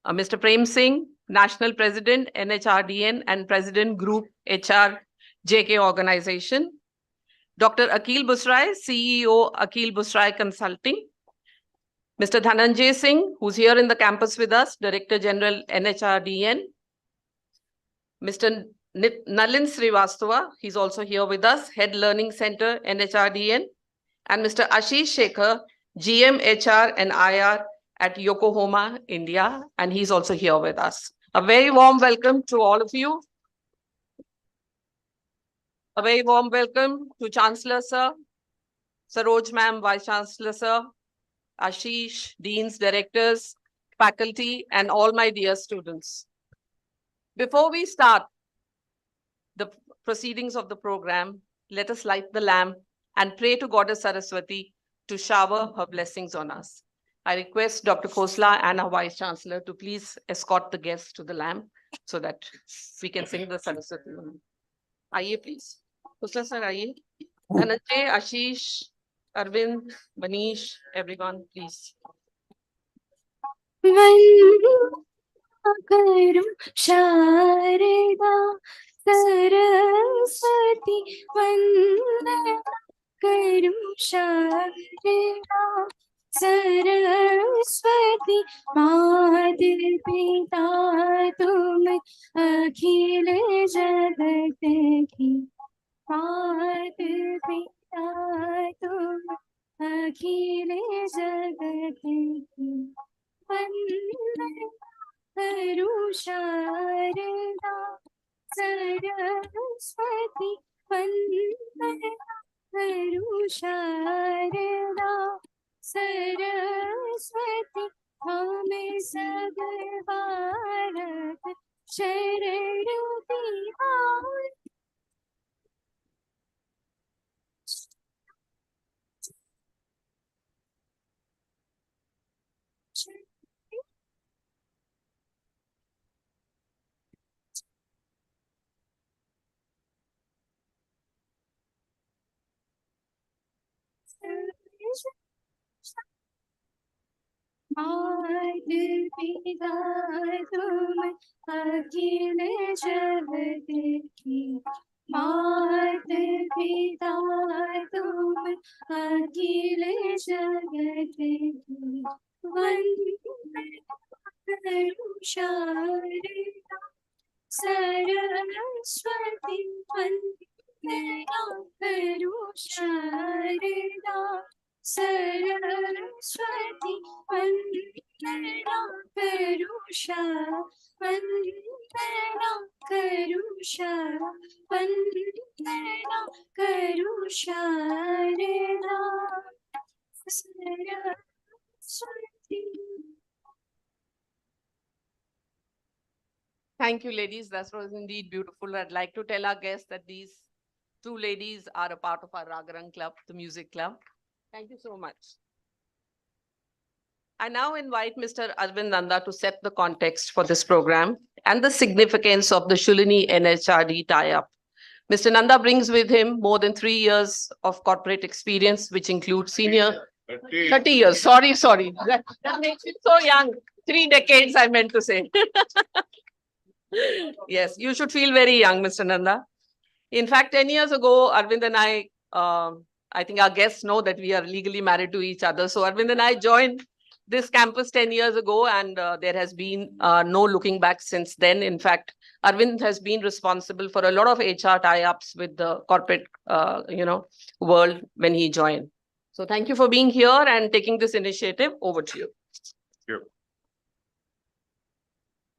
Mr. Prem Singh, National President, NHRDN, and President Group HR JK Organization. Dr. Akil Busrai, CEO, Akil Busrai Consulting. Mr. Dhananjay Singh, who's here in the campus with us, Director General, NHRDN. Mr. Nalin Srivastava, he's also here with us, Head Learning Center, NHRDN. And Mr. Ashish Shekhar, GM HR and IR at Yokohama, India, and he's also here with us. A very warm welcome to all of you. A very warm welcome to Chancellor Sir, Saroj Ma'am, Vice Chancellor Sir, Ashish, Deans, Directors, faculty, and all my dear students. Before we start the proceedings of the program, let us light the lamp and pray to Goddess Saraswati to shower her blessings on us. I request Dr. Khosla and our Vice Chancellor to please escort the guests to the lamp so that we can sing the Saraswati. Aye, please. Khosla sir, aye. Dhananjay, Ashish, Arvind, Manish, everyone, please. Karum Sharada Saraswati Vandana Karum Sharada Saraswati Mata Pita Tum Akhil Jagat Ki Mata Pita Tum Akhil Jagat Ki Vandana Karu Sharada Saraswati Vandana Karu Sharada Saraswati Hame Sab Bharat Sharan Diwan. Mata Pita Tum Akhil Jagat Ki Mata Pita Tum Akhil Jagat Ki Vandana Karu Sharada Saraswati Vandana Karu Sharada Saraswati Vandana Karusha Vandana Karusha Vandana Karusha Reda Saraswati. Thank you, ladies. That was indeed beautiful. I'd like to tell our guests that these two ladies are a part of our Ragarang Club, the music club. Thank you so much. I now invite Mr. Arvind Nanda to set the context for this program and the significance of the Shoolini NHRD tie-up. Mr. Nanda brings with him more than 3 years of corporate experience, which includes senior 30 years. Sorry. That makes it so young. 3 decades, I meant to say. Yes, you should feel very young, Mr. Nanda. In fact, 10 years ago, Arvind and I think our guests know that we are legally married to each other. So Arvind and I joined this campus 10 years ago, and there has been no looking back since then. In fact, Arvind has been responsible for a lot of HR tie-ups with the corporate, world when he joined. So thank you for being here and taking this initiative. Over to you. Thank you.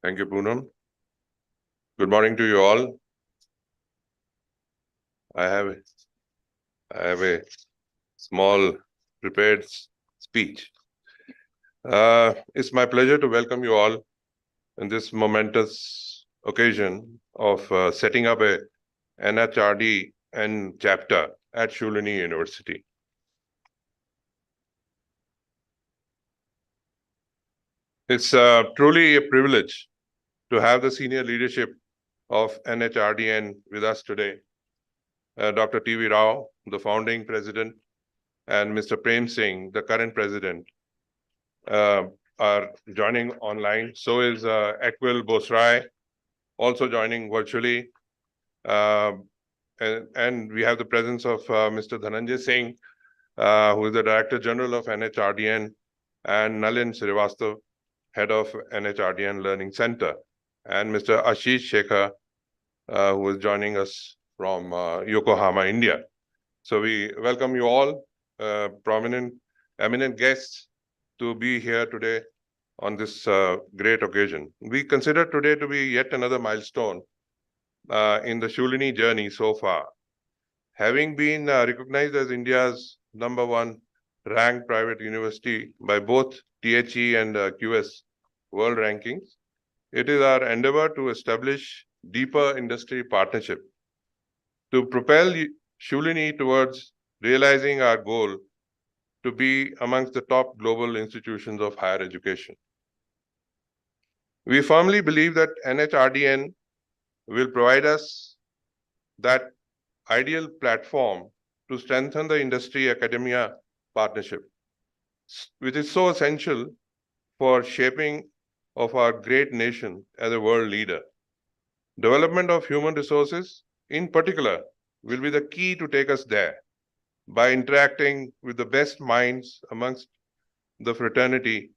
Thank you, Poonam. Good morning to you all. I have a small prepared speech. It's my pleasure to welcome you all in this momentous occasion of setting up a NHRDN chapter at Shoolini University. It's truly a privilege to have the senior leadership of NHRDN with us today. Dr. T.V. Rao, the founding president, and Mr. Prem Singh, the current president. are joining online. So is Equil Bosrai, also joining virtually. And we have the presence of Mr. Dhananjay Singh, who is the Director General of NHRDN, and Nalin Srivastav, Head of NHRDN Learning Center, and Mr. Ashish Shekhar, who is joining us from Yokohama, India. So we welcome you all, eminent guests, to be here today on this great occasion. We consider today to be yet another milestone in the Shoolini journey so far. Having been recognized as India's #1 ranked private university by both THE and QS World Rankings, it is our endeavor to establish deeper industry partnership to propel Shoolini towards realizing our goal to be amongst the top global institutions of higher education. We firmly believe that NHRDN will provide us that ideal platform to strengthen the industry-academia partnership, which is so essential for shaping of our great nation as a world leader. Development of human resources, in particular, will be the key to take us there by interacting with the best minds amongst the fraternity,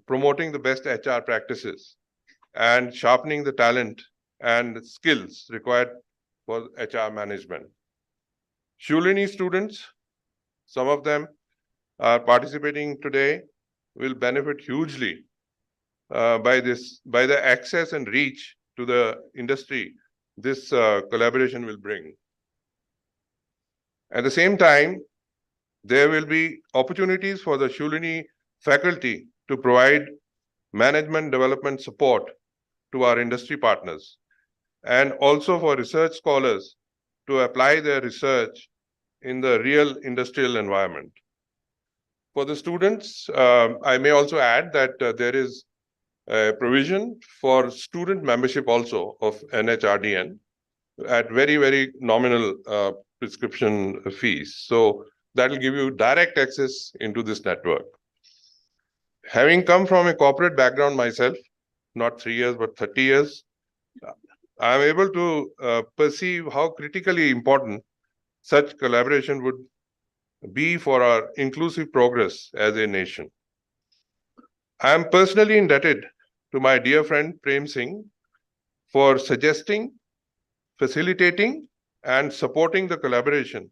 promoting the best HR practices, and sharpening the talent and skills required for HR management. Shoolini students, some of them are participating today, will benefit hugely by the access and reach to the industry this collaboration will bring. At the same time, there will be opportunities for the Shoolini faculty to provide management development support to our industry partners, and also for research scholars to apply their research in the real industrial environment. For the students, I may also add that there is a provision for student membership also of NHRDN at very, very nominal prescription fees. So that will give you direct access into this network. Having come from a corporate background myself, not 3 years, but 30 years, I am able to perceive how critically important such collaboration would be for our inclusive progress as a nation. I am personally indebted to my dear friend Prem Singh for suggesting, facilitating, and supporting the collaboration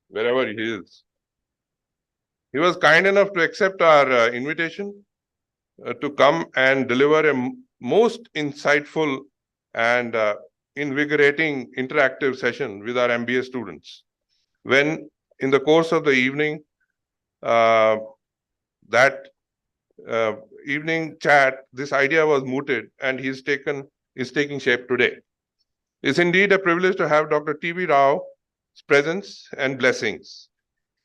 wherever he is. He was kind enough to accept our invitation to come and deliver a most insightful and invigorating interactive session with our MBA students. When in the course of the evening, evening chat, this idea was mooted and is taking shape today. It's indeed a privilege to have Dr. T.V. Rao's presence and blessings.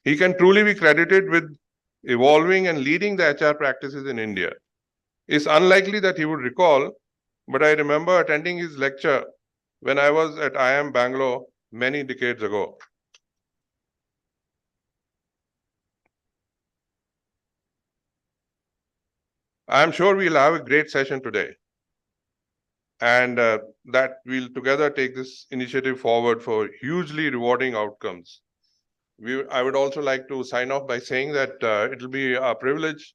He can truly be credited with evolving and leading the HR practices in India. It's unlikely that he would recall, but I remember attending his lecture when I was at IIM Bangalore many decades ago. I'm sure we'll have a great session today, and that we'll together take this initiative forward for hugely rewarding outcomes. I would also like to sign off by saying that it will be a privilege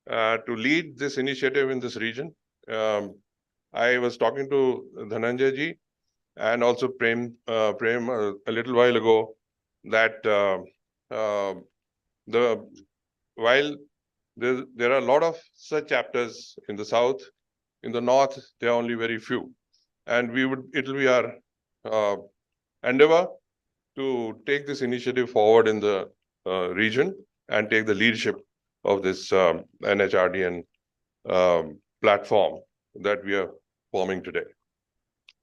to lead this initiative in this region. I was talking to Dhananjay ji and also Prem a little while ago that while there are a lot of such chapters in the south, in the north there are only very few, and it will be our endeavor to take this initiative forward in the region and take the leadership of this NHRDN platform that we are forming today.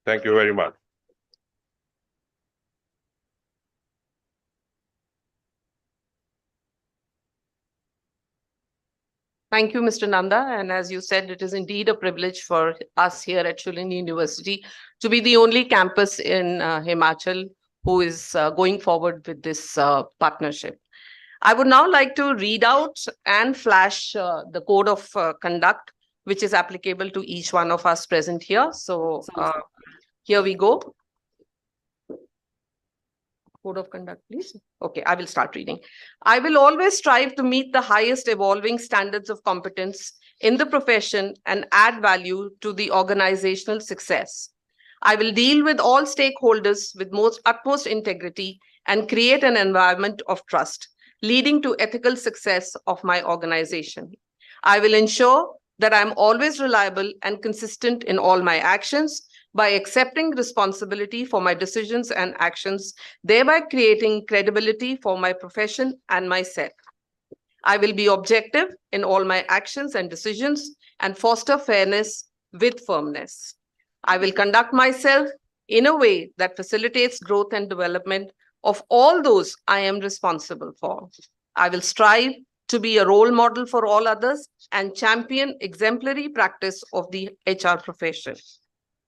Thank you very much. Thank you, Mr. Nanda. And as you said, it is indeed a privilege for us here at Shoolini University to be the only campus in Himachal who is going forward with this partnership. I would now like to read out and flash the code of conduct, which is applicable to each one of us present here. So here we go. Code of conduct, please. Okay, I will start reading. I will always strive to meet the highest evolving standards of competence in the profession and add value to the organizational success. I will deal with all stakeholders with utmost integrity and create an environment of trust, leading to ethical success of my organization. I will ensure that I'm always reliable and consistent in all my actions by accepting responsibility for my decisions and actions, thereby creating credibility for my profession and myself. I will be objective in all my actions and decisions and foster fairness with firmness. I will conduct myself in a way that facilitates growth and development of all those I am responsible for. I will strive to be a role model for all others and champion exemplary practice of the HR profession.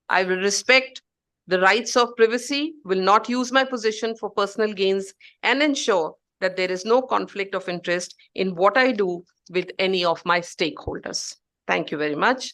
I will respect the rights of privacy, will not use my position for personal gains, and ensure that there is no conflict of interest in what I do with any of my stakeholders. Thank you very much.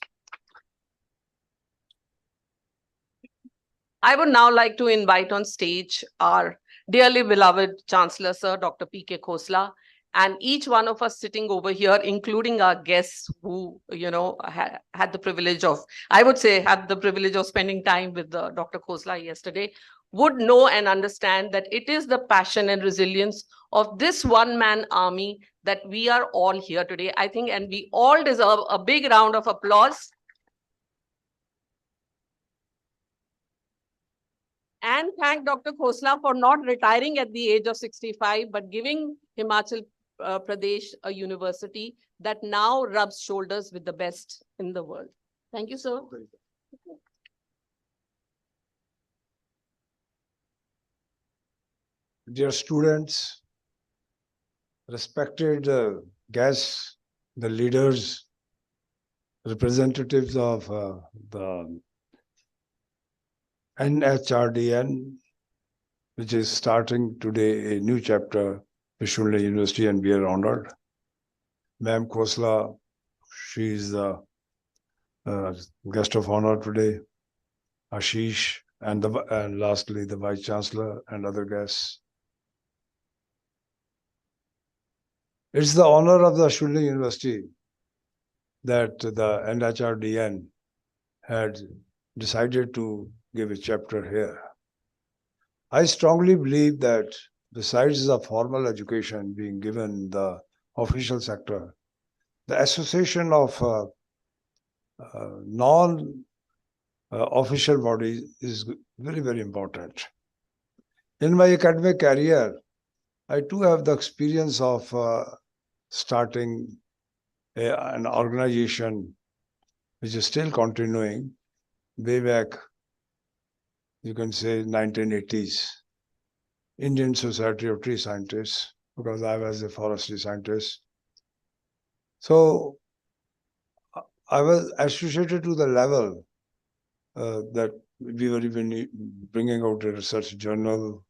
I would now like to invite on stage our dearly beloved Chancellor, Sir Dr. P.K. Khosla, and each one of us sitting over here, including our guests who, had the privilege of, I would say, had the privilege of spending time with Dr. Khosla yesterday, would know and understand that it is the passion and resilience of this one-man army that we are all here today, I think, and we all deserve a big round of applause. And thank Dr. Khosla for not retiring at the age of 65, but giving Himachal Pradesh a university that now rubs shoulders with the best in the world. Thank you, sir. Dear students, respected guests, the leaders, representatives of the NHRDN, which is starting today a new chapter with Shoolini University, and we are honored. Ma'am Khosla, she is the guest of honor today. Ashish, and lastly the Vice Chancellor and other guests. It's the honor of the Shoolini University that the NHRDN had decided to give a chapter here. I strongly believe that besides the formal education being given in the official sector, the association of non-official bodies is very, very important. In my academic career, I too have the experience of starting an organization which is still continuing way back, you can say 1980s, Indian Society of Tree Scientists, because I was a forestry scientist. So I was associated to the level that we were even bringing out a research journal,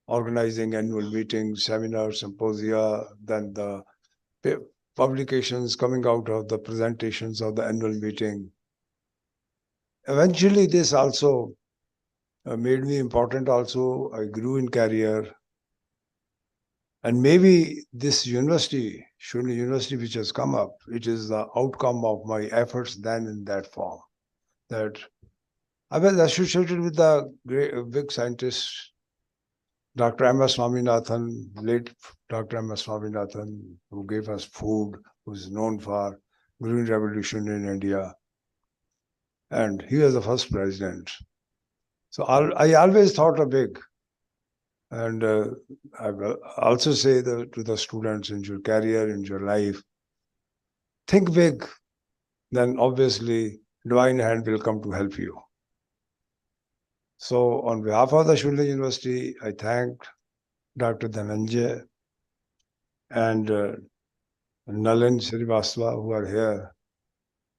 organizing annual meetings, seminars, symposia, then the publications coming out of the presentations of the annual meeting. Eventually, this also made me important also. I grew in career. And maybe this university, Shoolini University, which has come up, it is the outcome of my efforts then in that form. That I was associated with the great, big scientists, Dr. M.S. Swaminathan, late Dr. M.S. Swaminathan, who gave us food, who is known for Green Revolution in India. And he was the first president. So I always thought of big. And I will also say to the students in your career, in your life, think big, then obviously divine hand will come to help you. So on behalf of the Shoolini University, I thank Dr. Dhananjay and Nalin Srivastava who are here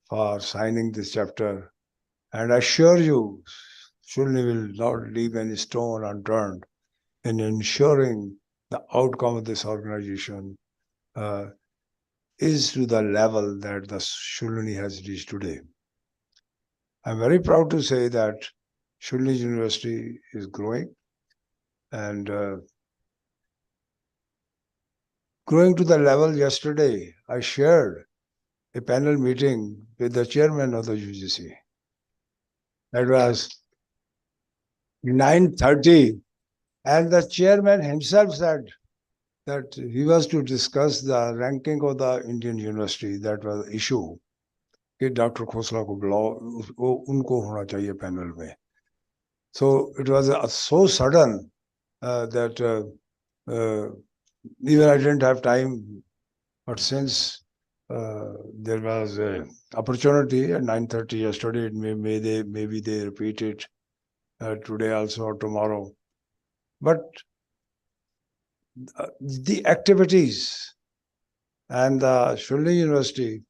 for signing this chapter. And I assure you, Shoolini will not leave any stone unturned in ensuring the outcome of this organization is to the level that the Shoolini has reached today. I'm very proud to say that Shoolini University is growing and growing to the level. Yesterday, I shared a panel meeting with the chairman of the UGC. That was 9:30, and the chairman himself said that he was to discuss the ranking of the Indian university. That was the issue. कि doctor Khosla को बुलाओ, उनको होना चाहिए panel में. So it was so sudden that even I didn't have time. But since there was an opportunity at 9:30 yesterday, maybe they repeat it today also or tomorrow. But the activities and the Shoolini University,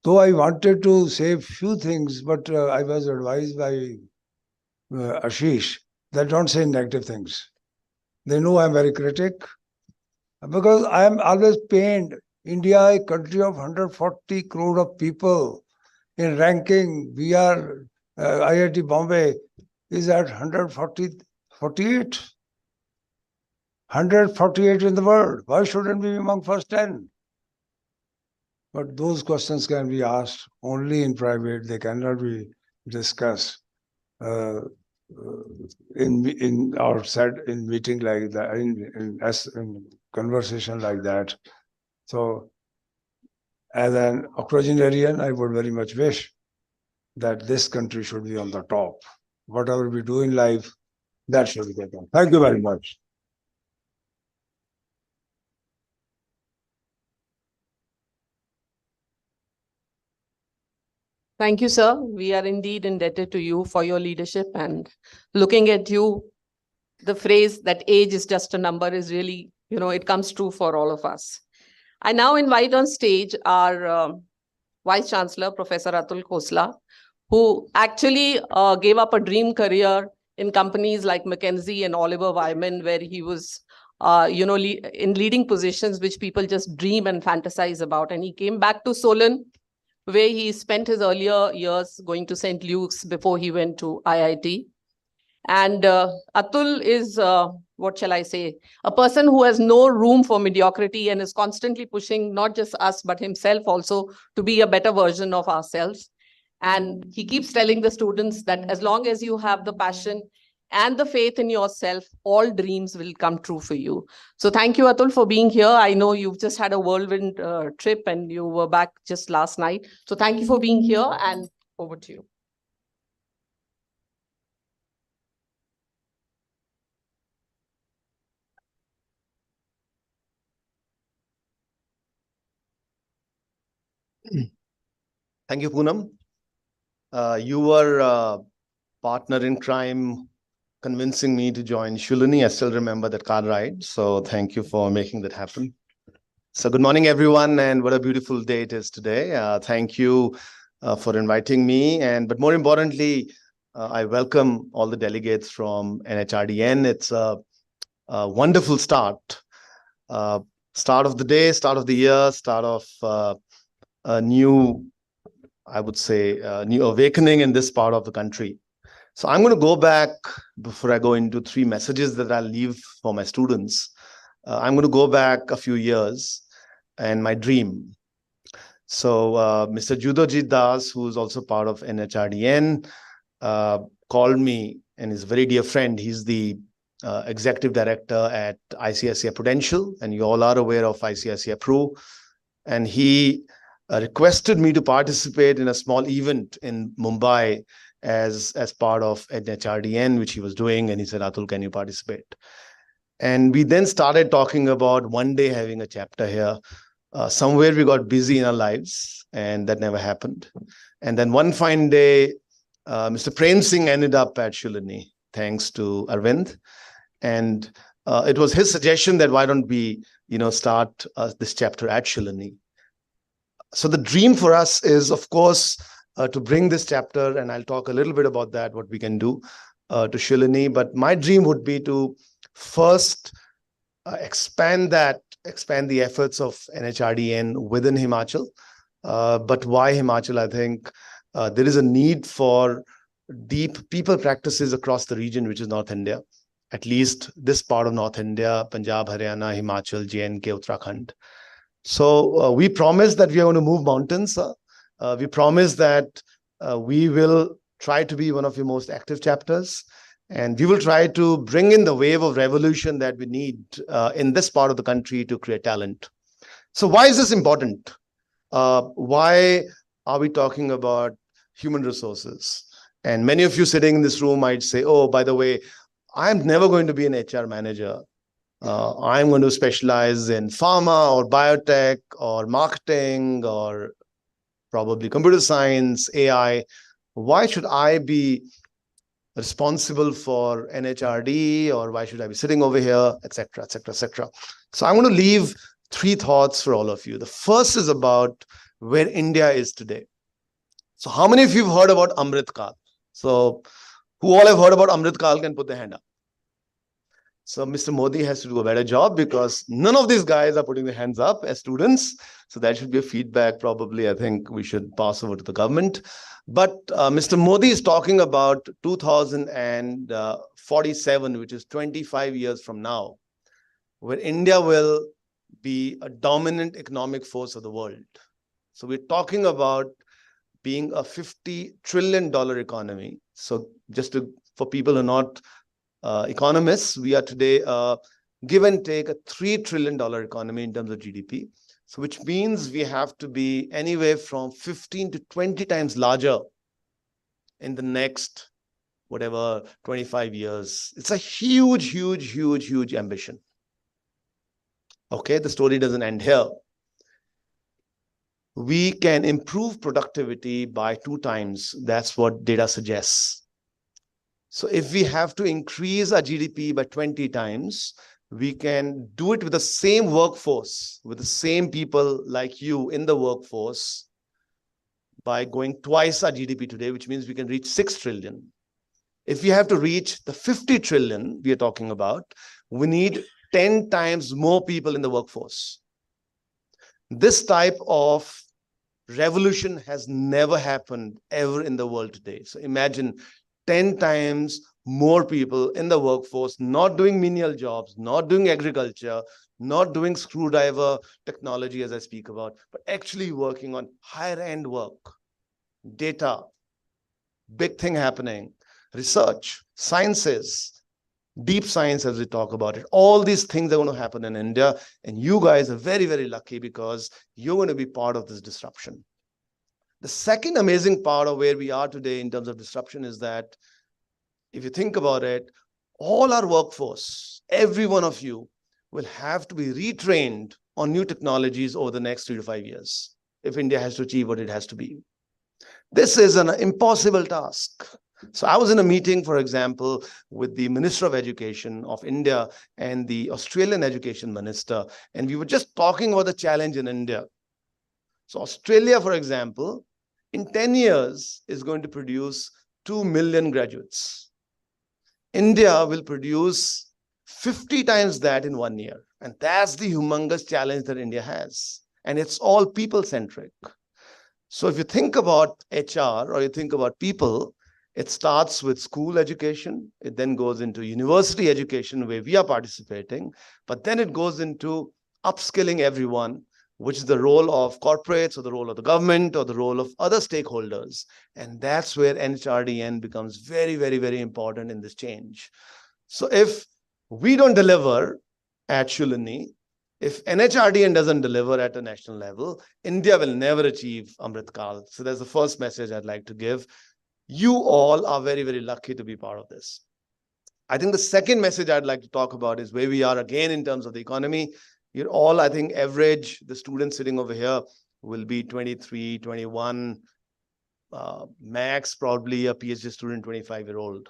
though I wanted to say few things, but I was advised by Ashish that don't say negative things. They know I'm very critic because I am always pained. India, a country of 140 crore of people, in ranking, we are IIT Bombay is at 148. 148 in the world. Why shouldn't we be among first 10? But those questions can be asked only in private. They cannot be discussed in or said in meeting like that, in conversation like that. So, as an octogenarian, I would very much wish that this country should be on the top. Whatever we do in life, that should be done. Thank you very much. Thank you, sir. We are indeed indebted to you for your leadership, and looking at you, the phrase that age is just a number is really, it comes true for all of us. I now invite on stage our Vice Chancellor, Professor Atul Khosla, who actually gave up a dream career in companies like McKinsey and Oliver Wyman, where he was, in leading positions which people just dream and fantasize about. And he came back to Solon, where he spent his earlier years going to St. Luke's before he went to IIT. And Atul is, what shall I say, a person who has no room for mediocrity and is constantly pushing not just us, but himself also to be a better version of ourselves. And he keeps telling the students that as long as you have the passion and the faith in yourself, all dreams will come true for you. So thank you, Atul, for being here. I know you've just had a whirlwind trip and you were back just last night. So thank you for being here, and over to you. Thank you, Poonam. You were a partner in crime convincing me to join Shoolini. I still remember that car ride. So thank you for making that happen. So good morning, everyone. And what a beautiful day it is today. Thank you for inviting me. But more importantly, I welcome all the delegates from NHRDN. It's a wonderful start. Start of the day, start of the year, start of a new, I would say, new awakening in this part of the country. So I'm going to go back, before I go into 3 messages that I'll leave for my students. I'm going to go back a few years and my dream. So Mr. Judojit Das, who's also part of NHRDN, called me, and is a very dear friend. He's the executive director at ICICI Prudential, and you all are aware of ICICI Pro. And he requested me to participate in a small event in Mumbai as part of NHRDN, which he was doing. And he said, Atul, can you participate? And we then started talking about one day having a chapter here. Somewhere we got busy in our lives, and that never happened. And then one fine day, Mr. Prem Singh ended up at Shoolini, thanks to Arvind. And it was his suggestion that why don't we, start this chapter at Shoolini. So the dream for us is, of course, to bring this chapter, and I'll talk a little bit about that, what we can do to Shoolini. But my dream would be to first expand the efforts of NHRDN within Himachal. But why Himachal? I think there is a need for deep people practices across the region, which is North India, at least this part of North India, Punjab, Haryana, Himachal, J&K, Uttarakhand. So we promise that we are going to move mountains. We promise that we will try to be one of your most active chapters. And we will try to bring in the wave of revolution that we need in this part of the country to create talent. So why is this important? Why are we talking about human resources? And many of you sitting in this room might say, oh, by the way, I'm never going to be an HR manager. I'm going to specialize in pharma or biotech or marketing or probably computer science, AI. Why should I be responsible for NHRD, or why should I be sitting over here, etc., etc., etc. So I'm going to leave 3 thoughts for all of you. The first is about where India is today. So how many of you have heard about Amrit Kal? So who all have heard about Amrit Kal can put their hand up. So Mr. Modi has to do a better job because none of these guys are putting their hands up as students. So that should be a feedback. Probably, I think we should pass over to the government. But Mr. Modi is talking about 2047, which is 25 years from now, where India will be a dominant economic force of the world. So we're talking about being a $50 trillion economy. So just for people who are not economists, we are today give and take a $3 trillion economy in terms of GDP. So which means we have to be anywhere from 15 to 20 times larger in the next, 25 years. It's a huge, huge, huge, huge ambition. Okay, the story doesn't end here. We can improve productivity by 2 times. That's what data suggests. So if we have to increase our GDP by 20 times, we can do it with the same workforce, with the same people like you in the workforce by going twice our GDP today, which means we can reach 6 trillion. If we have to reach the 50 trillion we are talking about, we need 10 times more people in the workforce. This type of revolution has never happened ever in the world today. So imagine 10 times more people in the workforce, not doing menial jobs, not doing agriculture, not doing screwdriver technology as I speak about, but actually working on higher end work, data, big thing happening, research, sciences, deep science as we talk about it. All these things are going to happen in India. And you guys are very, very lucky because you're going to be part of this disruption. The second amazing part of where we are today in terms of disruption is that if you think about it, all our workforce, every one of you will have to be retrained on new technologies over the next 3 to 5 years if India has to achieve what it has to be. This is an impossible task. So I was in a meeting, for example, with the Minister of Education of India and the Australian Education Minister, and we were just talking about the challenge in India. So Australia, for example, in 10 years is going to produce 2 million graduates. India will produce 50 times that in 1 year. And that's the humongous challenge that India has. And it's all people-centric. So if you think about HR or you think about people, it starts with school education. It then goes into university education where we are participating. But then it goes into upskilling everyone, which is the role of corporates or the role of the government or the role of other stakeholders. And that's where NHRDN becomes very, very, very important in this change. So if we don't deliver at Shoolini, if NHRDN doesn't deliver at a national level, India will never achieve Amrit Kal. So that's the first message I'd like to give. You all are very, very lucky to be part of this. I think the second message I'd like to talk about is where we are again in terms of the economy. You're all, I think, average, the students sitting over here will be 23, 21, max probably a PhD student, 25-year-old.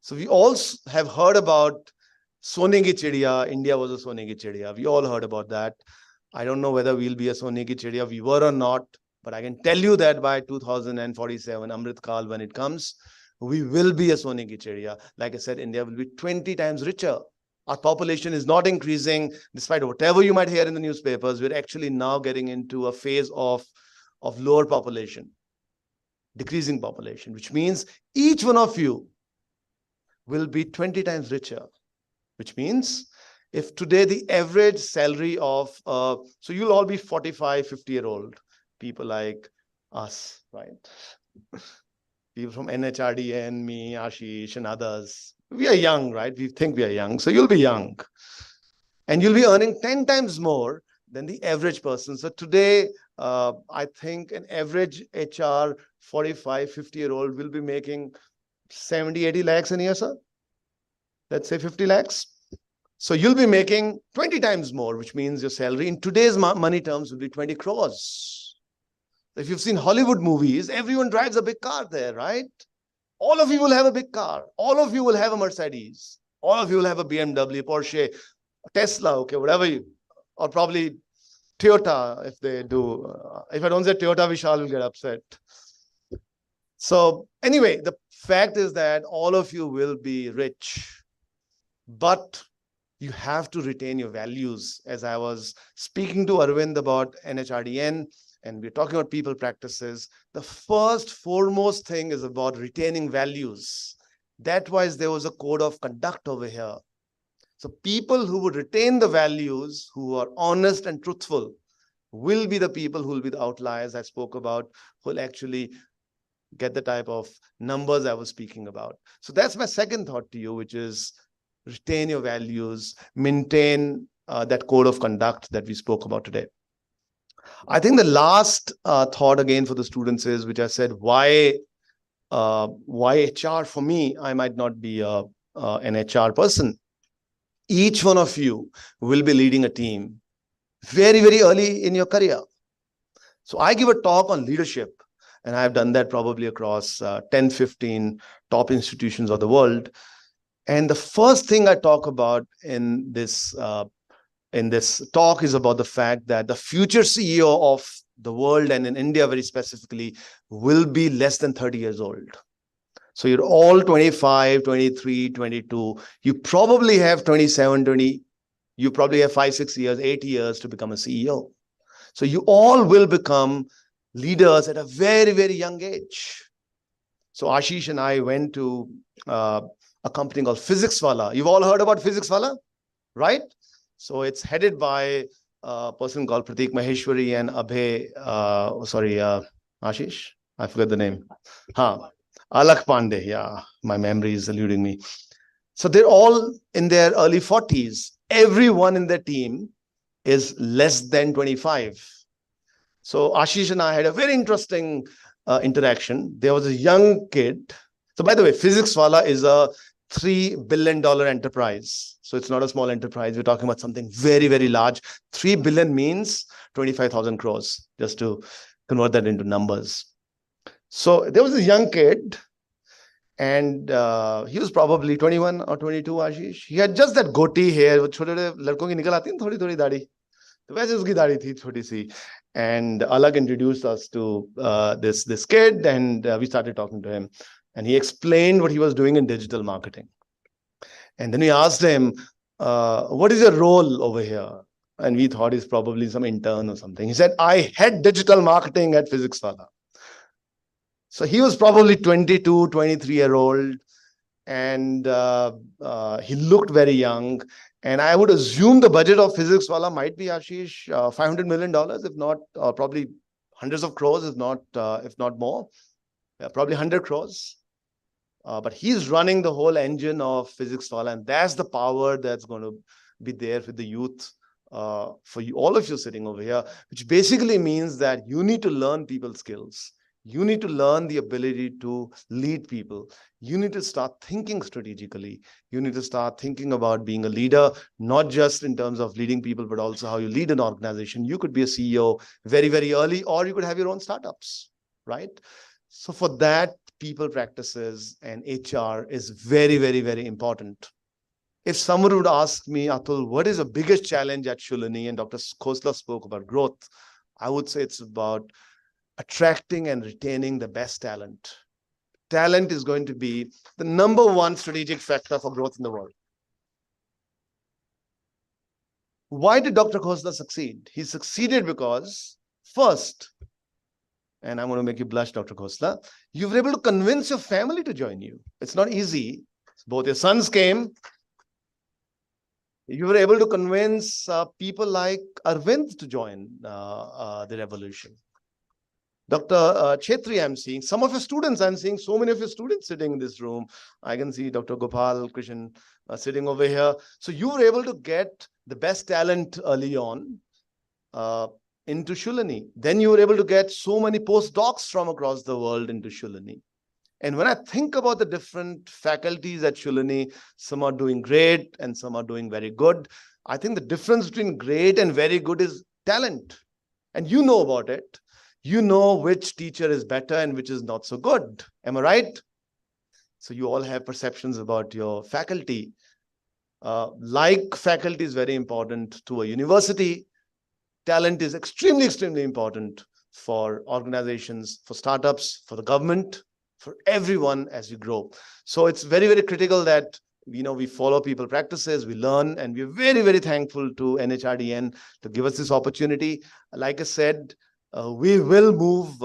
So we all have heard about Sone ki Chidiya. India was a Sone ki Chidiya. We all heard about that. I don't know whether we'll be a Sone ki Chidiya. We were or not. But I can tell you that by 2047, Amrit Kal, when it comes, we will be a Sone ki Chidiya. Like I said, India will be 20 times richer. Our population is not increasing despite whatever you might hear in the newspapers. We're actually now getting into a phase of lower population, decreasing population, which means each one of you will be 20 times richer, which means if today the average salary of, so you'll all be 45, 50-year-old people like us, right? People from NHRDN, me, Ashish, and others. We are young, right? We think we are young. So you'll be young. And you'll be earning 10 times more than the average person. So today, I think an average HR 45, 50-year-old will be making 70, 80 lakhs a year, sir. Let's say 50 lakhs. So you'll be making 20 times more, which means your salary in today's money terms will be 20 crores. If you've seen Hollywood movies, everyone drives a big car there, right? All of you will have a big car. All of you will have a Mercedes. All of you will have a BMW, Porsche, Tesla, okay, whatever you, or probably Toyota if they do. If I don't say Toyota, Vishal will get upset. So anyway, the fact is that all of you will be rich, but you have to retain your values. As I was speaking to Arvind about NHRDN, and we're talking about people practices, the first foremost thing is about retaining values. That was, there was a code of conduct over here. So people who would retain the values, who are honest and truthful, will be the people who will be the outliers I spoke about, who will actually get the type of numbers I was speaking about. So that's my second thought to you, which is retain your values, maintain that code of conduct that we spoke about today. I think the last thought again for the students is, which I said, why HR? For me, I might not be an HR person. Each one of you will be leading a team very, very early in your career. So I give a talk on leadership, and I've done that probably across 10, 15 top institutions of the world. And the first thing I talk about in this talk is about the fact that the future CEO of the world, and in India very specifically, will be less than 30 years old. So you're all 25, 23, 22. You probably have 27, 20. You probably have 5, 6 years, 8 years to become a CEO. So you all will become leaders at a very, very young age. So Ashish and I went to a company called Physicswala. You've all heard about Physicswala, right? So it's headed by a person called Pratik Maheshwari and Abhay, Ashish, I forget the name. Alak Pandey, yeah, my memory is eluding me. So they're all in their early 40s. Everyone in their team is less than 25. So Ashish and I had a very interesting interaction. There was a young kid. So by the way, Physicswala is a $3 billion enterprise. So it's not a small enterprise. We're talking about something very, very large. 3 billion means 25,000 crores, just to convert that into numbers. So there was a young kid, and he was probably 21 or 22, Ashish. He had just that goatee hair. छोटे लड़कों की निकल आती है थोड़ी थोड़ी दाढ़ी. तो वैसे उसकी दाढ़ी थी छोटी सी. And Alak introduced us to this kid, and we started talking to him. And he explained what he was doing in digital marketing. And then we asked him, what is your role over here? And we thought he's probably some intern or something. He said, I head digital marketing at Physicswala. So he was probably 22, 23-year-old, and he looked very young. And I would assume the budget of Physicswala might be, Ashish, $500 million, if not, probably hundreds of crores, if not more, probably 100 crores. But he's running the whole engine of Physicswala, and that's the power that's going to be there with the youth, for you, all of you sitting over here, which basically means that you need to learn people skills. You need to learn the ability to lead people. You need to start thinking strategically. You need to start thinking about being a leader, not just in terms of leading people, but also how you lead an organization. You could be a CEO very, very early, or you could have your own startups, right? So for that, people practices and HR is very, very, very important. If someone would ask me, Atul, what is the biggest challenge at Shoolini? And Dr. Khosla spoke about growth. I would say it's about attracting and retaining the best talent. Talent is going to be the #1 strategic factor for growth in the world. Why did Dr. Khosla succeed? He succeeded because first, and I'm going to make you blush, Dr. Khosla, you were able to convince your family to join you. It's not easy. Both your sons came. You were able to convince people like Arvind to join the revolution. Dr. Chetri, I'm seeing some of your students. I'm seeing so many of your students sitting in this room. I can see Dr. Gopal Krishan sitting over here. So you were able to get the best talent early on into Shoolini. Then you were able to get so many postdocs from across the world into Shoolini. And when I think about the different faculties at Shoolini, some are doing great and some are doing very good. I think the difference between great and very good is talent. And you know about it. You know which teacher is better and which is not so good. Am I right? So you all have perceptions about your faculty. Like faculty is very important to a university. Talent is extremely, extremely important for organizations, for startups, for the government, for everyone as you grow. So it's very, very critical that we follow people practices, we learn, and we're very, very thankful to NHRDN to give us this opportunity. Like I said, we will move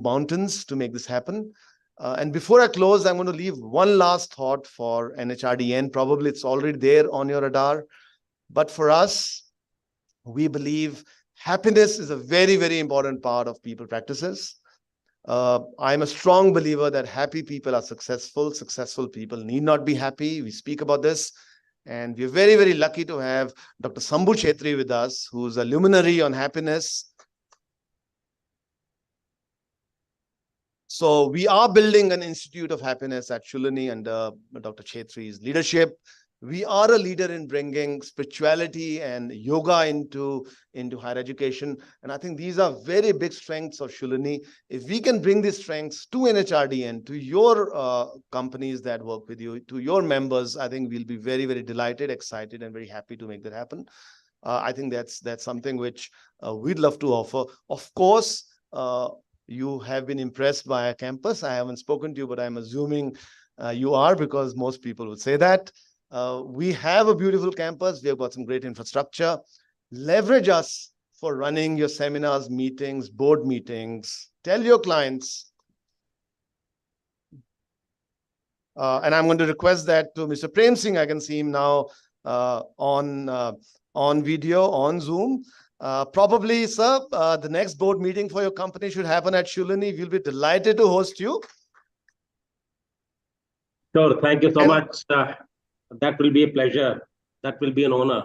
mountains to make this happen. And before I close, I'm going to leave one last thought for NHRDN. Probably it's already there on your radar. But for us, we believe happiness is a very, very important part of people practices. I'm a strong believer that happy people are successful. Successful people need not be happy. We speak about this. And we're very, very lucky to have Dr. Sambhu Chetri with us, who's a luminary on happiness. So we are building an Institute of Happiness at Shoolini under Dr. Chetri's leadership. We are a leader in bringing spirituality and yoga into higher education. And I think these are very big strengths of Shoolini. If we can bring these strengths to NHRDN, to your companies that work with you, to your members, I think we'll be very, very delighted, excited, and very happy to make that happen. I think that's something which we'd love to offer. Of course, you have been impressed by our campus. I haven't spoken to you, but I'm assuming you are, because most people would say that. We have a beautiful campus. We have got some great infrastructure. Leverage us for running your seminars, meetings, board meetings. Tell your clients. And I'm going to request that to Mr. Prem Singh. I can see him now on video, on Zoom. Probably, sir, the next board meeting for your company should happen at Shoolini. We'll be delighted to host you. Sure. Thank you so much. That will be a pleasure. That will be an honor.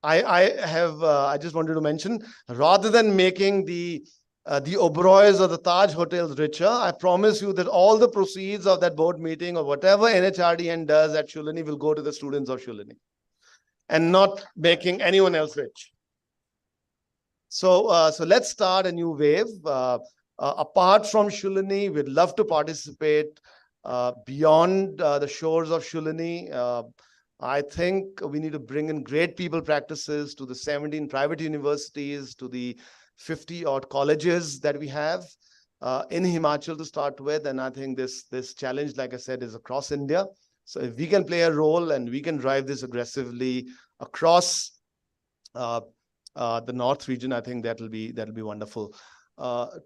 I just wanted to mention, rather than making the Oberois or the Taj hotels richer, I promise you that all the proceeds of that board meeting or whatever NHRDN does at Shoolini will go to the students of Shoolini and not making anyone else rich. So let's start a new wave. Apart from Shoolini, we'd love to participate beyond the shores of Shoolini. I think we need to bring in great people practices to the 17 private universities, to the 50 odd colleges that we have in Himachal to start with. And I think this challenge, like I said, is across India. So if we can play a role and we can drive this aggressively across the North region, I think that'll be wonderful.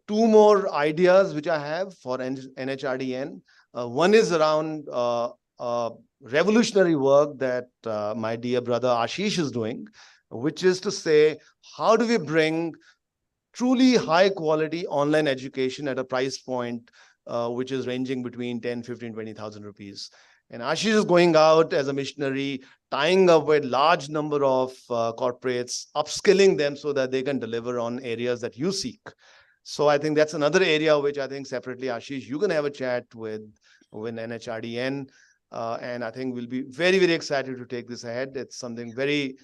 Two more ideas which I have for NHRDN. One is around revolutionary work that my dear brother Ashish is doing, which is to say, how do we bring truly high quality online education at a price point which is ranging between 10, 15, 20,000 rupees. And Ashish is going out as a missionary, tying up with large number of corporates, upskilling them so that they can deliver on areas that you seek. So I think that's another area which I think separately, Ashish, you can have a chat with NHRDN. And I think we'll be very, very excited to take this ahead. It's something very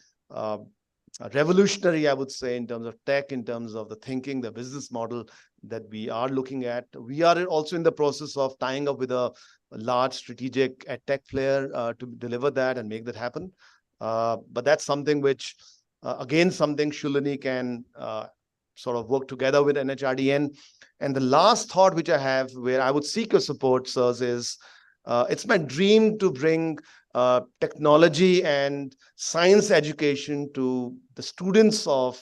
revolutionary, I would say, in terms of tech, in terms of the thinking, the business model that we are looking at. We are also in the process of tying up with a large strategic tech player to deliver that and make that happen. But that's something which, again, something Shoolini can sort of work together with NHRDN. And the last thought which I have, where I would seek your support, sirs, is it's my dream to bring technology and science education to the students of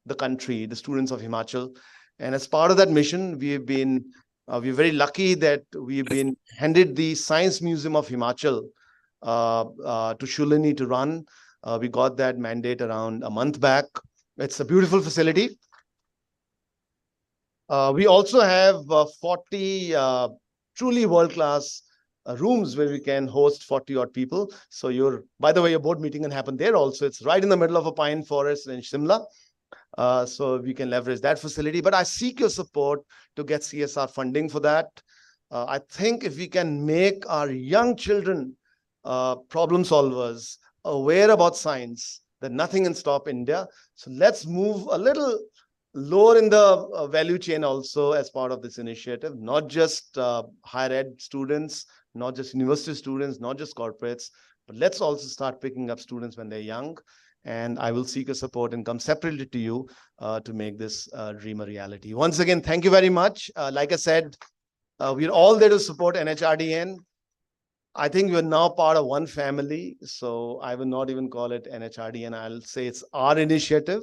the country, the students of Himachal. And as part of that mission, we're very lucky that we've been handed the Science Museum of Himachal to Shoolini to run. We got that mandate around a month back. It's a beautiful facility. We also have 40 truly world-class rooms where we can host 40 odd people. So by the way, your board meeting can happen there also. It's right in the middle of a pine forest in Shimla. So we can leverage that facility. But I seek your support to get CSR funding for that. I think if we can make our young children problem solvers, aware about science, then nothing can stop India. So let's move a little lower in the value chain also as part of this initiative, not just higher ed students, not just university students, not just corporates, but let's also start picking up students when they're young. And I will seek your support and come separately to you to make this dream a reality. Once again, thank you very much. Like I said, we're all there to support NHRDN. I think we're now part of one family, so I will not even call it NHRDN. I'll say it's our initiative,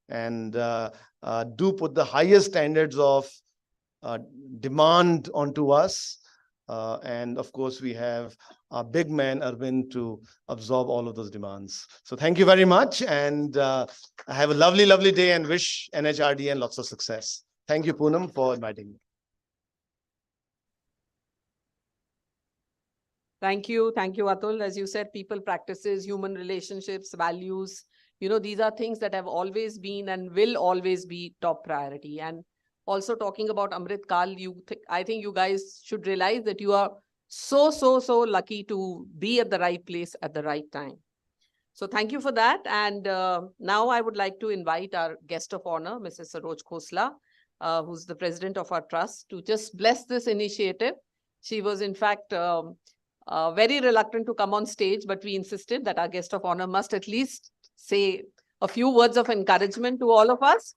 and do put the highest standards of demand onto us. And of course, we have our big man, Arvind, to absorb all of those demands. So thank you very much, and have a lovely, lovely day, and wish NHRDN lots of success. Thank you, Poonam, for inviting me. Thank you, Atul. As you said, people practices, human relationships, values, these are things that have always been and will always be top priority. And also talking about Amrit Kal, I think you guys should realize that you are so lucky to be at the right place at the right time. So thank you for that. And now I would like to invite our guest of honor, Mrs. Saroj Khosla, who's the president of our trust, to just bless this initiative. She was in fact very reluctant to come on stage, but we insisted that our guest of honor must at least say a few words of encouragement to all of us.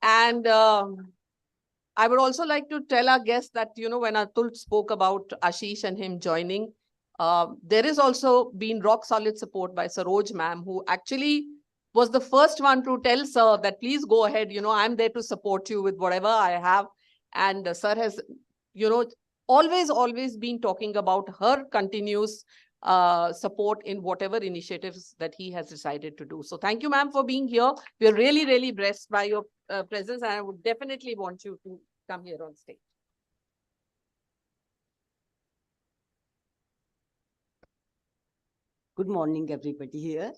And I would also like to tell our guests that, when Atul spoke about Ashish and him joining, there is also been rock solid support by Saroj ma'am, who actually was the first one to tell sir that please go ahead, I'm there to support you with whatever I have. And sir has, always been talking about her continuous support in whatever initiatives that he has decided to do. So thank you, ma'am, for being here. We're really blessed by your presence, and I would definitely want you to come here on stage. Good morning, everybody here.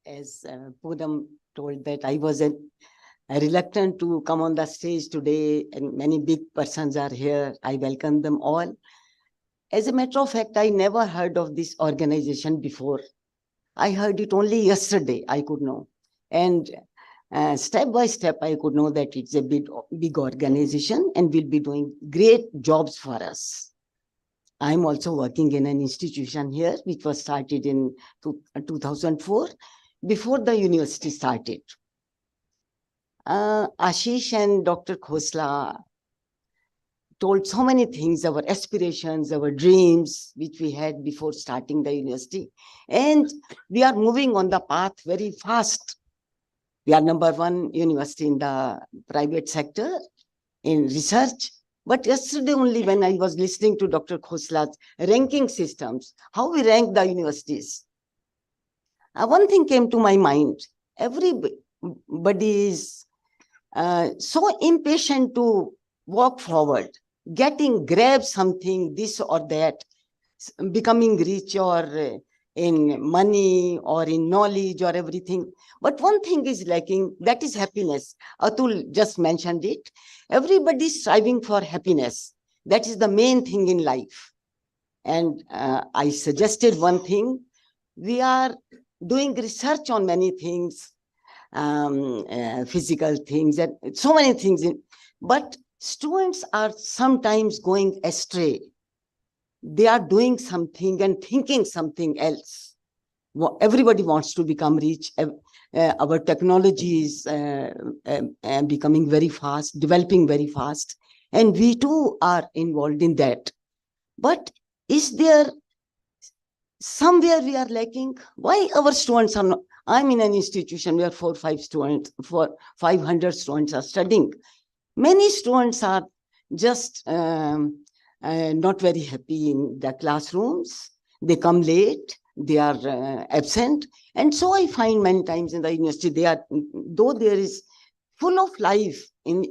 As Poonam told that I was reluctant to come on the stage today, and many big persons are here. I welcome them all. As a matter of fact, I never heard of this organization before. I heard it only yesterday, I could know. And step by step, I could know that it's a big organization and will be doing great jobs for us. I'm also working in an institution here, which was started in 2004, before the university started. Ashish and Dr. Khosla told so many things, our aspirations, our dreams, which we had before starting the university. And we are moving on the path very fast. We are #1 university in the private sector in research. But yesterday only, when I was listening to Dr. Khosla's ranking systems, how we rank the universities, one thing came to my mind. Everybody is so impatient to walk forward, grab something, this or that, becoming rich or in money or in knowledge or everything. But one thing is lacking, that is happiness. Atul just mentioned it. Everybody is striving for happiness. That is the main thing in life. And I suggested one thing. We are doing research on many things, physical things, and so many things. But students are sometimes going astray. They are doing something and thinking something else. Everybody wants to become rich. Our technology is becoming very fast, developing very fast. And we too are involved in that. But is there somewhere we are lacking? Why our students are not? I'm in an institution where 500 students are studying. Many students are just not very happy in the classrooms. They come late, they are absent. And so I find many times in the university, though there is full of life in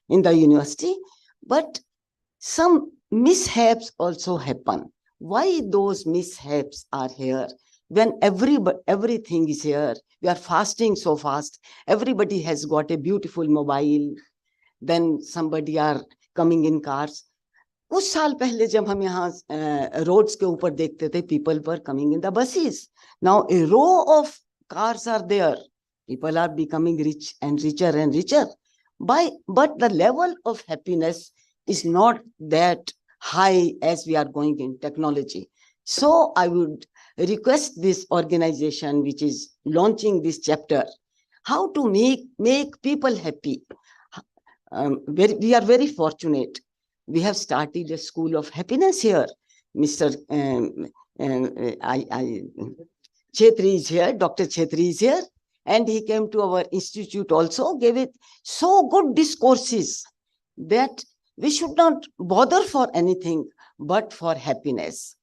the university, but some mishaps also happen. Why those mishaps are here? When everything is here, we are fasting so fast. Everybody has got a beautiful mobile. Then somebody are coming in cars. कुछ साल पहले जब हम यहाँ roads के ऊपर देखते थे, people were coming in the buses. Now a row of cars are there. People are becoming rich and richer and richer. But the level of happiness is not that high as we are going in technology. So I would request this organization which is launching this chapter, how to make people happy. We are very fortunate. We have started a school of happiness here. Mr. Chetri is here, Dr. Chetri is here, and he came to our institute also, gave it so good discourses that we should not bother for anything but for happiness.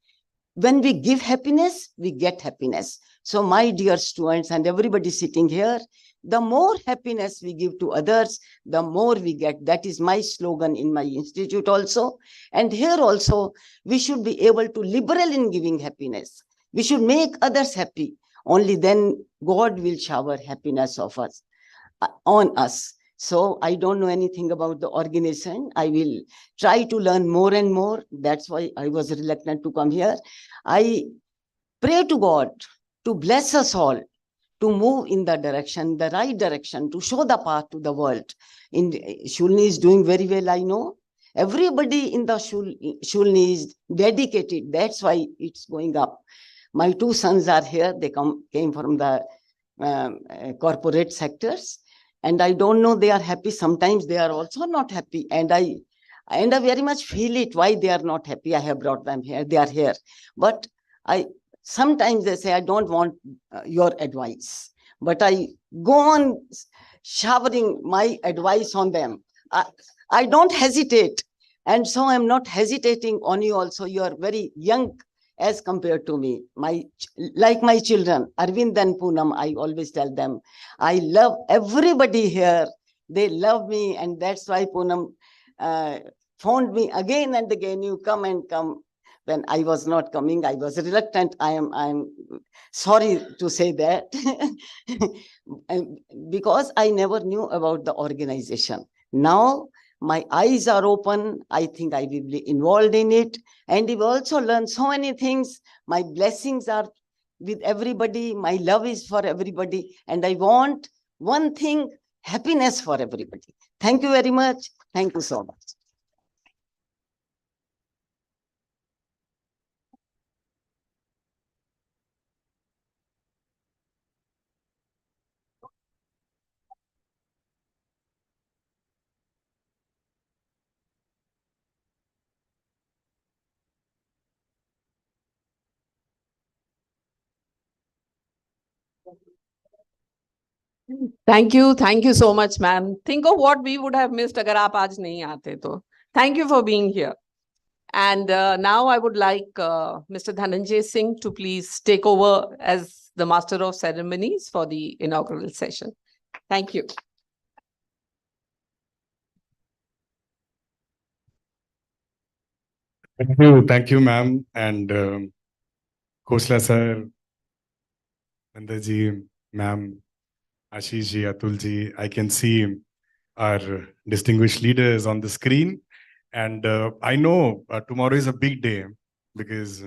When we give happiness, we get happiness. So my dear students and everybody sitting here, the more happiness we give to others, the more we get. That is my slogan in my institute also. And here also, we should be able to liberal in giving happiness. We should make others happy. Only then God will shower happiness on us. So I don't know anything about the organization. I will try to learn more and more. That's why I was reluctant to come here. I pray to God to bless us all, to move in the direction, the right direction, to show the path to the world. Shoolini is doing very well, I know. Everybody in the Shoolini is dedicated. That's why it's going up. My two sons are here. They came from the corporate sectors. And I don't know they are happy. Sometimes they are also not happy. And I very much feel it, why they are not happy. I have brought them here. They are here. But sometimes they say, I don't want your advice. But I go on showering my advice on them. I don't hesitate. And so I'm not hesitating on you also. You are very young as compared to me. Like my children, Arvind and Poonam, I always tell them, I love everybody here. They love me. And that's why Poonam phoned me again and again, you come and come. When I was not coming, I was reluctant. I am sorry to say that. Because I never knew about the organization. Now my eyes are open. I think I will be involved in it. And we've also learned so many things. My blessings are with everybody. My love is for everybody. And I want one thing, happiness for everybody. Thank you very much. Thank you so much. Thank you so much, ma'am. Think of what we would have missed agar aap aaj nahi aate to. Thank you for being here. And now I would like Mr. Dhananjay Singh to please take over as the Master of Ceremonies for the inaugural session. Thank you. Thank you, ma'am, and Khosla sir, Nanda ji, ma'am, Ashish ji, Atul ji. I can see our distinguished leaders on the screen, and I know tomorrow is a big day because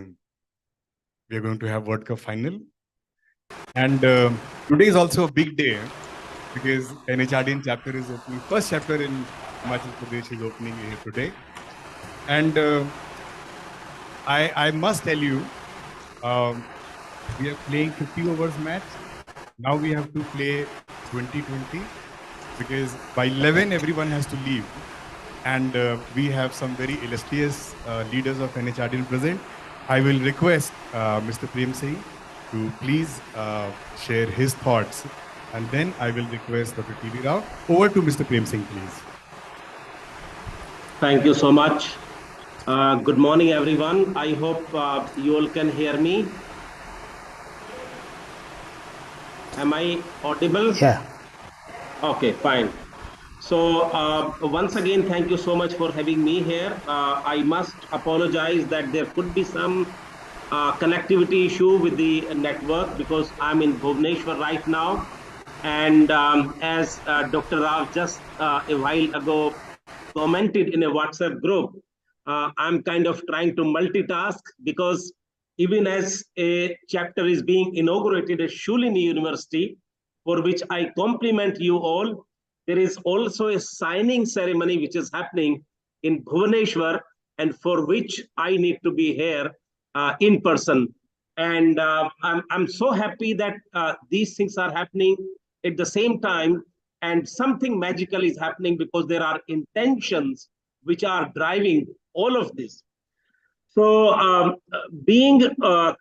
we are going to have World Cup final, and today is also a big day because NHRDN chapter is opening. First chapter in Himachal Pradesh is opening here today, and I must tell you, we are playing 50 overs match. Now we have to play 20-20 because by 11 everyone has to leave. and we have some very illustrious leaders of NHRDN present. I will request Mr. Prem Singh to please share his thoughts, and then I will request Dr. T.V. Rao. Over to Mr. Prem Singh, please. Thank you so much. Good morning, everyone. I hope you all can hear me. Am I audible? Yeah. Okay, fine. So once again, thank you so much for having me here. I must apologize that there could be some connectivity issue with the network because I'm in Bhubaneswar right now. And as Dr. Rao just a while ago commented in a WhatsApp group, I'm kind of trying to multitask because even as a chapter is being inaugurated at Shoolini University, for which I compliment you all, there is also a signing ceremony which is happening in Bhubaneswar, and for which I need to be here in person. And I'm so happy that these things are happening at the same time, and something magical is happening because there are intentions which are driving all of this. So being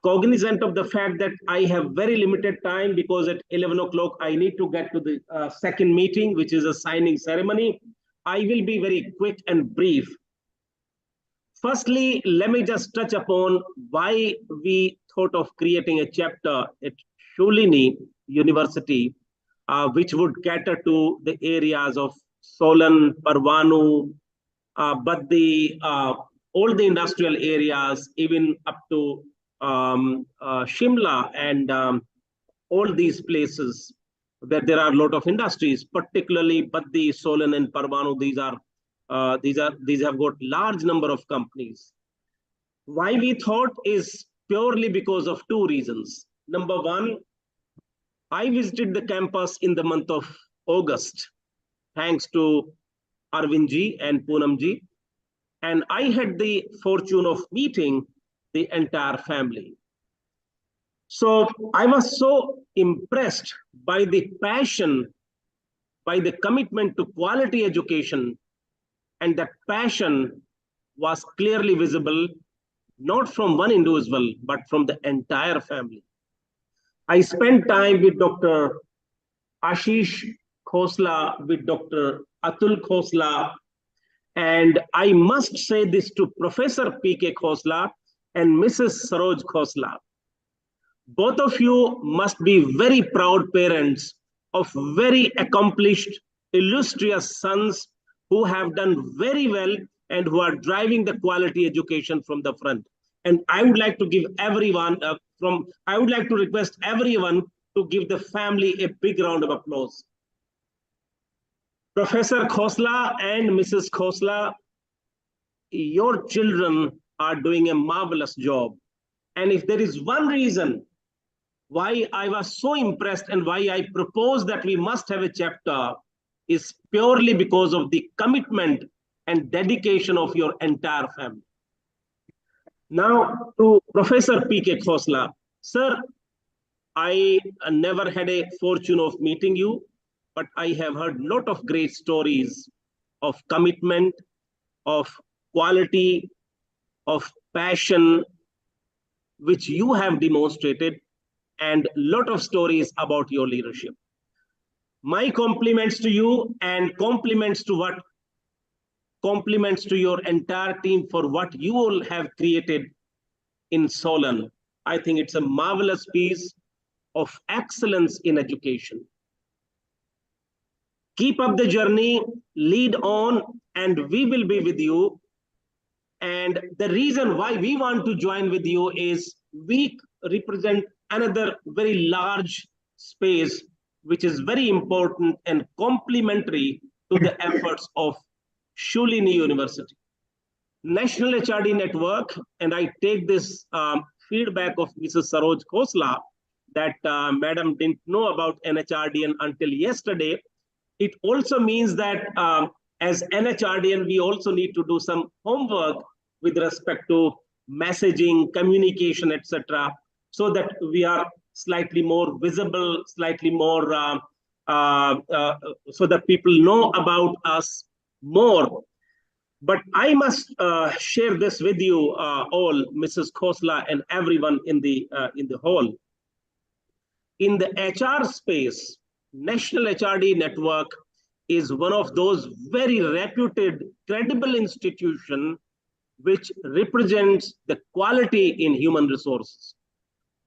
cognizant of the fact that I have very limited time because at 11 o'clock I need to get to the second meeting, which is a signing ceremony, I will be very quick and brief. Firstly, let me just touch upon why we thought of creating a chapter at Shoolini University, which would cater to the areas of Solan, Parvanu, but all the industrial areas, even up to Shimla and all these places where there are a lot of industries, particularly Baddi, Solan, and Parvanu. These have got large number of companies. Why we thought is purely because of two reasons. Number one, I visited the campus in the month of August, thanks to Arvind ji and Poonam ji. And I had the fortune of meeting the entire family. So I was so impressed by the passion, by the commitment to quality education, and that passion was clearly visible, not from one individual, but from the entire family. I spent time with Dr. Ashish Khosla, with Dr. Atul Khosla, and I must say this to Professor P.K. Khosla and Mrs. Saroj Khosla. Both of you must be very proud parents of very accomplished, illustrious sons who have done very well and who are driving the quality education from the front. And I would like to give everyone I would like to request everyone to give the family a big round of applause. Professor Khosla and Mrs. Khosla, your children are doing a marvelous job. And if there is one reason why I was so impressed and why I proposed that we must have a chapter, is purely because of the commitment and dedication of your entire family. Now to Professor P.K. Khosla. Sir, I never had a fortune of meeting you, but I have heard a lot of great stories of commitment, of quality, of passion, which you have demonstrated, and a lot of stories about your leadership. My compliments to you and compliments to your entire team for what you all have created in Solan. I think it's a marvelous piece of excellence in education. Keep up the journey, lead on, and we will be with you. And the reason why we want to join with you is we represent another very large space, which is very important and complementary to the efforts of Shoolini University. National HRD Network, and I take this feedback of Mrs. Saroj Khosla that Madam didn't know about NHRDN until yesterday. It also means that as NHRDN, we also need to do some homework with respect to messaging, communication, etc., so that we are slightly more visible, slightly more, so that people know about us more. But I must share this with you all, Mrs. Khosla and everyone in the hall. In the HR space, National HRD Network is one of those very reputed, credible institution which represents the quality in human resources,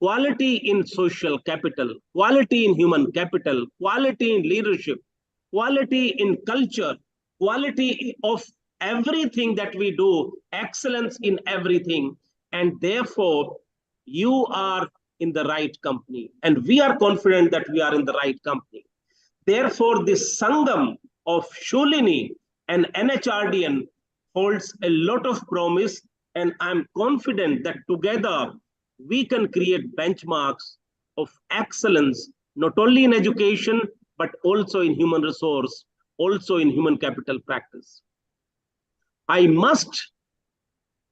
quality in social capital, quality in human capital, quality in leadership, quality in culture, quality of everything that we do, excellence in everything. And therefore, you are in the right company. And we are confident that we are in the right company. Therefore, this Sangam of Shoolini and NHRDN holds a lot of promise. And I'm confident that together we can create benchmarks of excellence, not only in education, but also in human resource, also in human capital practice. I must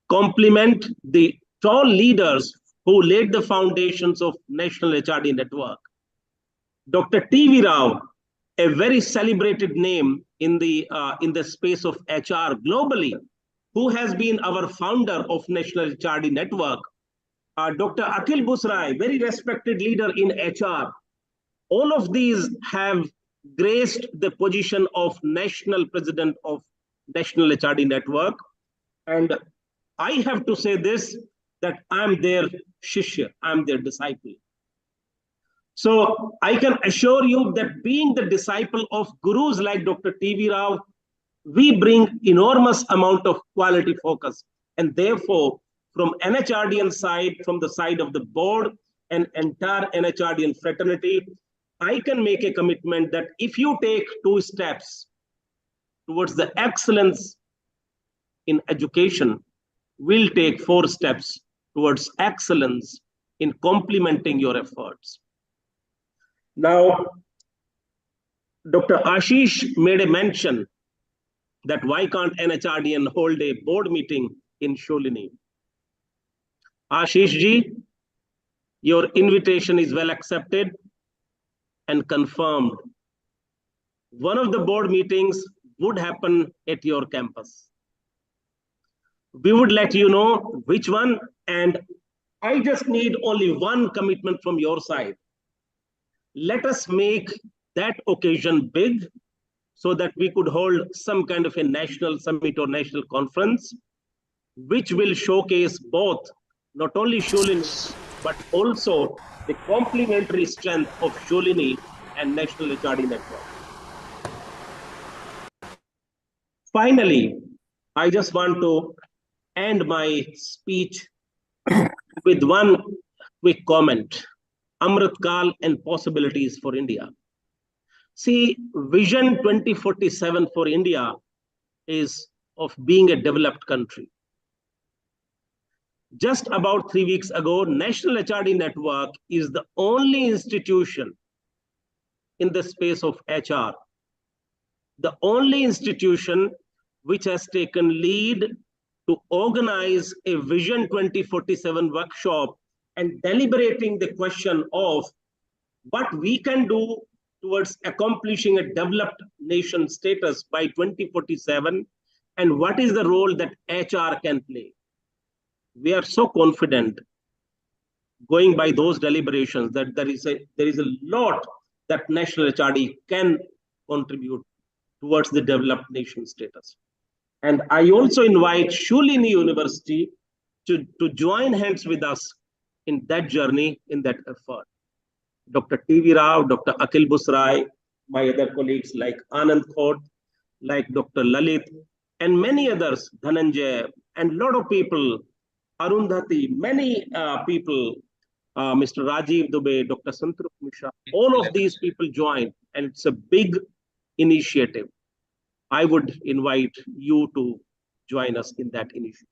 compliment the tall leaders who laid the foundations of National HRD Network. Dr. T.V. Rao, a very celebrated name in the space of HR globally, who has been our founder of National HRD Network. Dr. Akhil Busrai, very respected leader in HR. All of these have graced the position of National President of National HRD Network. And I have to say this, that I'm their shishya, I'm their disciple. So I can assure you that being the disciple of gurus like Dr. T.V. Rao, we bring enormous amount of quality focus. And therefore, from NHRDN side, from the side of the board and entire NHRDN fraternity, I can make a commitment that if you take 2 steps towards the excellence in education, we'll take 4 steps towards excellence in complementing your efforts. Now, Dr. Ashish made a mention that why can't NHRDN hold a board meeting in Shoolini? Ashish ji, your invitation is well accepted and confirmed. One of the board meetings would happen at your campus. We would let you know which one, and I just need only one commitment from your side. Let us make that occasion big so that we could hold some kind of a national summit or national conference, which will showcase both, not only Shoolini, but also the complementary strength of Shoolini and National HRD Network. Finally, I just want to end my speech with one quick comment. Amrit Kal and possibilities for India. See, Vision 2047 for India is of being a developed country. Just about 3 weeks ago, National HRD Network is the only institution in the space of HR, the only institution which has taken lead to organize a Vision 2047 workshop and deliberating the question of what we can do towards accomplishing a developed nation status by 2047 and what is the role that HR can play. We are so confident going by those deliberations that there is a lot that National HRD can contribute towards the developed nation status. And I also invite Shoolini University to join hands with us in that journey, in that effort. Dr. T.V. Rao, Dr. Akhil Busrai, my other colleagues like Anand Khot, like Dr. Lalit, and many others, Dhananjay, and a lot of people, Arundhati, many people, Mr. Rajiv Dubey, Dr. Santruk Mishra, all of these people joined, and it's a big initiative. I would invite you to join us in that initiative.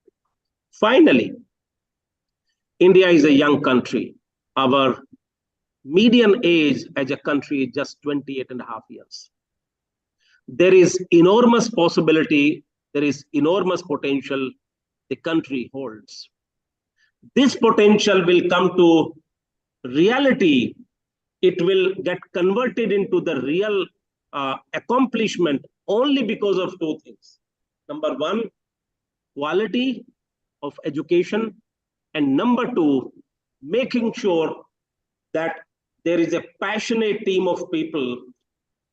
Finally, India is a young country. Our median age as a country is just 28.5 years. There is enormous possibility, there is enormous potential the country holds. This potential will come to reality. It will get converted into the real accomplishment only because of 2 things. Number one, quality of education, and number two, making sure that there is a passionate team of people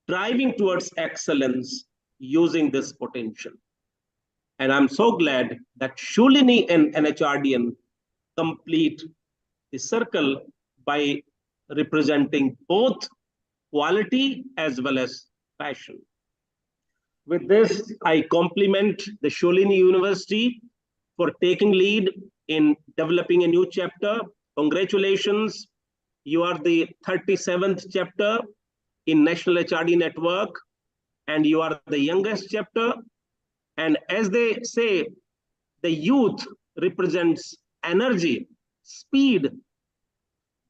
driving towards excellence using this potential. And I'm so glad that Shoolini and NHRDN complete the circle by representing both quality as well as passion. With this, I compliment the Shoolini University for taking lead in developing a new chapter. Congratulations. You are the 37th chapter in National HRD Network, and you are the youngest chapter. And as they say, the youth represents energy, speed.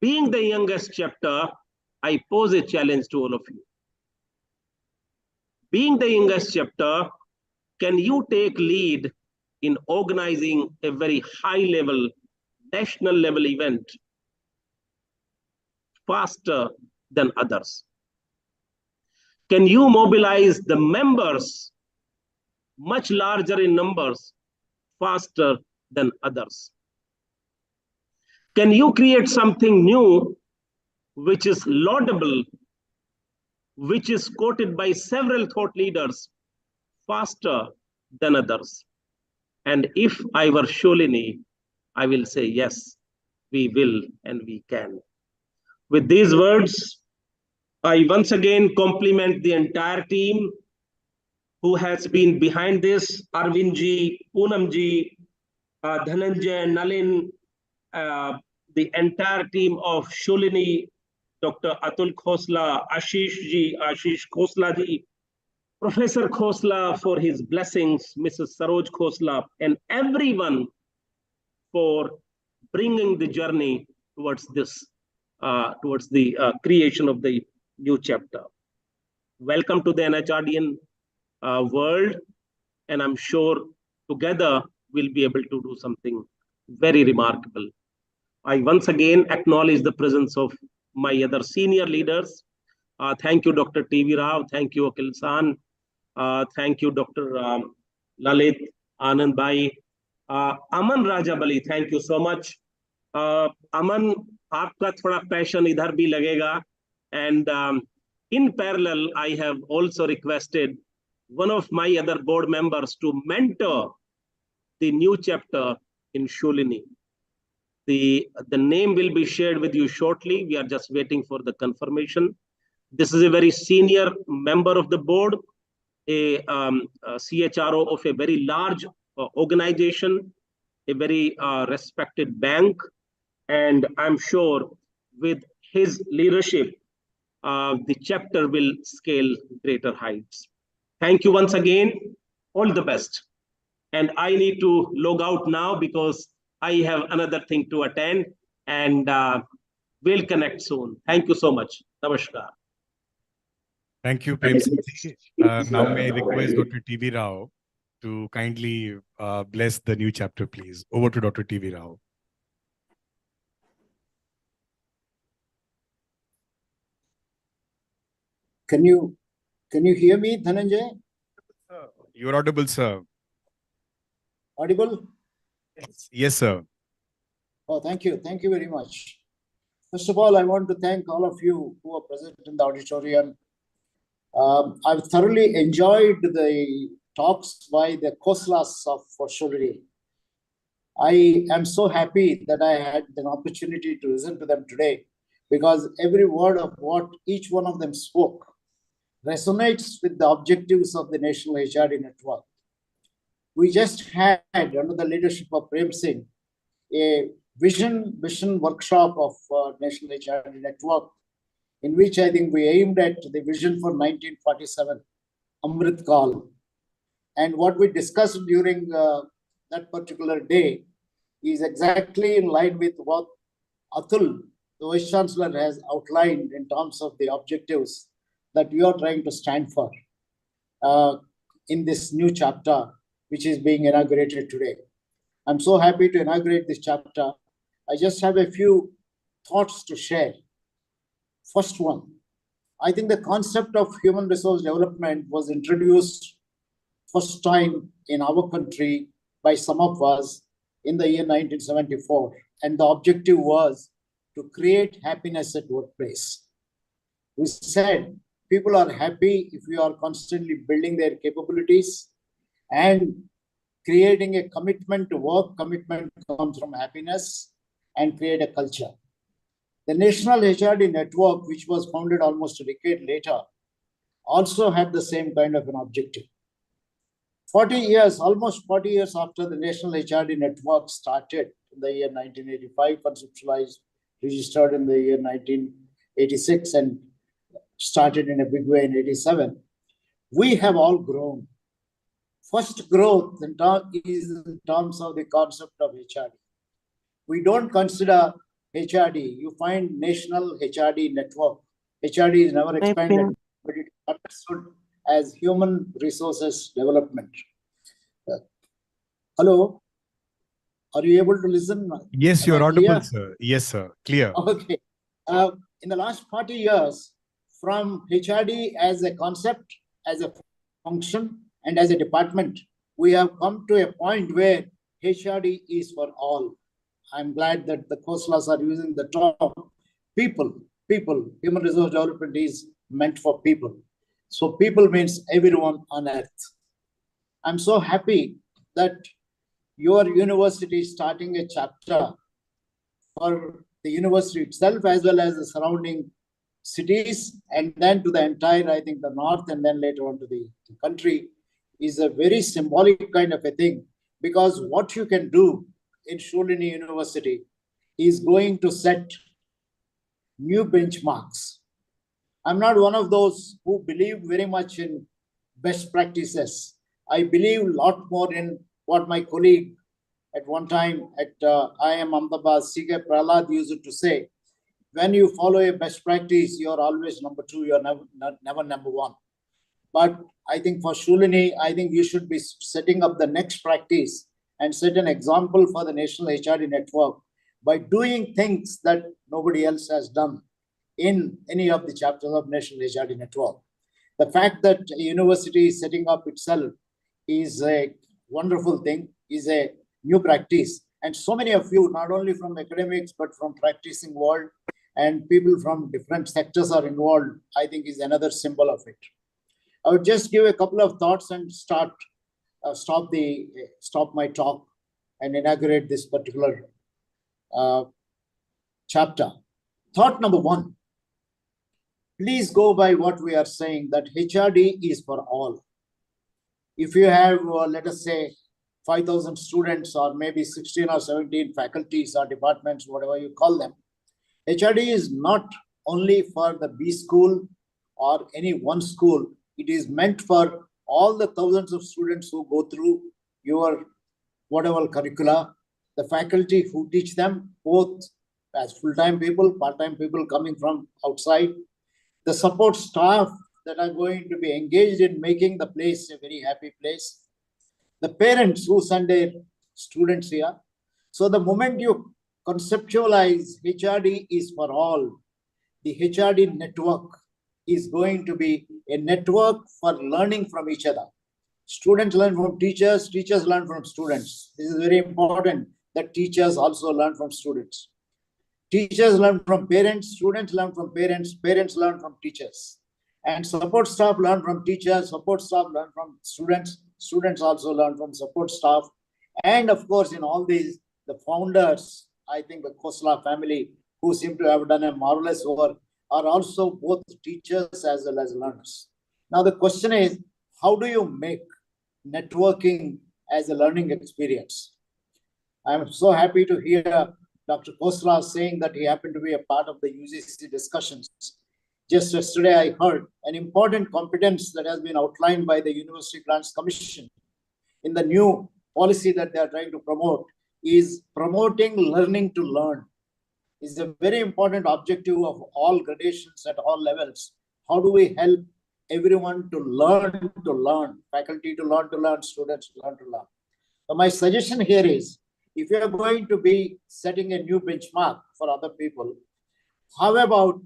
Being the youngest chapter, I pose a challenge to all of you. Being the youngest chapter, can you take lead in organizing a very high level, national level event faster than others? Can you mobilize the members much larger in numbers faster than others? Can you create something new which is laudable, which is quoted by several thought leaders faster than others? And if I were Shoolini, I will say, yes, we will and we can. With these words, I once again compliment the entire team who has been behind this: Arvind ji, Poonam ji, Dhananjay, Nalin, the entire team of Shoolini, Dr. Atul Khosla, Ashish Khosla ji, Professor Khosla for his blessings, Mrs. Saroj Khosla, and everyone for bringing the journey towards this, towards the creation of the new chapter. Welcome to the NHRDN world, and I'm sure together we'll be able to do something very remarkable. I once again acknowledge the presence of my other senior leaders. Thank you, Dr. T.V. Rao. Thank you, Akil San. Thank you, Dr. Lalit, Anand Bhai. Aman Rajabali, thank you so much. Aman, आपका थोड़ा passion इधर भी लगेगा. And in parallel, I have also requested one of my other board members to mentor the new chapter in Shoolini. The name will be shared with you shortly. We are just waiting for the confirmation. This is a very senior member of the board, a CHRO of a very large organization, a very respected bank. And I'm sure with his leadership, the chapter will scale greater heights. Thank you once again. All the best. And I need to log out now because I have another thing to attend, and we'll connect soon. Thank you so much. Namaskar. Thank you, Prem Singh ji. Now may I request Dr. T.V. Rao to kindly bless the new chapter, please. Over to Dr. T.V. Rao. Can you hear me, Dhananjay? You're audible, sir. Audible? Yes, sir. Oh, thank you. Thank you very much. First of all, I want to thank all of you who are present in the auditorium. I've thoroughly enjoyed the talks by the Khoslas of Shoolini. I am so happy that I had an opportunity to listen to them today, because every word of what each one of them spoke resonates with the objectives of the National HRD Network. We just had, under the leadership of Prem Singh, a vision workshop of National HRD Network, in which I think we aimed at the vision for 1947, Amrit Kal. And what we discussed during that particular day is exactly in line with what Atul, the Vice Chancellor, has outlined in terms of the objectives that we are trying to stand for in this new chapter, which is being inaugurated today. I'm so happy to inaugurate this chapter. I just have a few thoughts to share. First one, I think the concept of human resource development was introduced first time in our country by some of us in the year 1974. And the objective was to create happiness at workplace. We said people are happy if we are constantly building their capabilities and creating a commitment to work. Commitment comes from happiness, and create a culture. The National HRD Network, which was founded almost a decade later, also had the same kind of an objective. 40 years, almost 40 years after the National HRD Network started in the year 1985, conceptualized, registered in the year 1986, and started in a big way in 87, we have all grown. First growth is in terms of the concept of HRD. We don't consider HRD. You find National HRD Network. HRD is never expanded, but it is understood as Human Resources Development. Hello? Are you able to listen? Yes, Am you're I audible, clear? sir. Yes, sir. Clear. Okay. In the last 40 years, from HRD as a concept, as a function, and as a department, we have come to a point where HRD is for all. I'm glad that the Khoslas are using the term people. Human resource development is meant for people. So people means everyone on earth. I'm so happy that your university is starting a chapter for the university itself as well as the surrounding cities, and then to the entire, I think, the north, and then later on to the country, is a very symbolic kind of a thing, because what you can do in Shoolini University is going to set new benchmarks. I'm not one of those who believe very much in best practices. I believe a lot more in what my colleague at one time at IIM Ahmedabad, C.K. Prahlad, used to say, when you follow a best practice, you're always number two, you're never number one. But I think for Shoolini, I think you should be setting up the next practice and set an example for the National HRD Network by doing things that nobody else has done in any of the chapters of National HRD Network. The fact that a university is setting up itself is a wonderful thing, is a new practice. And so many of you, not only from academics, but from practicing world, and people from different sectors are involved, I think is another symbol of it. I would just give a couple of thoughts and stop my talk and inaugurate this particular chapter. Thought number one, please go by what we are saying, that HRD is for all. If you have, let us say, 5,000 students, or maybe 16 or 17 faculties or departments, whatever you call them, HRD is not only for the B school or any one school. It is meant for all the thousands of students who go through your whatever curricula, the faculty who teach them, both as full-time people, part-time people coming from outside, the support staff that are going to be engaged in making the place a very happy place, the parents who send their students here. So the moment you conceptualize HRD is for all, the HRD network is going to be a network for learning from each other. Students learn from teachers, teachers learn from students. This is very important, that teachers also learn from students. Teachers learn from parents, students learn from parents, parents learn from teachers. And support staff learn from teachers, support staff learn from students, students also learn from support staff. And of course, in all these, the founders, I think the Khosla family, who seem to have done a marvelous work, are also both teachers as well as learners. Now the question is, how do you make networking as a learning experience? I'm so happy to hear Dr. Khosla saying that he happened to be a part of the UGC discussions. Just yesterday, I heard an important competence that has been outlined by the University Grants Commission in the new policy that they are trying to promote, is promoting learning to learn. Is a very important objective of all gradations at all levels. How do we help everyone to learn, faculty to learn, students to learn? So my suggestion here is, if you are going to be setting a new benchmark for other people, how about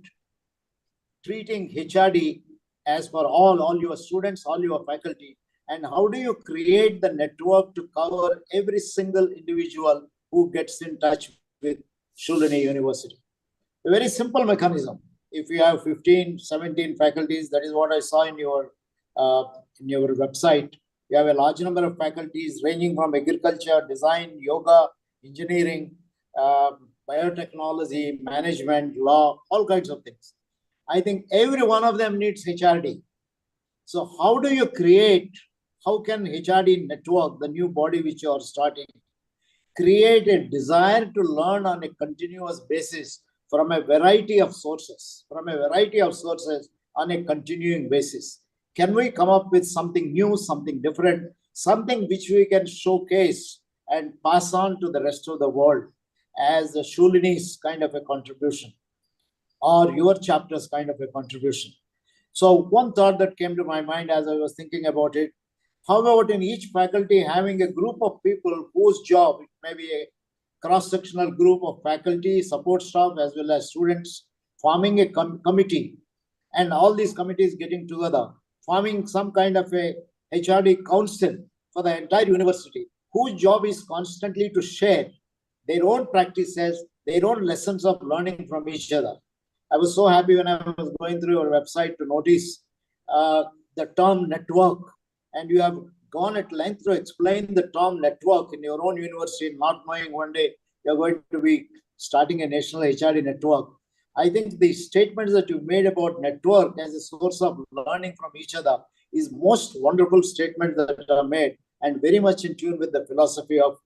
treating HRD as for all your students, all your faculty, And how do you create the network to cover every single individual who gets in touch with Shoolini University? A very simple mechanism. If you have 15, 17 faculties, that is what I saw in your website. You have a large number of faculties ranging from agriculture, design, yoga, engineering, biotechnology, management, law, all kinds of things. I think every one of them needs HRD. So how do you create, how can HRD network, the new body which you are starting, create a desire to learn on a continuous basis from a variety of sources, on a continuing basis? Can we come up with something new, something different, something which we can showcase and pass on to the rest of the world as a Shoolini's kind of a contribution, or your chapter's kind of a contribution? So one thought that came to my mind as I was thinking about it, how about in each faculty having a group of people whose job, it may be a cross-sectional group of faculty, support staff, as well as students, forming a committee, and all these committees getting together, forming some kind of a HRD council for the entire university, whose job is constantly to share their own practices, their own lessons of learning from each other. I was so happy when I was going through your website to notice the term network, and you have gone at length to explain the term network in your own university, not knowing one day you're going to be starting a national HRD network. I think the statements that you made about network as a source of learning from each other is most wonderful statements that are made, and very much in tune with the philosophy of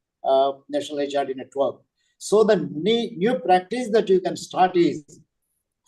National HRD Network. So the new practice that you can start is,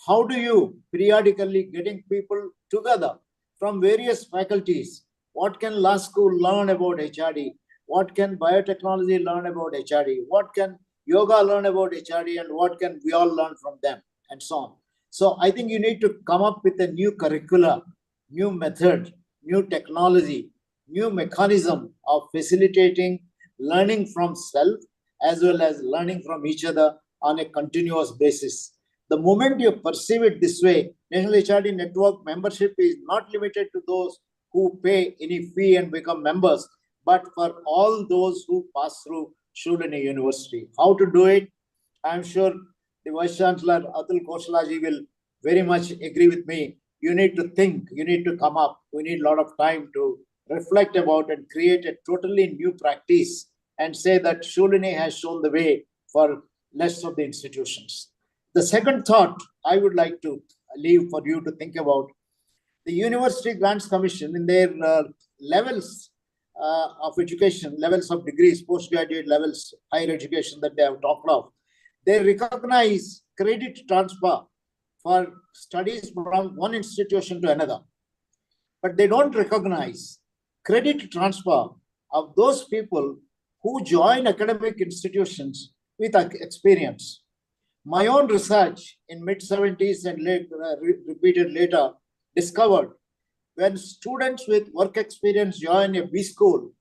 how do you periodically getting people together from various faculties? What can law school learn about HRD? What can biotechnology learn about HRD? What can yoga learn about HRD? And what can we all learn from them? And so on. So I think you need to come up with a new curricula, new method, new technology, new mechanism of facilitating learning from self as well as learning from each other on a continuous basis. The moment you perceive it this way, National HRD Network membership is not limited to those who pay any fee and become members, but for all those who pass through Shoolini University. How to do it? I'm sure the Vice Chancellor Atul Koshlaji will very much agree with me. You need to think, you need to come up. We need a lot of time to reflect about and create a totally new practice and say that Shoolini has shown the way for rest of the institutions. The second thought I would like to leave for you to think about, the University Grants Commission in their levels of education, levels of degrees, postgraduate levels, higher education that they have talked of, they recognize credit transfer for studies from one institution to another. But they don't recognize credit transfer of those people who join academic institutions with experience. My own research in mid-70s and repeated later discovered when students with work experience join a B school,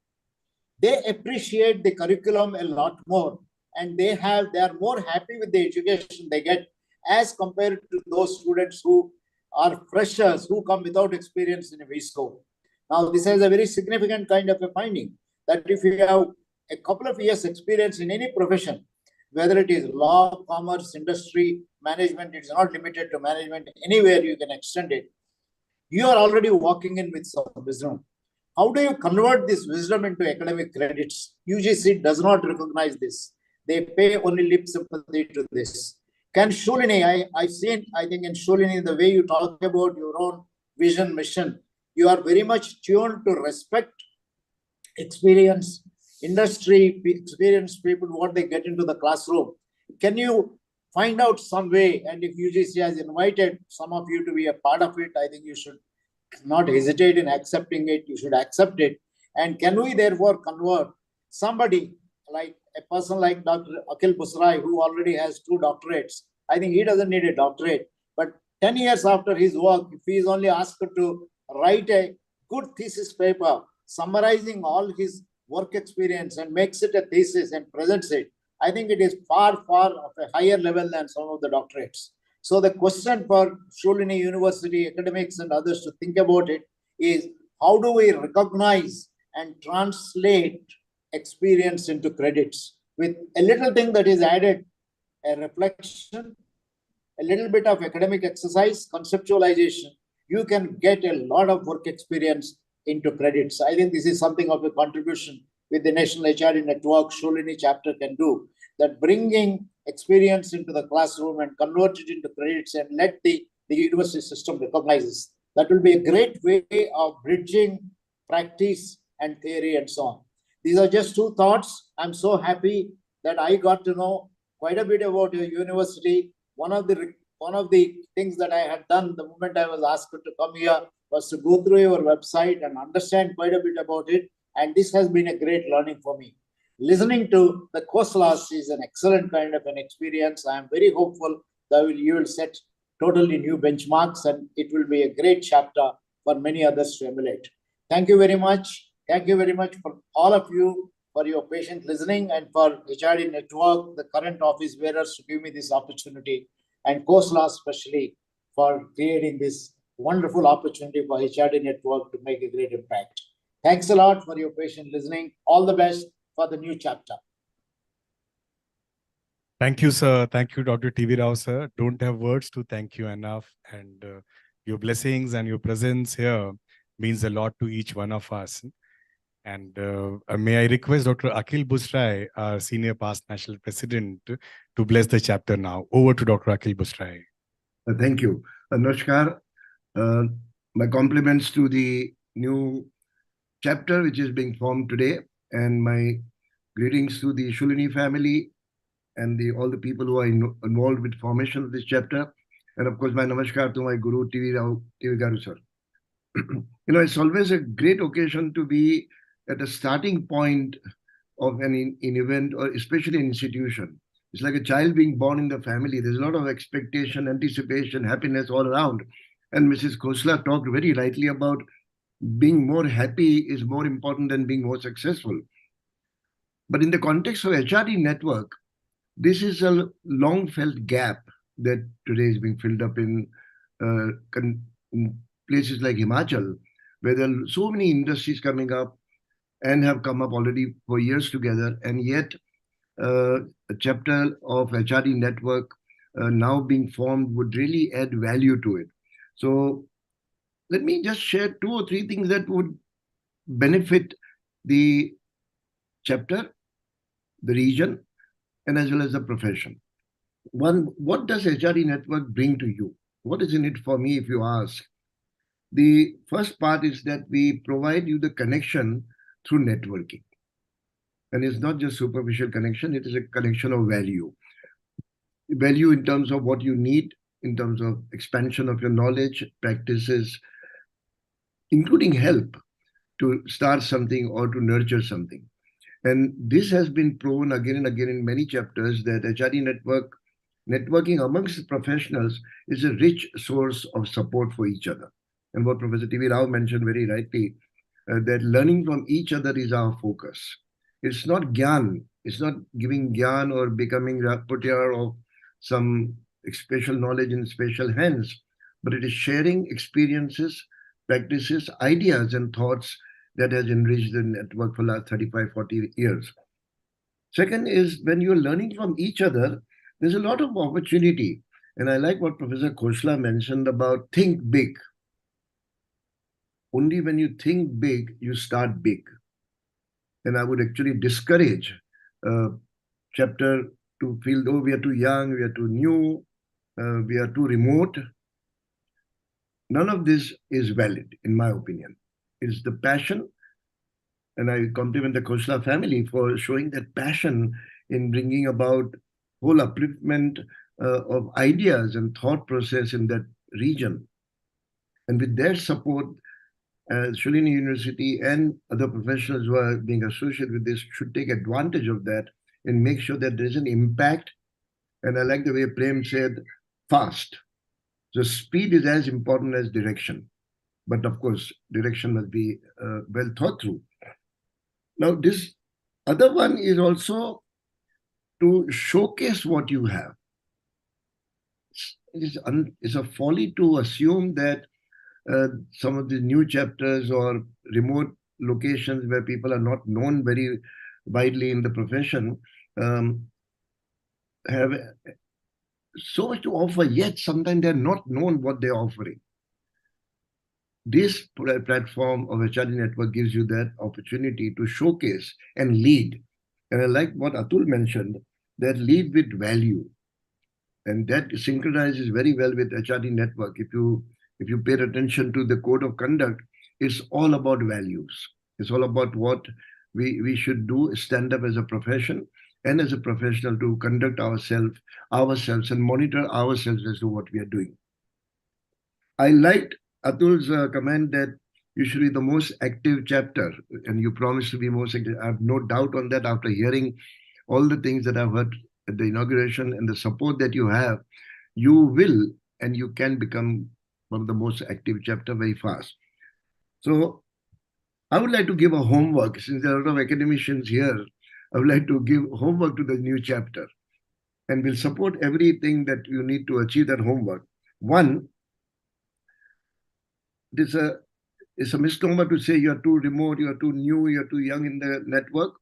they appreciate the curriculum a lot more, and they are more happy with the education they get as compared to those students who are freshers who come without experience in a B school. Now, this is a very significant kind of a finding, that if you have a couple of years experience in any profession, whether it is law, commerce, industry, management, it's not limited to management, anywhere you can extend it, you are already walking in with some wisdom. How do you convert this wisdom into academic credits? UGC does not recognize this. They pay only lip sympathy to this. Can Shoolini, I've seen, I think in Shoolini, the way you talk about your own vision, mission, you are very much tuned to respect experience, industry, experienced people, what they get into the classroom. Can you find out some way, and if UGC has invited some of you to be a part of it, I think you should not hesitate in accepting it, you should accept it. And can we therefore convert somebody like a person like Dr. Akhil Busrai, who already has 2 doctorates? I think he doesn't need a doctorate, but 10 years after his work, if he is only asked to write a good thesis paper summarizing all his work experience and makes it a thesis and presents it, I think it is far, far of a higher level than some of the doctorates. So the question for Shoolini University academics and others to think about it is, how do we recognize and translate experience into credits with a little thing that is added, a reflection, a little bit of academic exercise, conceptualization, you can get a lot of work experience into credits. I think this is something of a contribution with the National HRD Network, Shoolini chapter can do, that bringing experience into the classroom and convert it into credits and let the university system recognizes. That will be a great way of bridging practice and theory and so on. These are just two thoughts. I'm so happy that I got to know quite a bit about your university. One of the things that I had done the moment I was asked to come here was to go through your website and understand quite a bit about it. And this has been a great learning for me. Listening to the Khoslas is an excellent kind of an experience. I am very hopeful that you will set totally new benchmarks and it will be a great chapter for many others to emulate. Thank you very much. Thank you very much for all of you for your patient listening and for HRD Network, the current office bearers, to give me this opportunity, and Khosla especially for creating this wonderful opportunity for HRD Network to make a great impact. Thanks a lot for your patient listening. All the best for the new chapter. Thank you, sir. Thank you, Dr. T.V. Rao, sir. Don't have words to thank you enough. And your blessings and your presence here means a lot to each one of us. And may I request Dr. Akhil Busrai, our Senior Past National President, to bless the chapter now. Over to Dr. Akhil Busrai. Thank you. Namaskar. My compliments to the new chapter which is being formed today, and my greetings to the Shoolini family and all the people who are involved with formation of this chapter. And of course, my namaskar to my Guru T.V. Rao, T.V. Garu sir. It's always a great occasion to be at a starting point of an event, or especially an institution. It's like a child being born in the family. There's a lot of expectation, anticipation, happiness all around. And Mrs. Khosla talked very rightly about being more happy is more important than being more successful. But in the context of HRD Network, this is a long felt gap that today is being filled up in places like Himachal, where there are so many industries coming up and have come up already for years together, and yet a chapter of HRD Network now being formed would really add value to it. So let me just share 2 or 3 things that would benefit the chapter, the region, and as well as the profession. One, what does HRD Network bring to you? What is in it for me, if you ask? The first part is that we provide you the connection through networking. And it's not just superficial connection, it is a connection of value. Value in terms of what you need, in terms of expansion of your knowledge, practices, including help to start something or to nurture something. And this has been proven again and again in many chapters that HRD Network, networking amongst professionals is a rich source of support for each other. And what Professor T.V. Rao mentioned very rightly, that learning from each other is our focus. It's not gyan. It's not giving gyan or becoming rapporteur of some special knowledge in special hands, but it is sharing experiences, practices, ideas, and thoughts that has enriched the network for the last 35, 40 years. Second is when you're learning from each other, there's a lot of opportunity. And I like what Professor Khosla mentioned about think big. Only when you think big, you start big. And I would actually discourage chapter to feel, oh, we are too young, we are too new, we are too remote. None of this is valid, in my opinion. It's the passion, and I compliment the Khosla family for showing that passion in bringing about whole upliftment of ideas and thought process in that region. And with their support, Shoolini University and other professionals who are being associated with this should take advantage of that and make sure that there's an impact. And I like the way Prem said, fast. So speed is as important as direction. But of course, direction must be well thought through. Now, this other one is also to showcase what you have. It's a folly to assume that some of the new chapters or remote locations where people are not known very widely in the profession have so much to offer, yet sometimes they're not known what they're offering. This platform of HRD Network gives you that opportunity to showcase and lead. And I like what Atul mentioned, that lead with value. And that synchronizes very well with HRD Network. If you paid attention to the code of conduct, it's all about values. It's all about what we should do, stand up as a profession and as a professional to conduct ourselves and monitor ourselves as to what we are doing. I liked Atul's comment that you should be the most active chapter, and you promised to be most active. I have no doubt on that after hearing all the things that I've heard at the inauguration and the support that you have. You will and you can become one of the most active chapter very fast. So I would like to give a homework, since there are a lot of academicians here. I would like to give homework to the new chapter, and will support everything that you need to achieve that homework. One, it's a misnomer to say you're too remote, you're too new, you're too young in the network.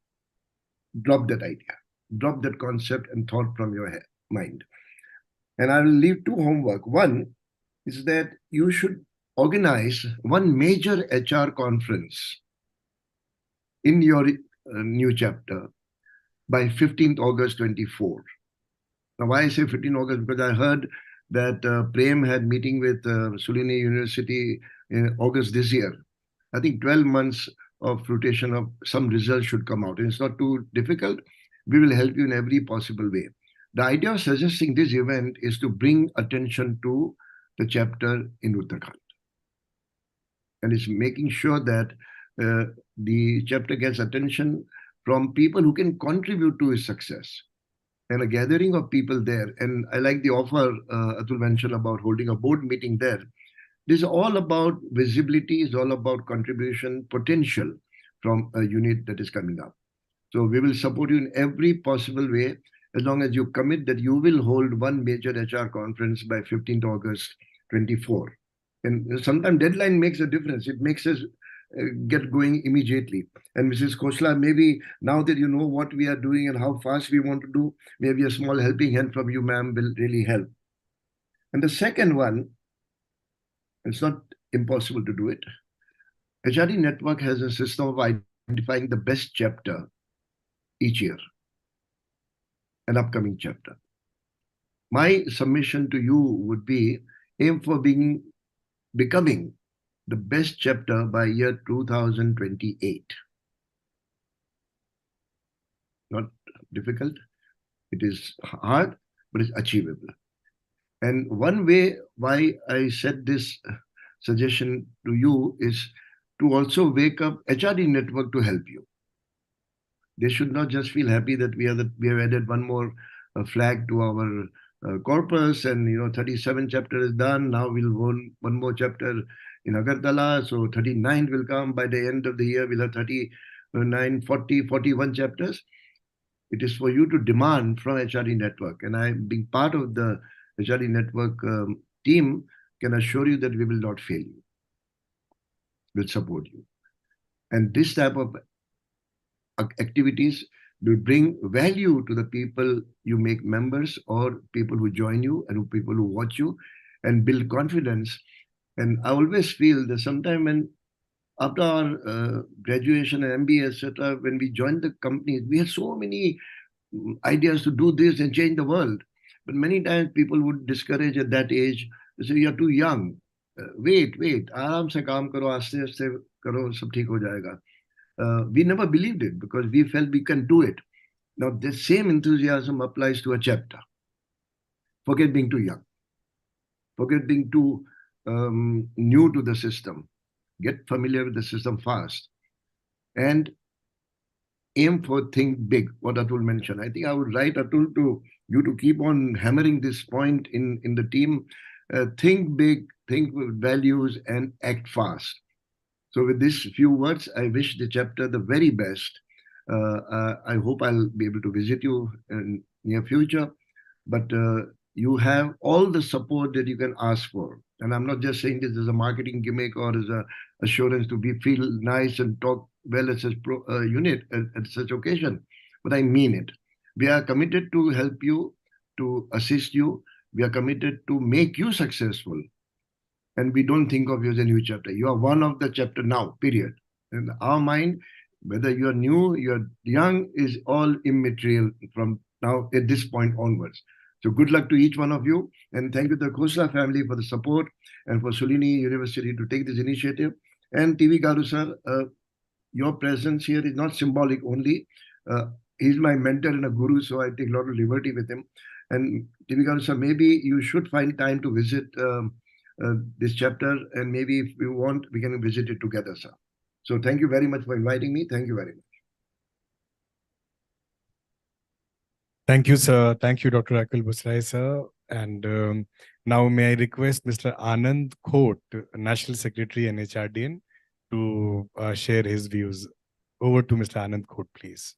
Drop that idea, drop that concept and thought from your mind. And I will leave two homework. One is that you should organize one major HR conference in your new chapter by 15th August 24. Now, why I say 15th August? Because I heard that Prem had meeting with Shoolini University in August this year. I think 12 months of rotation of some results should come out. And it's not too difficult. We will help you in every possible way. The idea of suggesting this event is to bring attention to the chapter in Uttarakhand. And it's making sure that the chapter gets attention from people who can contribute to its success. And a gathering of people there. And I like the offer Atul mentioned about holding a board meeting there. This is all about visibility, it's all about contribution potential from a unit that is coming up. So we will support you in every possible way, as long as you commit that you will hold one major HR conference by 15th August 24. And sometimes deadline makes a difference. It makes us get going immediately. And Mrs. Khosla, maybe now that you know what we are doing and how fast we want to do, maybe a small helping hand from you, ma'am, will really help. And the second one, it's not impossible to do it. HRD Network has a system of identifying the best chapter each year, an upcoming chapter. My submission to you would be aim for becoming the best chapter by year 2028. Not difficult. It is hard, but it's achievable. And one way why I said this suggestion to you is to also wake up HRD Network to help you. They should not just feel happy that we have added one more flag to our corpus, and 37 chapter is done. Now we'll run one more chapter in Agartala. So 39 will come by the end of the year. We'll have 39, 40, 41 chapters. It is for you to demand from HRD Network. And I, being part of the HRD Network team, can assure you that we will not fail you. We'll support you. And this type of activities will bring value to the people you make members, or people who join you and people who watch you, and build confidence. And I always feel that sometime when after our graduation and MBA, etc., when we joined the companies, we had so many ideas to do this and change the world. But many times people would discourage at that age. They say, you're too young. Wait, आराम से काम करो, आस्ते आस्ते करो, सब ठीक हो जाएगा. We never believed it because we felt we can do it. Now, the same enthusiasm applies to a chapter. Forget being too young. Forget being too new to the system. Get familiar with the system fast. And aim for think big, what Atul mentioned. I think I would write, Atul, to you to keep on hammering this point in the team. Think big, think with values, and act fast. So with these few words, I wish the chapter the very best. I hope I'll be able to visit you in near future. But you have all the support that you can ask for. And I'm not just saying this as a marketing gimmick or as a assurance to be feel nice and talk well as a unit at such occasion, but I mean it. We are committed to help you, to assist you. We are committed to make you successful. And we don't think of you as a new chapter. You are one of the chapter now, period. In our mind, whether you're new, you're young, is all immaterial from now at this point onwards. So good luck to each one of you. And thank you to the Khosla family for the support and for Shoolini University to take this initiative. And TV Garu sir, your presence here is not symbolic only. He's my mentor and a guru, so I take a lot of liberty with him. And TV Garu sir, maybe you should find time to visit this chapter, and maybe if you want, we can visit it together, sir. So thank you very much for inviting me. Thank you very much. Thank you, sir. Thank you, Dr. Akhil Busrai, sir. And now may I request Mr. Anand Khote, National Secretary, NHRDN, to share his views. Over to Mr. Anand Khote, please.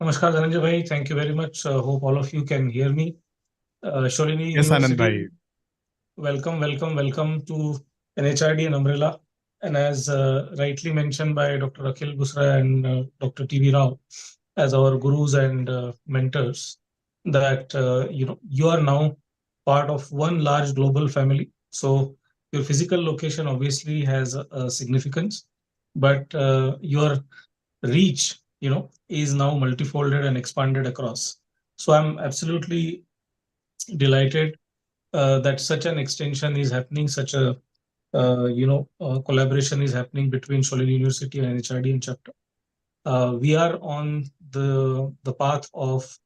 Namaskar, Dhananjay bhai. Thank you very much. Hope all of you can hear me. Shoolini Yes, Anand University, bhai. welcome to NHRDN umbrella. And as rightly mentioned by Dr. Akhil Busrai and Dr. T.V. Rao as our gurus and mentors, that you are now part of one large global family. So your physical location obviously has a significance, but your reach, is now multifolded and expanded across. So I'm absolutely delighted that such an extension is happening, such a collaboration is happening between Shoolini University and NHRDN chapter. We are on the path of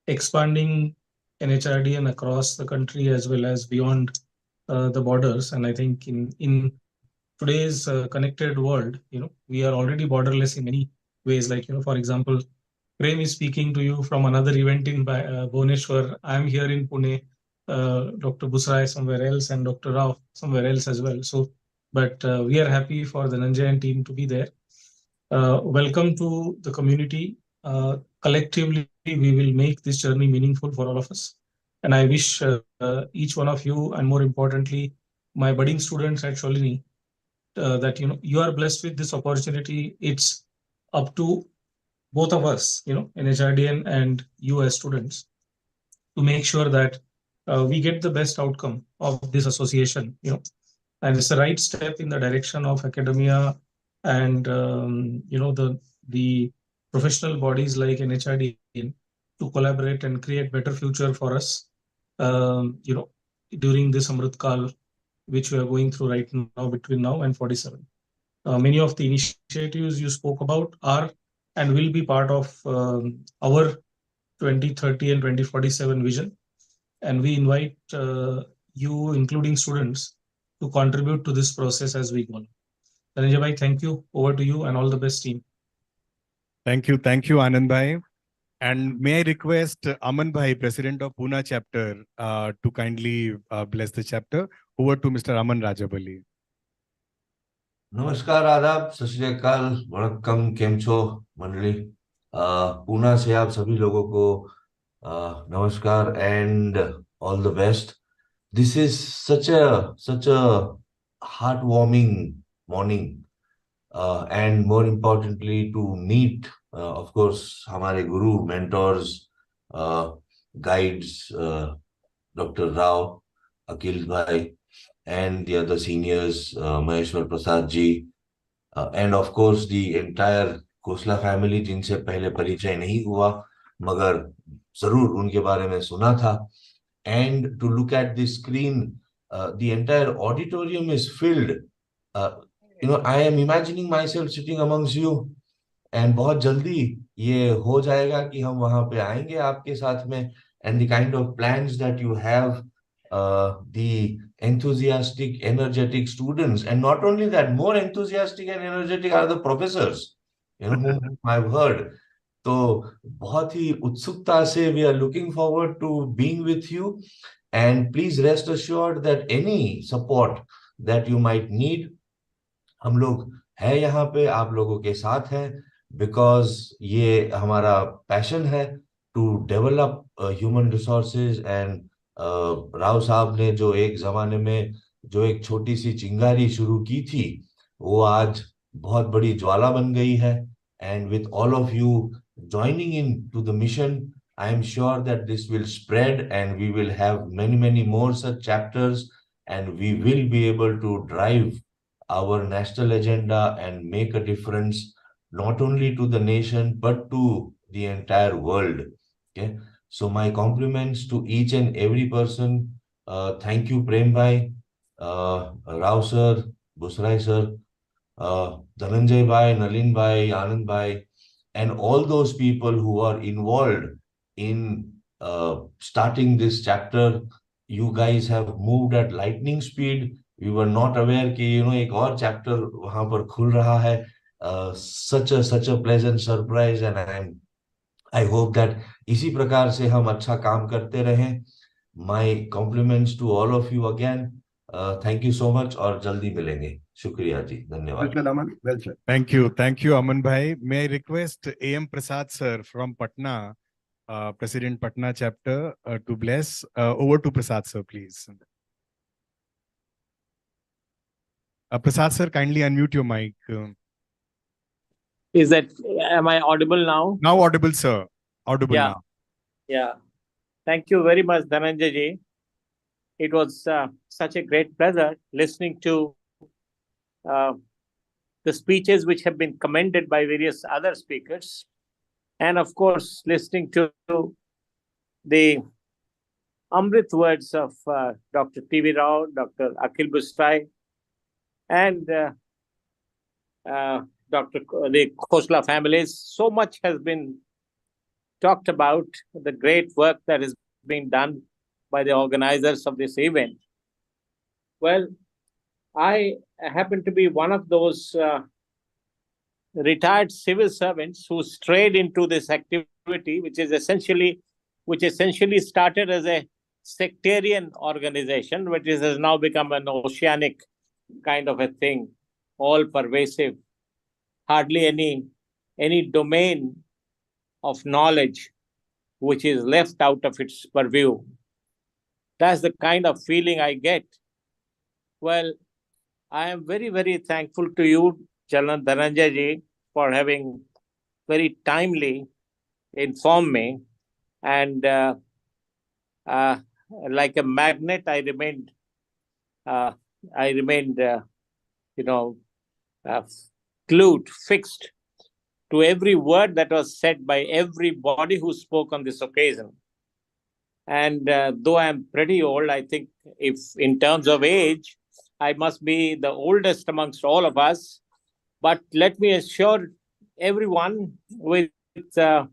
expanding NHRDN across the country as well as beyond the borders. And I think in today's connected world, we are already borderless in many ways. Like, for example, Prem is speaking to you from another event in Bhubaneswar. I'm here in Pune, Dr. Busrai somewhere else, and Dr. Rao somewhere else as well. So, but we are happy for the Dhananjay and team to be there. Welcome to the community. Collectively, we will make this journey meaningful for all of us. And I wish each one of you, and more importantly, my budding students at Shoolini, that you are blessed with this opportunity. It's up to both of us, NHRDN and you as students, to make sure that we get the best outcome of this association, and it's the right step in the direction of academia and the professional bodies like NHRDN to collaborate and create better future for us, during this Amrit Kal, which we are going through right now between now and 47. Many of the initiatives you spoke about are and will be part of our 2030 and 2047 vision. And we invite you, including students, to contribute to this process as we go on. Dhananjay bhai, thank you. Over to you and all the best, team. Thank you, Anand bhai. And may I request Aman bhai, President of Pune chapter, to kindly bless the chapter. Over to Mr. Aman Rajabali. नमस्कार, आदाब, सत श्री अकाल, वणक्कम, केम छो मंडली. पूना से आप सभी लोगों को नमस्कार and all the best. This is such a heartwarming morning, and more importantly to meet, of course, हमारे guru, mentors, guides, Dr. Rao, Akhil bhai, and the other seniors, Maheshwar Prasad ji, and of course the entire Khosla family, जिनसे पहले परिचय नहीं हुआ मगर जरूर उनके बारे में सुना था. And to look at the screen, the entire auditorium is filled. I am imagining myself sitting amongst you, and बहुत जल्दी ये हो जाएगा कि हम वहां पे आएंगे आपके साथ में. And the kind of plans that you have, the enthusiastic, energetic students, and not only that, more enthusiastic and energetic are the professors, whom I've heard. So, बहुत ही उत्सुकता से we are looking forward to being with you, and please rest assured that any support that you might need, हम लोग हैं यहाँ पे, आप लोगों के साथ हैं, because ये हमारा passion है to develop human resources. And Rao साहब ने जो एक जमाने में जो एक छोटी सी चिंगारी शुरू की थी वो आज बहुत बड़ी ज्वाला बन गई है. And with all of you joining in to the mission, I am sure that this will spread and we will have many more such chapters, and we will be able to drive our national agenda and make a difference not only to the nation but to the entire world. Okay, so my compliments to each and every person. Thank you, Prem Bhai, Rao sir, Busrai sir, Dhananjay Bhai, Nalin Bhai, Anand Bhai, and all those people who are involved in starting this chapter. You guys have moved at lightning speed. We were not aware कि एक और chapter वहां पर खुल रहा है. Such a pleasant surprise, and I hope that इसी प्रकार से हम अच्छा काम करते रहें. My compliments to all of you again. Thank you so much और जल्दी मिलेंगे. शुक्रिया जी, धन्यवाद. Well said, Aman. Well said. Thank you, Aman Bhai. May I request A.M. Prasad sir from Patna, President Patna chapter, to bless. Over to Prasad sir, please. Prasad sir, kindly unmute your mic. Am I audible now? Now audible, sir. Audible Yeah. now. Yeah. Thank you very much, Dhananjay ji. It was such a great pleasure listening to the speeches which have been commended by various other speakers. And of course, listening to the Amrit words of Dr. T.V. Rao, Dr. Akhil Busrai, and the Khosla families. So much has been talked about the great work that is being done by the organizers of this event. Well, I happen to be one of those retired civil servants who strayed into this activity, which essentially started as a sectarian organization, which has now become an oceanic kind of a thing, all pervasive. Hardly any domain of knowledge which is left out of its purview. That's the kind of feeling I get. Well, I am very thankful to you, Dhananjay ji, for having very timely informed me. And like a magnet, I remained glued, fixed to every word that was said by everybody who spoke on this occasion. And though I'm pretty old, I think if in terms of age, I must be the oldest amongst all of us. But let me assure everyone with, shall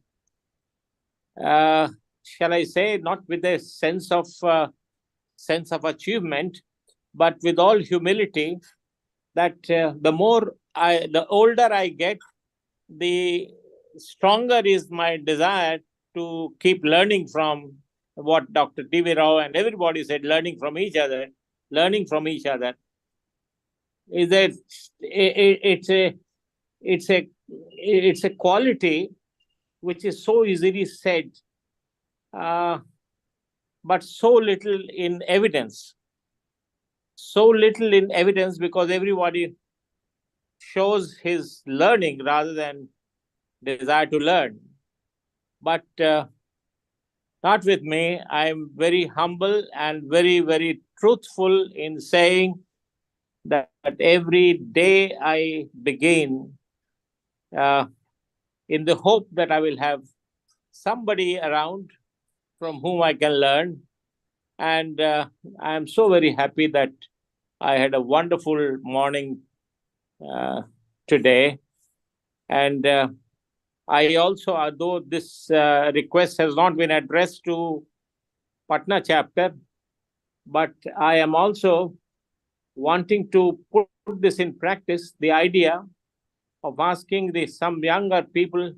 I say, not with a sense of achievement, but with all humility, that the older I get, the stronger is my desire to keep learning from what Dr. T.V. Rao and everybody said, learning from each other. It's a quality which is so easily said, but so little in evidence. So little in evidence because everybody shows his learning rather than desire to learn. But not with me. I'm very humble and very truthful in saying that every day I begin in the hope that I will have somebody around from whom I can learn. And I am so very happy that I had a wonderful morning today. And I also, although this request has not been addressed to Patna chapter, but I am also wanting to put this in practice, the idea of asking some younger people,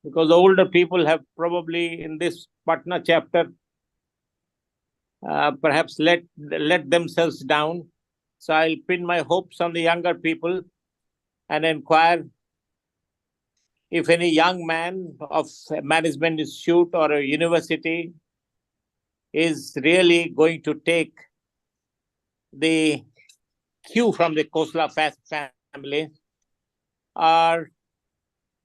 because the older people have probably in this Patna chapter perhaps let themselves down. So I'll pin my hopes on the younger people and inquire if any young man of a management institute or a university is really going to take the cue from the Khosla family are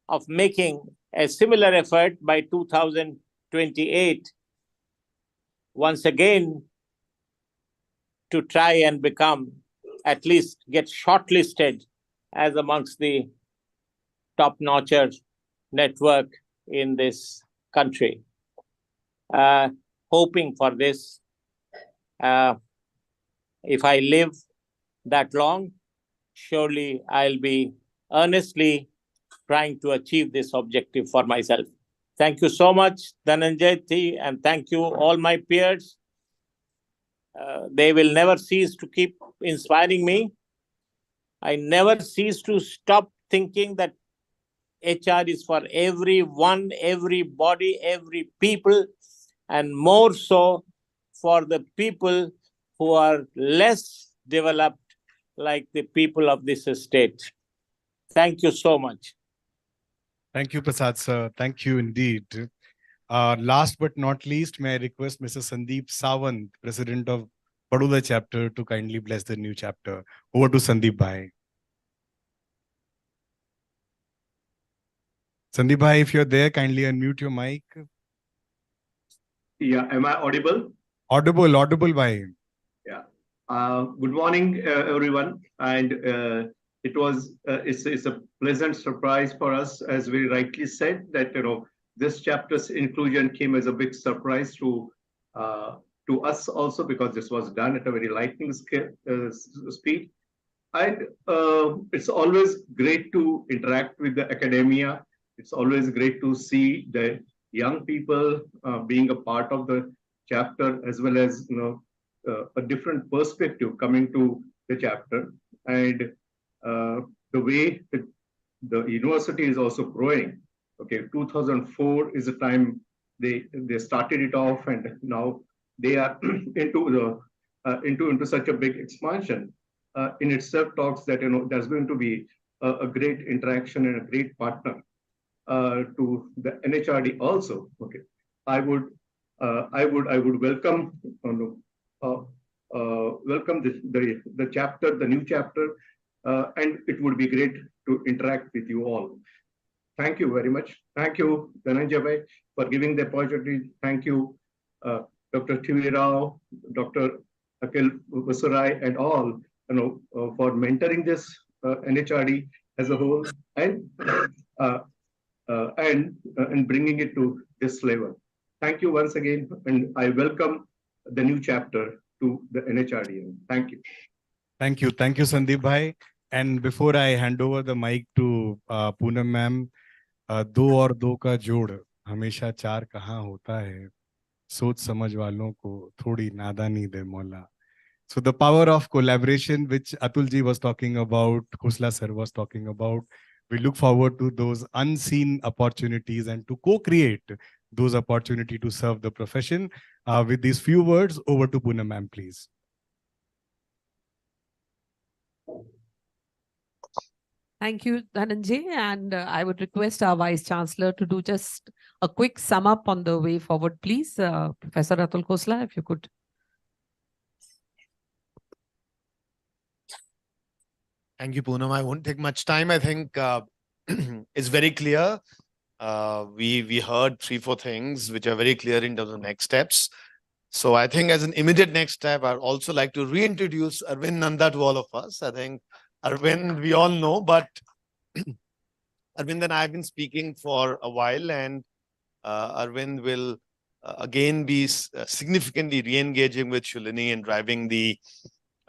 of making a similar effort by 2028, once again, to try and become, at least get shortlisted as amongst the top-notcher network in this country. Hoping for this. If I live that long, surely I'll be earnestly trying to achieve this objective for myself. Thank you so much, Dhananjay, and thank you all my peers. They will never cease to keep inspiring me. I never cease to stop thinking that HR is for everyone, everybody, every people, and more so for the people who are less developed, like the people of this state. Thank you so much. Thank you, Prasad sir. Thank you indeed. Last but not least, may I request Mr. Sandeep Sawant, President of Baroda chapter, to kindly bless the new chapter. Over to Sandeep Bhai. Sandeep Bhai, if you're there, kindly unmute your mic. Yeah, am I audible? Audible, Bhai. Yeah. Good morning, everyone. And it's a pleasant surprise for us, as we rightly said, that this chapter's inclusion came as a big surprise to us also, because this was done at a very lightning speed. And it's always great to interact with the academia. It's always great to see the young people being a part of the chapter, as well as a different perspective coming to the chapter. And the way the university is also growing. Okay, 2004 is the time they started it off, and now they are into such a big expansion. In itself talks that there's going to be a great interaction and a great partner to the NHRD also. Okay, I would welcome welcome the chapter, the new chapter, and it would be great to interact with you all. Thank you very much. Thank you, Dhananjay, for giving the opportunity. Thank you, Dr. TV Rao, Dr. Akhil Vasurai, and all for mentoring this NHRD as a whole, and bringing it to this level. Thank you once again, and I welcome the new chapter to the NHRDN. Thank you. Thank you, Sandeep Bhai. And before I hand over the mic to Poonam ma'am, दो और दो का जोड़ हमेशा चार कहाँ होता है, सोच समझ वालों को थोड़ी नादानी दे मौला. So the power of collaboration, which Atul ji was talking about, Khosla sir was talking about, we look forward to those unseen opportunities and to co-create those opportunities to serve the profession. With these few words, over to Poonam ma'am, please. Thank you, Dhananjay. And I would request our Vice Chancellor to do just a quick sum up on the way forward, please. Professor Atul Khosla, if you could. Thank you, Poonam. I won't take much time. I think it's very clear. We heard 3-4 things which are very clear in terms of next steps. So I think as an immediate next step, I'd also like to reintroduce Arvind Nanda to all of us. I think Arvind, we all know, but Arvind and I have been speaking for a while, and Arvind will again be significantly re-engaging with Shoolini and driving the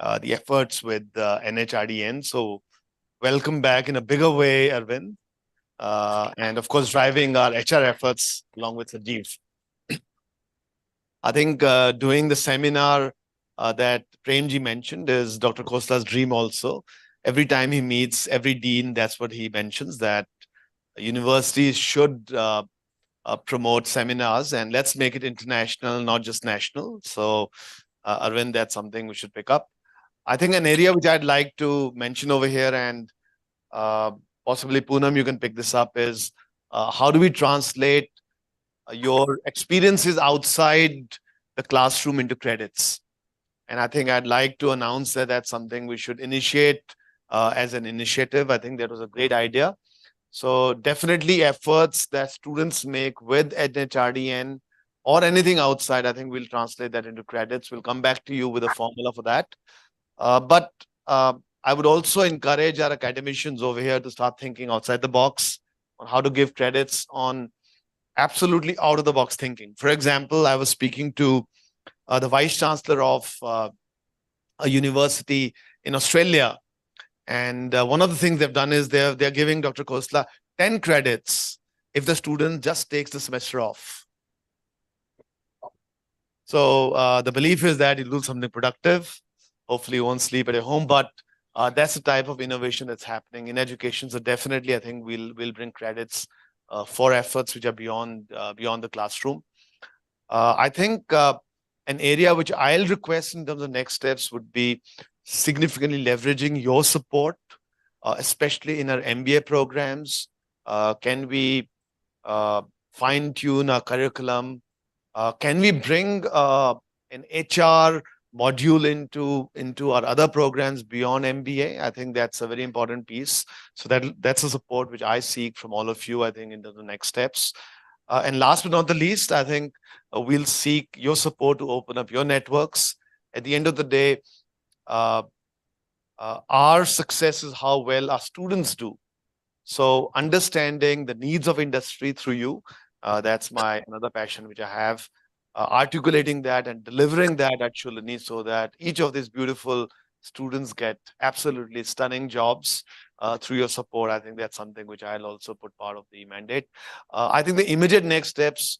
efforts with NHRDN. So welcome back in a bigger way, Arvind. And of course, driving our HR efforts along with Sanjeev. I think doing the seminar that Premji mentioned is Dr. Khosla's dream also. Every time he meets every dean, that's what he mentions, that universities should promote seminars, and let's make it international, not just national. So Arvind, that's something we should pick up. I think an area which I'd like to mention over here, and possibly Poonam, you can pick this up, is how do we translate your experiences outside the classroom into credits? And I think I'd like to announce that that's something we should initiate as an initiative. I think that was a great idea. So definitely efforts that students make with NHRDN or anything outside, I think we'll translate that into credits. We'll come back to you with a formula for that. But I would also encourage our academicians over here to start thinking outside the box on how to give credits on absolutely out of the box thinking. For example, I was speaking to the vice chancellor of a university in Australia. And one of the things they've done is they're giving Dr. Khosla 10 credits if the student just takes the semester off. So the belief is that you'll do something productive. Hopefully you won't sleep at your home, but that's the type of innovation that's happening in education. So definitely, I think we'll bring credits for efforts which are beyond the classroom. I think an area which I'll request in terms of next steps would be significantly leveraging your support, especially in our MBA programs. Can we fine tune our curriculum? Can we bring an HR module into our other programs beyond MBA? I think that's a very important piece. So that's a support which I seek from all of you, I think, into the next steps. And last but not the least, I think we'll seek your support to open up your networks. At the end of the day, our success is how well our students do. So understanding the needs of industry through you, that's another passion which I have. Articulating that and delivering that at Shoolini so that each of these beautiful students get absolutely stunning jobs through your support. I think that's something which I'll also put part of the mandate. I think the immediate next steps,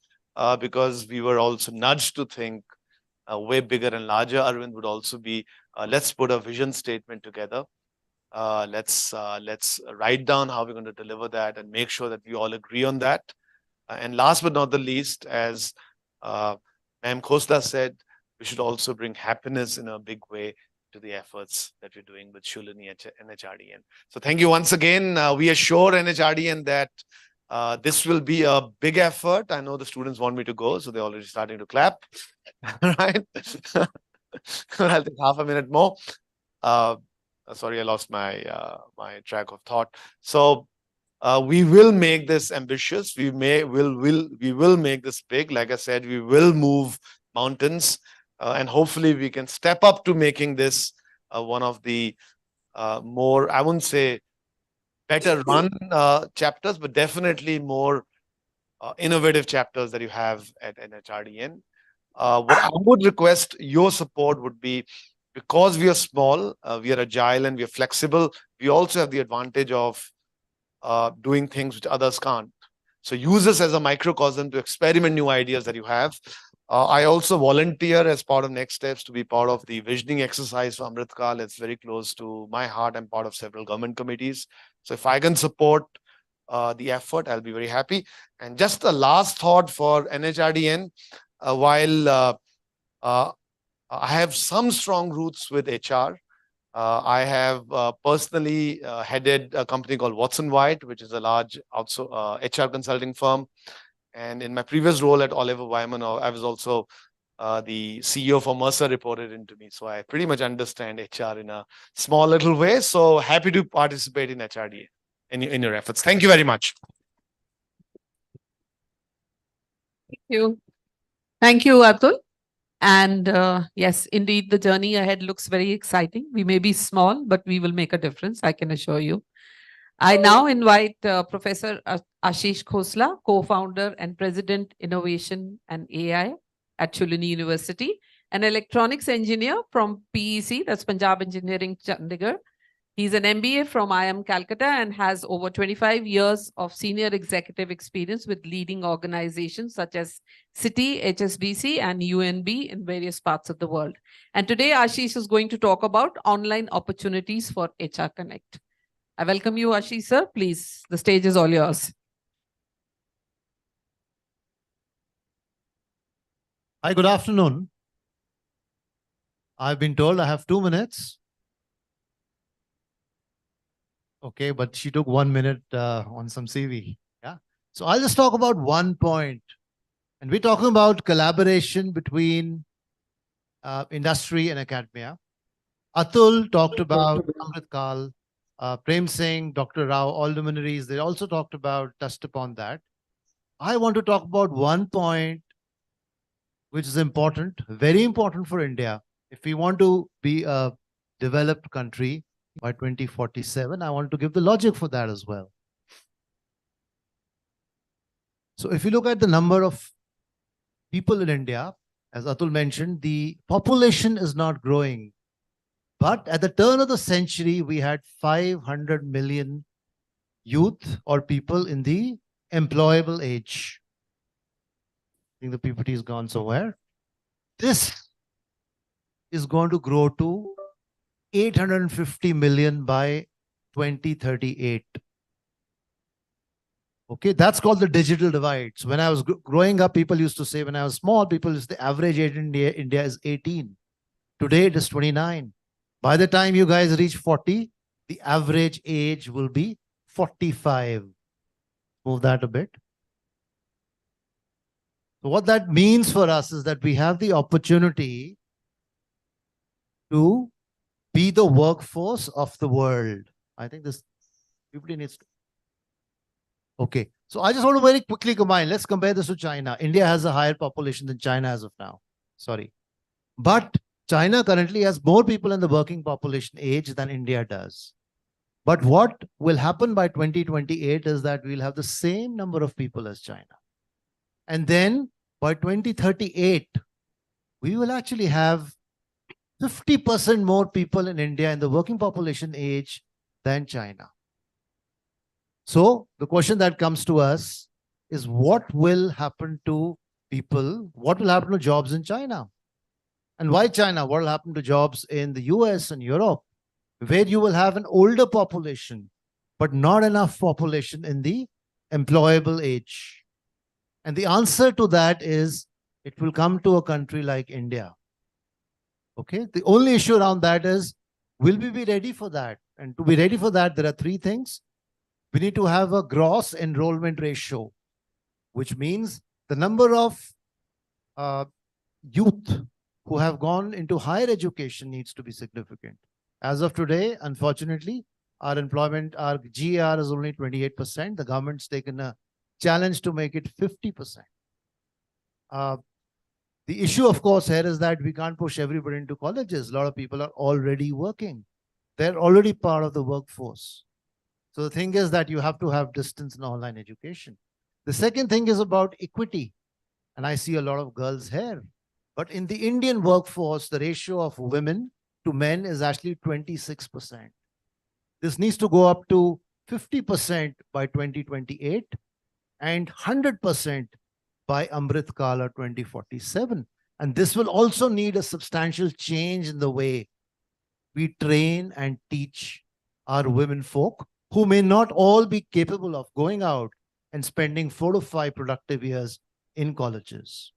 because we were also nudged to think way bigger and larger, Arvind, would also be, let's put a vision statement together. Let's write down how we're going to deliver that and make sure that we all agree on that. And last but not the least, as Ma'am Khosla said, we should also bring happiness in a big way to the efforts that we're doing with Shoolini and NHRDN. So thank you once again. We assure NHRDN that this will be a big effort. I know the students want me to go, so they're already starting to clap. Right? I'll take half a minute more. Sorry, I lost my track of thought. So we will make this ambitious. We will make this big. Like I said, we will move mountains, and hopefully we can step up to making this one of the more, I wouldn't say better run chapters, but definitely more innovative chapters that you have at NHRDN. What I would request your support would be, because we are small, we are agile and we are flexible, we also have the advantage of doing things which others can't. So use this as a microcosm to experiment new ideas that you have. I also volunteer as part of Next Steps to be part of the visioning exercise for Amritkal. It's very close to my heart. I'm part of several government committees. So if I can support the effort, I'll be very happy. And just the last thought for NHRDN, while I have some strong roots with HR, I have personally headed a company called Watson White, which is a large HR consulting firm. And in my previous role at Oliver Wyman, I was also the CEO for Mercer, reported into me. So I pretty much understand HR in a small little way. So happy to participate in HRDA in your efforts. Thank you very much. Thank you. Thank you, Atul. And yes, indeed, the journey ahead looks very exciting. We may be small, but we will make a difference, I can assure you. I now invite Professor Ashish Khosla, co-founder and president, Innovation and AI at Shoolini University, an electronics engineer from PEC, that's Punjab Engineering Chandigarh. He's an MBA from IIM Calcutta and has over 25 years of senior executive experience with leading organizations such as Citi, HSBC, and UNB in various parts of the world. And today, Ashish is going to talk about online opportunities for HR Connect. I welcome you, Ashish, sir. Please, the stage is all yours. Hi, good afternoon. I've been told I have 2 minutes. Okay, but she took 1 minute on some CV. Yeah. So I'll just talk about one point. And we're talking about collaboration between industry and academia. Atul talked about Amrit Kal, Prem Singh, Dr. Rao, all luminaries. They also touched upon that. I want to talk about one point which is important, very important for India. If we want to be a developed country by 2047, I want to give the logic for that as well. So if you look at the number of people in India, as Atul mentioned, the population is not growing. But at the turn of the century, we had 500 million youth or people in the employable age. I think the PPT is gone somewhere. This is going to grow to 850 million by 2038. Okay, that's called the digital divide. So when I was growing up, people used to say, when I was small, people used to say the average age in India is 18. Today it is 29. By the time you guys reach 40, the average age will be 45. Move that a bit. So what that means for us is that we have the opportunity to be the workforce of the world. I think this PPT needs to. Okay, so I just want to very quickly combine. Let's compare this to China. India has a higher population than China as of now. Sorry. But China currently has more people in the working population age than India does. But what will happen by 2028 is that we'll have the same number of people as China. And then by 2038, we will actually have 50% more people in India in the working population age than China. So the question that comes to us is what will happen to people? What will happen to jobs in China? And why China? What will happen to jobs in the US and Europe, where you will have an older population, but not enough population in the employable age? And the answer to that is it will come to a country like India. Okay, the only issue around that is, will we be ready for that? And to be ready for that, there are three things. We need to have a gross enrollment ratio, which means the number of youth who have gone into higher education needs to be significant. As of today, unfortunately, our GER is only 28%. The government's taken a challenge to make it 50%. The issue, of course, here is that we can't push everybody into colleges. A lot of people are already working. They're already part of the workforce. So the thing is that you have to have distance and online education. The second thing is about equity. And I see a lot of girls here. But in the Indian workforce, the ratio of women to men is actually 26%. This needs to go up to 50% by 2028 and 100% by Amrit Kala 2047. And this will also need a substantial change in the way we train and teach our women folk, who may not all be capable of going out and spending 4 to 5 productive years in colleges.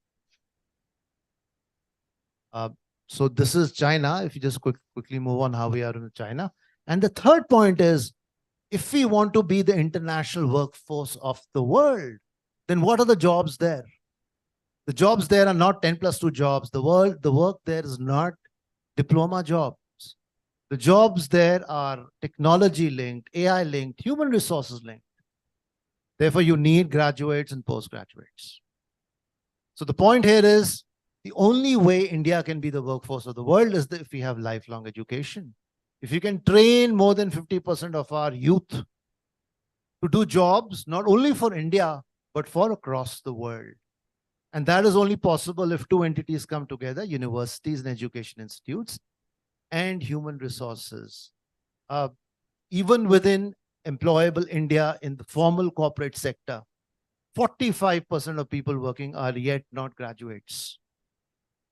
So this is China. If you just quickly move on how we are in China. And the third point is, if we want to be the international workforce of the world, then what are the jobs there? The jobs there are not 10+2 jobs. The work there is not diploma jobs. The jobs there are technology linked, AI linked, human resources linked. Therefore, you need graduates and postgraduates. So the point here is, the only way India can be the workforce of the world is if we have lifelong education. If you can train more than 50% of our youth to do jobs, not only for India, but for across the world. And that is only possible if two entities come together, universities and education institutes and human resources. Even within employable India in the formal corporate sector, 45% of people working are yet not graduates.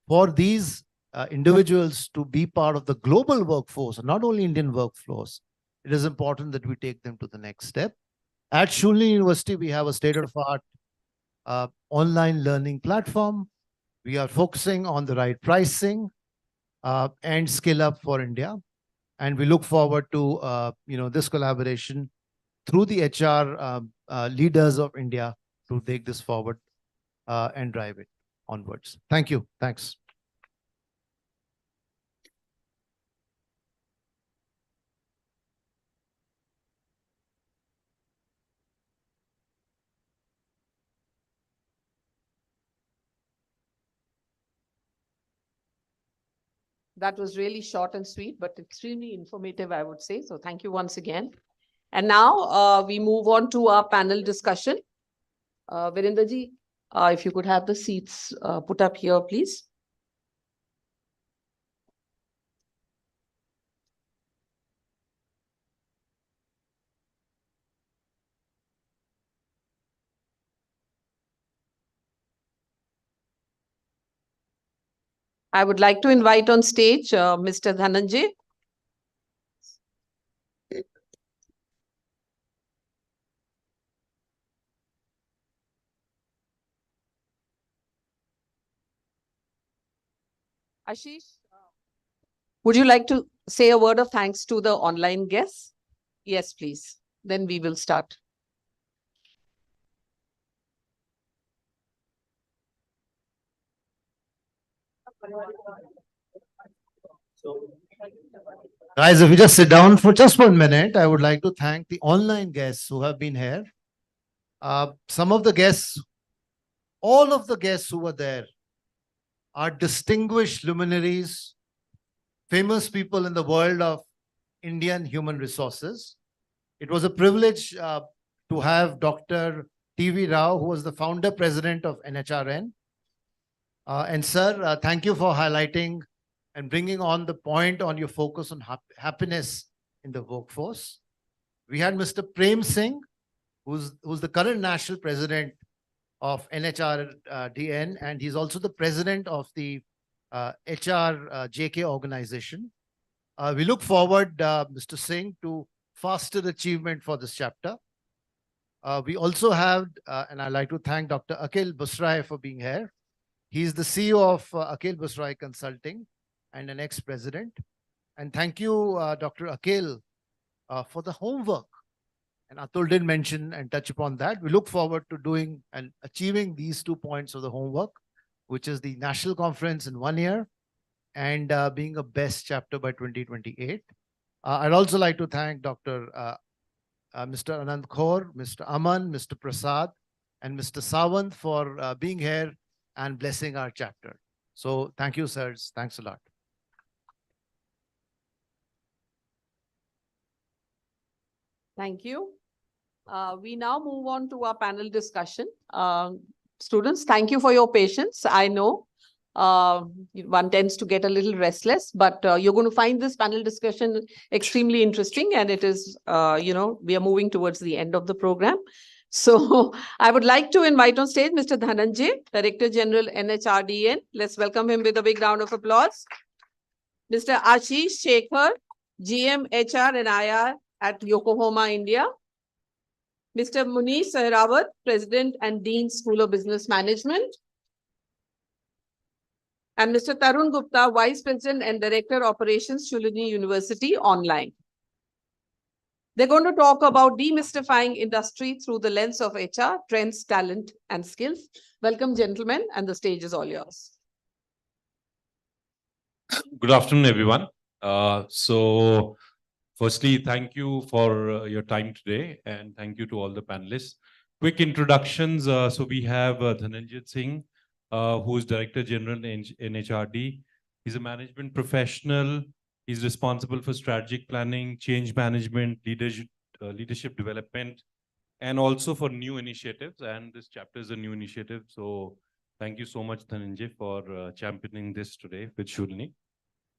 For these individuals to be part of the global workforce, not only Indian workforce, it is important that we take them to the next step. At Shoolini University, we have a state-of-the-art online learning platform. We are focusing on the right pricing and skill up for India. And we look forward to this collaboration through the HR leaders of India to take this forward and drive it onwards. Thank you. Thanks. That was really short and sweet, but extremely informative, I would say. So thank you once again. And now we move on to our panel discussion. Virendraji, if you could have the seats put up here, please. I would like to invite on stage Mr. Dhananjay. Ashish, would you like to say a word of thanks to the online guests? Yes, please. Then we will start. Guys, if you just sit down for just 1 minute, I would like to thank the online guests who have been here. Some of the guests, all of the guests who were there are distinguished luminaries, famous people in the world of Indian human resources. It was a privilege to have Dr. T.V. Rao, who was the founder president of NHRN. And sir, thank you for highlighting and bringing on the point on your focus on happiness in the workforce. We had Mr. Prem Singh, who's the current national president of NHRDN, and he's also the president of the HRJK organization. We look forward, Mr. Singh, to faster achievement for this chapter. We also have, and I'd like to thank Dr. Akhil Busrai for being here. He's the CEO of Akhil Busrai Consulting and an ex-president. And thank you, Dr. Akhil, for the homework. And Atul did mention and touch upon that. We look forward to doing and achieving these 2 points of the homework, which is the national conference in 1 year and being a best chapter by 2028. I'd also like to thank Dr. Mr. Anand Kaur, Mr. Aman, Mr. Prasad, and Mr. Sawant for being here and blessing our chapter. So thank you, sirs. Thanks a lot. Thank you. We now move on to our panel discussion. Students, thank you for your patience. I know one tends to get a little restless, but you're going to find this panel discussion extremely interesting. And it is, we are moving towards the end of the program. So I would like to invite on stage Mr. Dhananjay, Director General, NHRDN. Let's welcome him with a big round of applause. Mr. Ashish Shekhar, GM, HR and IR at Yokohama, India. Mr. Munish Sehrawat, President and Dean, School of Business Management. And Mr. Tarun Gupta, Vice President and Director, Operations, Shoolini University, Online. They're going to talk about demystifying industry through the lens of HR, trends, talent, and skills. Welcome, gentlemen, and the stage is all yours. Good afternoon, everyone. Firstly, thank you for your time today, and thank you to all the panelists. Quick introductions. So we have Dhananjay Singh, who is Director General in NHRD. He's a management professional. He's responsible for strategic planning, change management, leadership development, and also for new initiatives. And this chapter is a new initiative. So thank you so much, Dhananjay, for championing this today with Shoolini.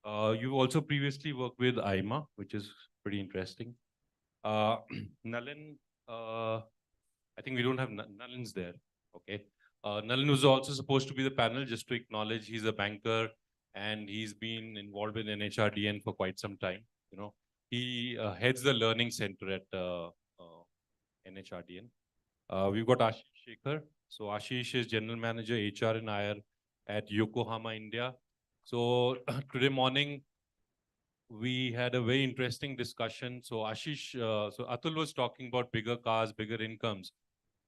You've also previously worked with IMA, which is pretty interesting. Nalin, I think we don't have Nalin's there. Okay. Nalin was also supposed to be the panel, just to acknowledge he's a banker and he's been involved in NHRDN for quite some time. He heads the learning center at NHRDN. We've got Ashish Shekhar. So Ashish is General Manager, HR and IR at Yokohama, India. So today morning, we had a very interesting discussion. So Ashish, so Atul was talking about bigger cars, bigger incomes.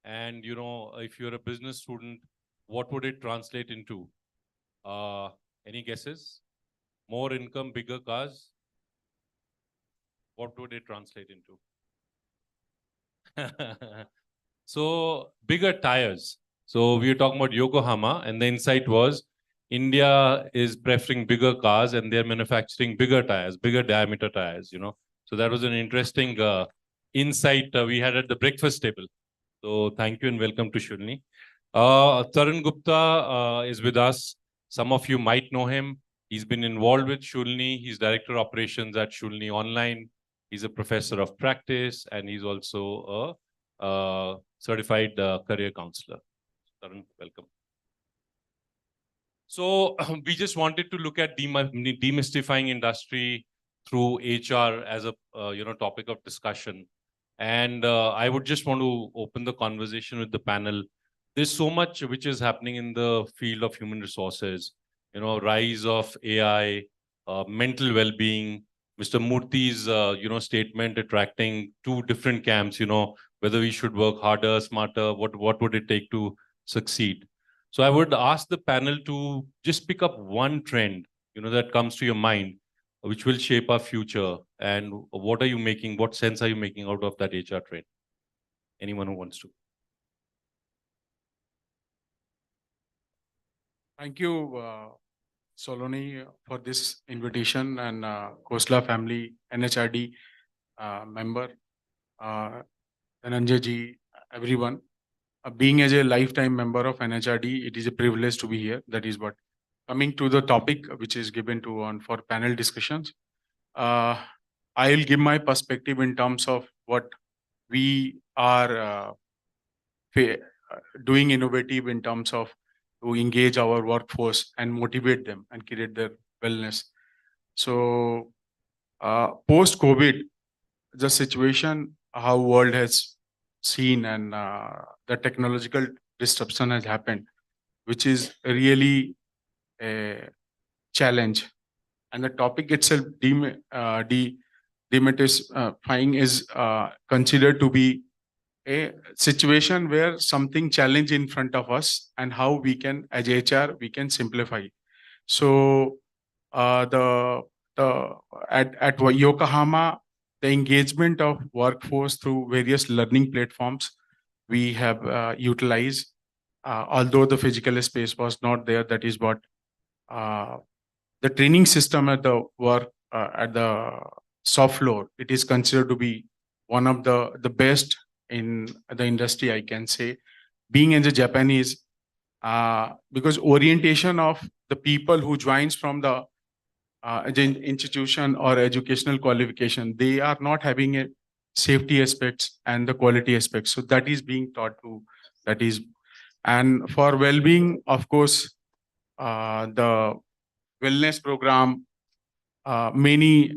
And, if you're a business student, what would it translate into? Any guesses? More income, bigger cars? What would it translate into? So bigger tires. So we were talking about Yokohama, and the insight was India is preferring bigger cars and they're manufacturing bigger tires, bigger diameter tires, you know. So that was an interesting insight we had at the breakfast table. So thank you and welcome to Shoolini. Tarun Gupta is with us. Some of you might know him. He's been involved with Shoolini. He's Director of Operations at Shoolini Online. He's a professor of practice and he's also a certified career counselor. Tarun, welcome. So we just wanted to look at demystifying industry through HR as a topic of discussion. And I would just want to open the conversation with the panel. There's so much which is happening in the field of human resources, you know, rise of AI, mental well-being, Mr. Murthy's, statement attracting two different camps, you know, whether we should work harder, smarter, what would it take to succeed? So I would ask the panel to just pick up one trend, you know, that comes to your mind, which will shape our future. And what are you making? What sense are you making out of that HR trend? Anyone who wants to? Thank you, Shoolini, for this invitation, and Khosla family, NHRD member, Dhananjay ji, everyone. Being as a lifetime member of NHRD, it is a privilege to be here. That is what. Coming to the topic which is given to for panel discussions, I'll give my perspective in terms of what we are doing innovative in terms of to engage our workforce and motivate them and create their wellness. So post-COVID, the situation, how world has seen and the technological disruption has happened, which is really a challenge. And the topic itself, demystifying, is considered to be a situation where something challenge in front of us and how we can, as HR, we can simplify. So at Yokohama, the engagement of workforce through various learning platforms we have utilized. Although the physical space was not there, that is what the training system at the work at the soft floor, it is considered to be one of the best in the industry, I can say. Being as a Japanese, because orientation of the people who joins from the institution or educational qualification, they are not having a safety aspects and the quality aspects. So that is being taught to, that is, and for well-being, of course, the wellness program, many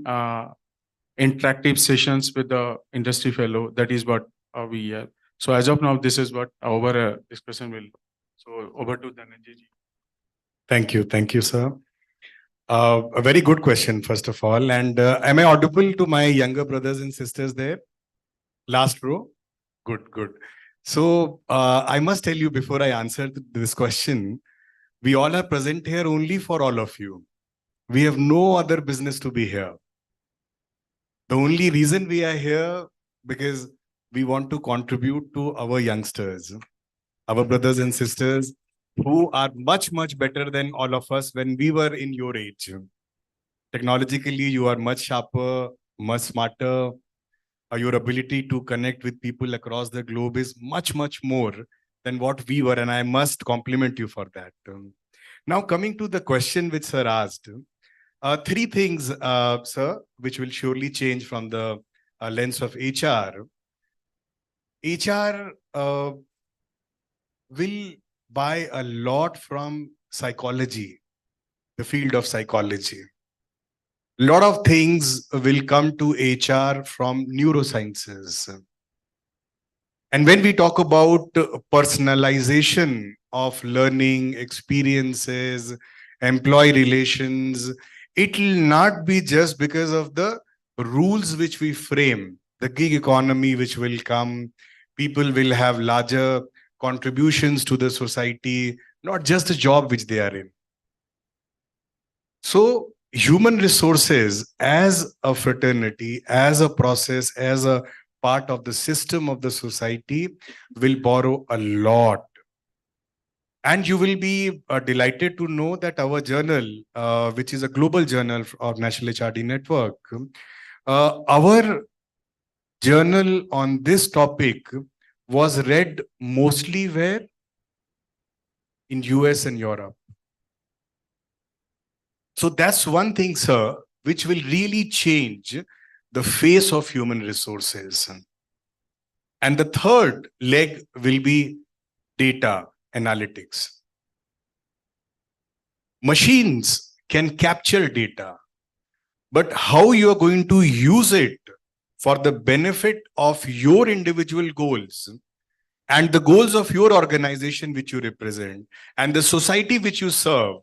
interactive sessions with the industry fellow, that is what we have. So as of now, this is what our discussion will. So over to Dhananjay ji. Thank you, sir. A very good question, first of all. And am I audible to my younger brothers and sisters there? Last row? Good. So I must tell you before I answer this question, we all are present here only for all of you. We have no other business to be here. The only reason we are here because we want to contribute to our youngsters, our brothers and sisters who are much better than all of us when we were in your age. Technologically, you are much sharper, much smarter. Your ability to connect with people across the globe is much more than what we were, and I must compliment you for that. Now, coming to the question which sir asked, three things, sir, which will surely change from the lens of HR. HR will buy a lot from psychology, the field of psychology. A lot of things will come to HR from neurosciences. And when we talk about personalization of learning, experiences, employee relations, it will not be just because of the rules which we frame, the gig economy which will come, people will have larger contributions to the society, not just the job which they are in. So human resources as a fraternity, as a process, as a part of the system of the society will borrow a lot. And you will be delighted to know that our journal, which is a global journal of National HRD Network, our journal on this topic was read mostly where? In US and Europe. So that's one thing, sir, which will really change the face of human resources. And the third leg will be data analytics. Machines can capture data, but how you are going to use it for the benefit of your individual goals and the goals of your organization which you represent and the society which you serve,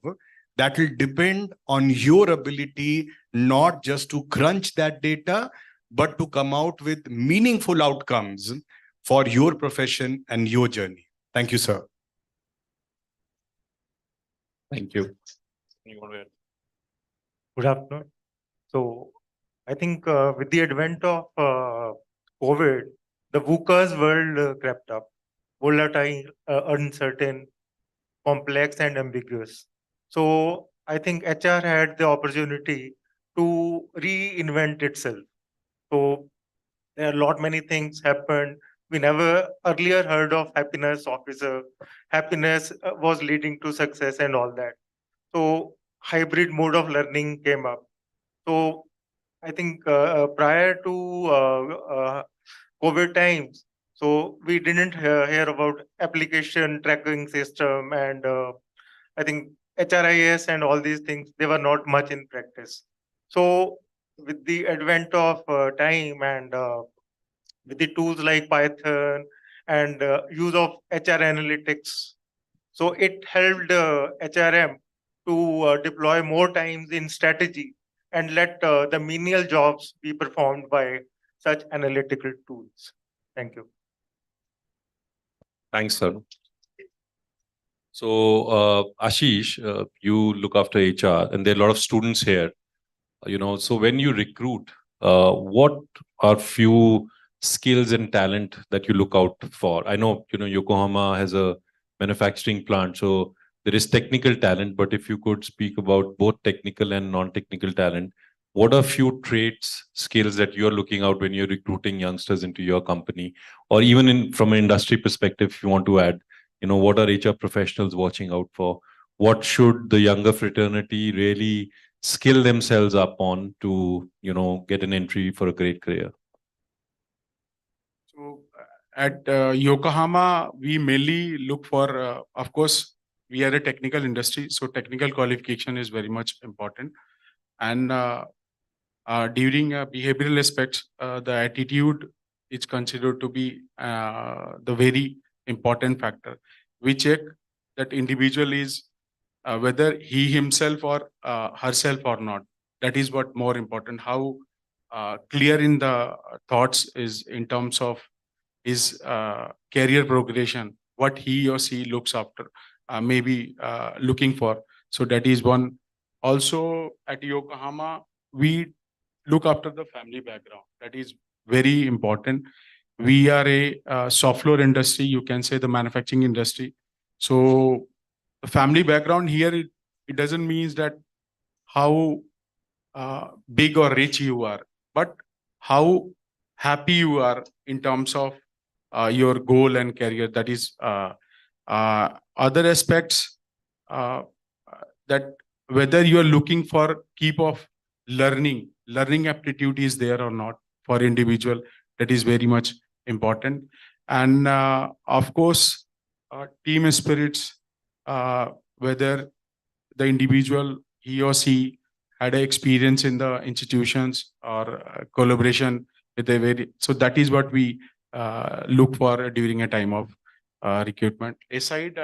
that will depend on your ability not just to crunch that data, but to come out with meaningful outcomes for your profession and your journey. Thank you, sir. Thank you. Good afternoon. So I think with the advent of COVID, the VUCA's world crept up, volatile, uncertain, complex, and ambiguous. So I think HR had the opportunity to reinvent itself. So there are a lot many things happened. We never earlier heard of happiness officer. Happiness was leading to success and all that. So hybrid mode of learning came up. So I think prior to COVID times, so we didn't hear about application tracking system and I think HRIS and all these things, they were not much in practice. So with the advent of time and with the tools like Python and use of HR analytics, so it helped HRM to deploy more times in strategy and let the menial jobs be performed by such analytical tools. Thank you. Thanks, sir. So, Ashish, you look after HR, and there are a lot of students here. So when you recruit, what are few skills and talent that you look out for? I know, Yokohama has a manufacturing plant, so there is technical talent, but if you could speak about both technical and non-technical talent, what are few traits, skills that you're looking out when you're recruiting youngsters into your company, or even from an industry perspective, if you want to add, what are HR professionals watching out for? What should the younger fraternity really skill themselves up on to, get an entry for a great career? So at Yokohama, we mainly look for, of course, we are a technical industry, so technical qualification is very much important. And during behavioral aspects, the attitude is considered to be the very important factor. We check that individual is whether he himself or herself or not. That is what more important. How clear in the thoughts is in terms of his career progression, what he or she looks after, maybe looking for. So that is one. Also at Yokohama, we look after the family background. That is very important. We are a soft floor industry, you can say the manufacturing industry. So the family background here, it doesn't mean that how big or rich you are, but how happy you are in terms of your goal and career. That is other aspects that whether you are looking for keep of learning aptitude is there or not for individual. That is very much important. And of course, team spirits, whether the individual, he or she had an experience in the institutions or collaboration with a very, so that is what we look for during a time of recruitment. Aside,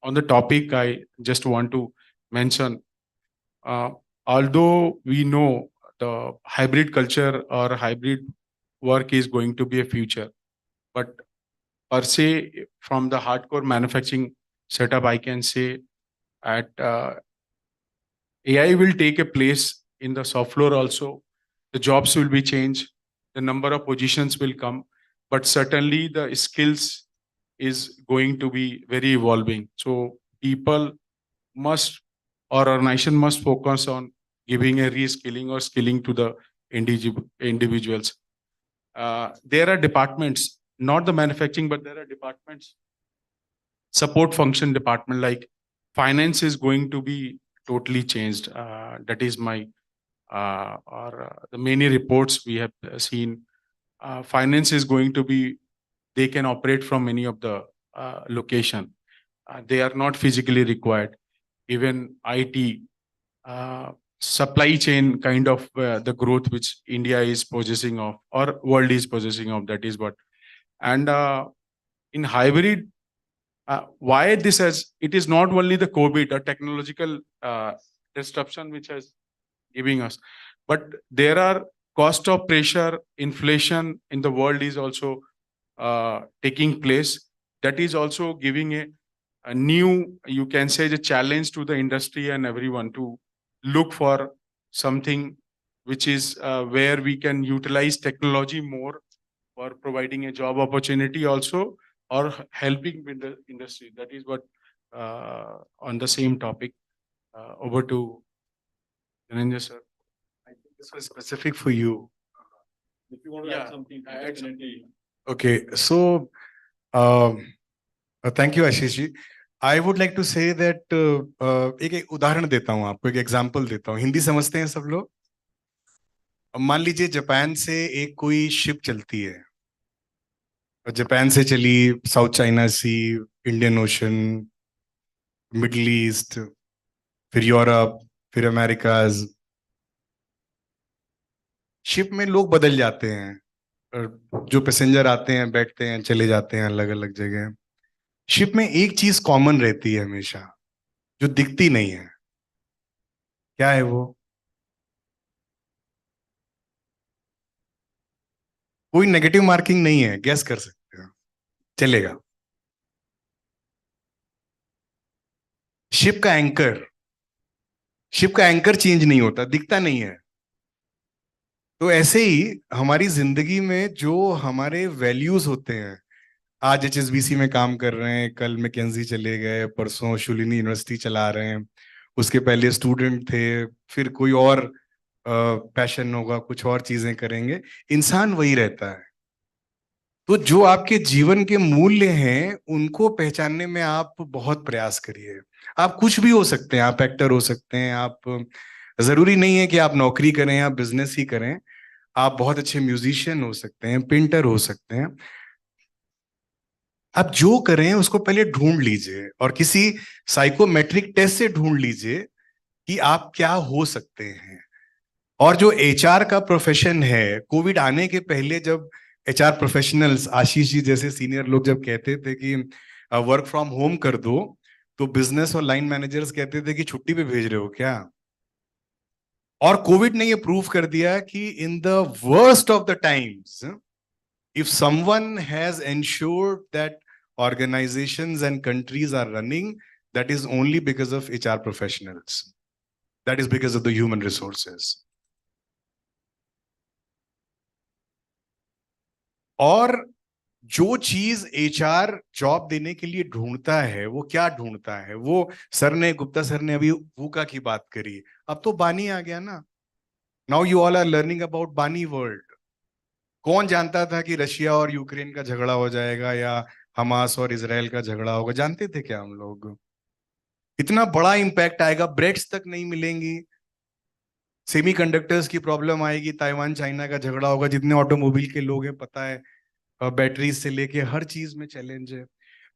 on the topic, I just want to mention, although we know the hybrid culture or hybrid work is going to be a future, but per se, from the hardcore manufacturing setup, I can say at AI will take a place in the soft floor also. The jobs will be changed. The number of positions will come, but certainly the skills is going to be very evolving. So people must, or our nation must focus on giving a reskilling or skilling to the individuals. There are departments, not the manufacturing, but there are departments, support function department, like finance is going to be totally changed. That is my, the many reports we have seen. Finance is going to be, they can operate from any of the location. They are not physically required. Even IT, supply chain kind of the growth which India is possessing of or world is possessing of, that is what. And in hybrid, why this has, it is not only the COVID, a technological disruption which has giving us, but there are cost of pressure, inflation in the world is also taking place. That is also giving a new, you can say, the challenge to the industry and everyone to look for something which is where we can utilize technology more for providing a job opportunity also, or helping with the industry. That is what on the same topic. Over to Dhananjay sir. I think this was specific for you. If you want to add something, definitely. Okay, so thank you, Ashish ji. I would like to say that एक उदाहरण देता हूँ आपको, एक example देता हूँ. हिंदी समझते हैं सब लोग? मान लीजिए जापान से एक कोई शिप चलती है, जापान से चली साउथ चाइना सी, इंडियन ओशन, मिडिल ईस्ट, फिर यूरोप, फिर अमेरिकाज. शिप में लोग बदल जाते हैं, जो पैसेंजर आते हैं, बैठते हैं, चले जाते हैं अलग अलग जगह. शिप में एक चीज कॉमन रहती है हमेशा, जो दिखती नहीं है. क्या है वो? कोई नेगेटिव मार्किंग नहीं है, गैस कर सकते हो, चलेगा. शिप का एंकर, शिप का एंकर चेंज नहीं होता, दिखता नहीं है. तो ऐसे ही हमारी जिंदगी में जो हमारे वैल्यूज होते हैं, आज HSBC में काम कर रहे हैं, कल मैकेंजी चले गए, परसों शूलिनी यूनिवर्सिटी चला रहे हैं, उसके पहले स्टूडेंट थे, फिर कोई और पैशन होगा, कुछ और चीजें करेंगे. इंसान वही रहता है. तो जो आपके जीवन के मूल्य हैं उनको पहचानने में आप बहुत प्रयास करिए. आप कुछ भी हो सकते हैं, आप एक्टर हो सकते हैं, आप जरूरी नहीं है कि आप नौकरी करें, आप बिजनेस ही करें. आप बहुत अच्छे म्यूजिशियन हो सकते हैं, पेंटर हो सकते हैं. आप जो करें उसको पहले ढूंढ लीजिए और किसी साइकोमेट्रिक टेस्ट से ढूंढ लीजिए कि आप क्या हो सकते हैं. और जो HR का प्रोफेशन है, कोविड आने के पहले जब HR प्रोफेशनल्स, आशीष जी जैसे सीनियर लोग जब कहते थे कि वर्क फ्रॉम होम कर दो, तो बिजनेस और लाइन मैनेजर्स कहते थे कि छुट्टी पे भेज रहे हो क्या. और कोविड ने ये प्रूव कर दिया कि in the worst of the times, if someone has ensured that organizations and countries are running, that is only because of HR professionals. That is because of the human resources. और जो चीज HR job देने के लिए ढूंढता है, वो क्या ढूंढता है? वो गुप्ता सर ने अभी वूका की बात करी, अब तो बानी आ गया ना. Now you all are learning about बानी वर्ल्ड. कौन जानता था कि रशिया और यूक्रेन का झगड़ा हो जाएगा या हमास और इजराइल का झगड़ा होगा? जानते थे क्या हम लोग? इतना बड़ा इंपैक्ट आएगा, ब्रेड्स तक नहीं मिलेंगी, सेमीकंडक्टर्स की प्रॉब्लम आएगी, ताइवान चाइना का झगड़ा होगा. जितने ऑटोमोबाइल के लोग हैं पता है, बैटरीज से लेके हर चीज में चैलेंज है.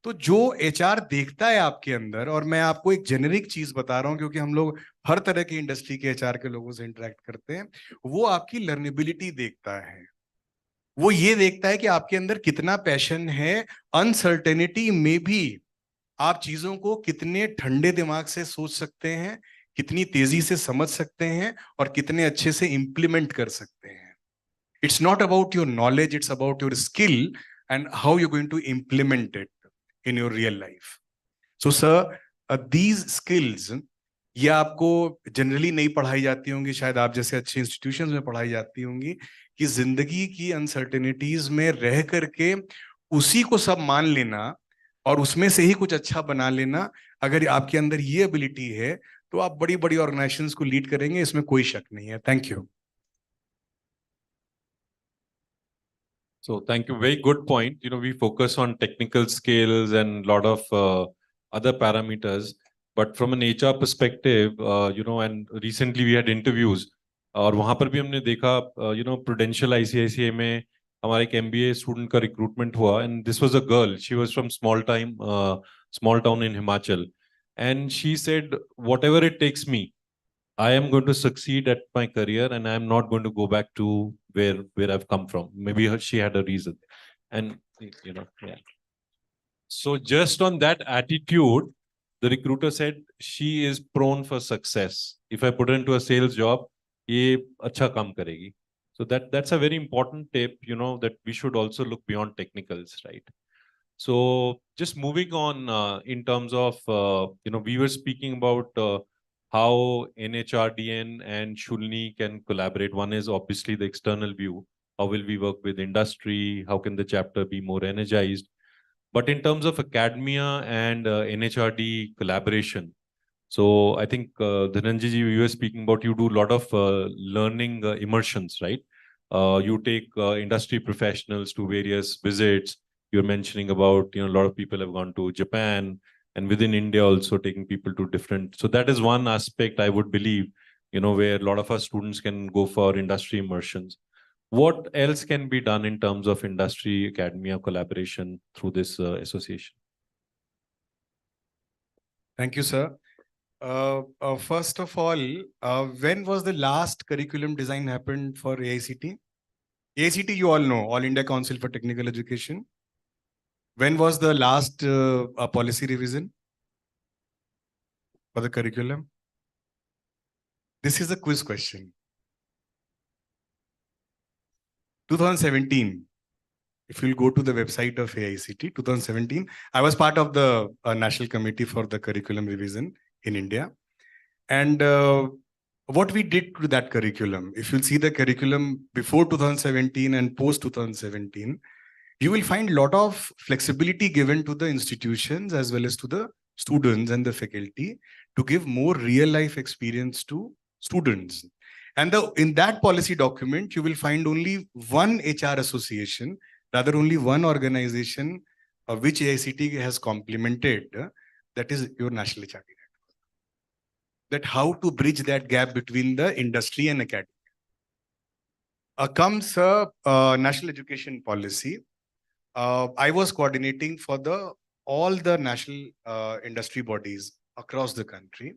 तो जो HR देखता है आपके अंदर, और मैं आपको एक जेनेरिक चीज बता रहा हूं क्योंकि हम लोग हर तरह की इंडस्ट्री के HR के लोगों से इंटरेक्ट करते हैं, वो आपकी लर्नेबिलिटी देखता है. वो ये देखता है कि आपके अंदर कितना पैशन है. अनसर्टेनिटी में भी आप चीजों को कितने ठंडे दिमाग से सोच सकते हैं, कितनी तेजी से समझ सकते हैं और कितने अच्छे से इंप्लीमेंट कर सकते हैं. It's not about your knowledge, it's about your skill and how you going to implement it in your real life. So sir, these skills ये आपको जनरली नहीं पढ़ाई जाती होंगी, शायद आप जैसे अच्छे इंस्टीट्यूशंस में पढ़ाई जाती होंगी, कि जिंदगी की अनसर्टेनिटीज में रह करके उसी को सब मान लेना और उसमें से ही कुछ अच्छा बना लेना। अगर आपके अंदर ये एबिलिटी है तो आप बड़ी बड़ी ऑर्गेनाइजेशंस को लीड करेंगे, इसमें कोई शक नहीं है। Thank you. So thank you. Very good point. We focus on technical skills and a lot of other parameters. But from an HR perspective, and recently we had interviews. और वहाँ पर भी हमने देखा, Prudential ICICI में हमारे एक MBA student का recruitment हुआ, and this was a girl. She was from small town in Himachal, and she said, whatever it takes me, I am going to succeed at my career, and I am not going to go back to where I've come from. Maybe she had a reason, and yeah. So just on that attitude, the recruiter said she is prone for success. If I put her into a sales job, ye acha kaam karegi. So that's a very important tip, that we should also look beyond technicals, right? So just moving on in terms of, we were speaking about how NHRDN and Shoolini can collaborate. One is obviously the external view. How will we work with industry? How can the chapter be more energized? But in terms of academia and NHRD collaboration, so I think Dhananjay ji, you were speaking about, you do a lot of learning immersions, right? You take industry professionals to various visits. You're mentioning about, a lot of people have gone to Japan, and within India also taking people to different. So that is one aspect I would believe, where a lot of our students can go for industry immersions. What else can be done in terms of industry, academia collaboration through this association? Thank you, sir. First of all, when was the last curriculum design happened for AICT? AICT, you all know, All India Council for Technical Education. When was the last policy revision for the curriculum? This is a quiz question. 2017. If you'll go to the website of AICT, 2017, I was part of the National Committee for the Curriculum Revision in India. And what we did to that curriculum, if you'll see the curriculum before 2017 and post 2017, you will find a lot of flexibility given to the institutions as well as to the students and the faculty to give more real life experience to students. And in that policy document, you will find only one HR association, rather only one organization which AICT has complemented, that is your National HRD Network. That how to bridge that gap between the industry and academia. Comes national education policy. I was coordinating for all the national industry bodies across the country.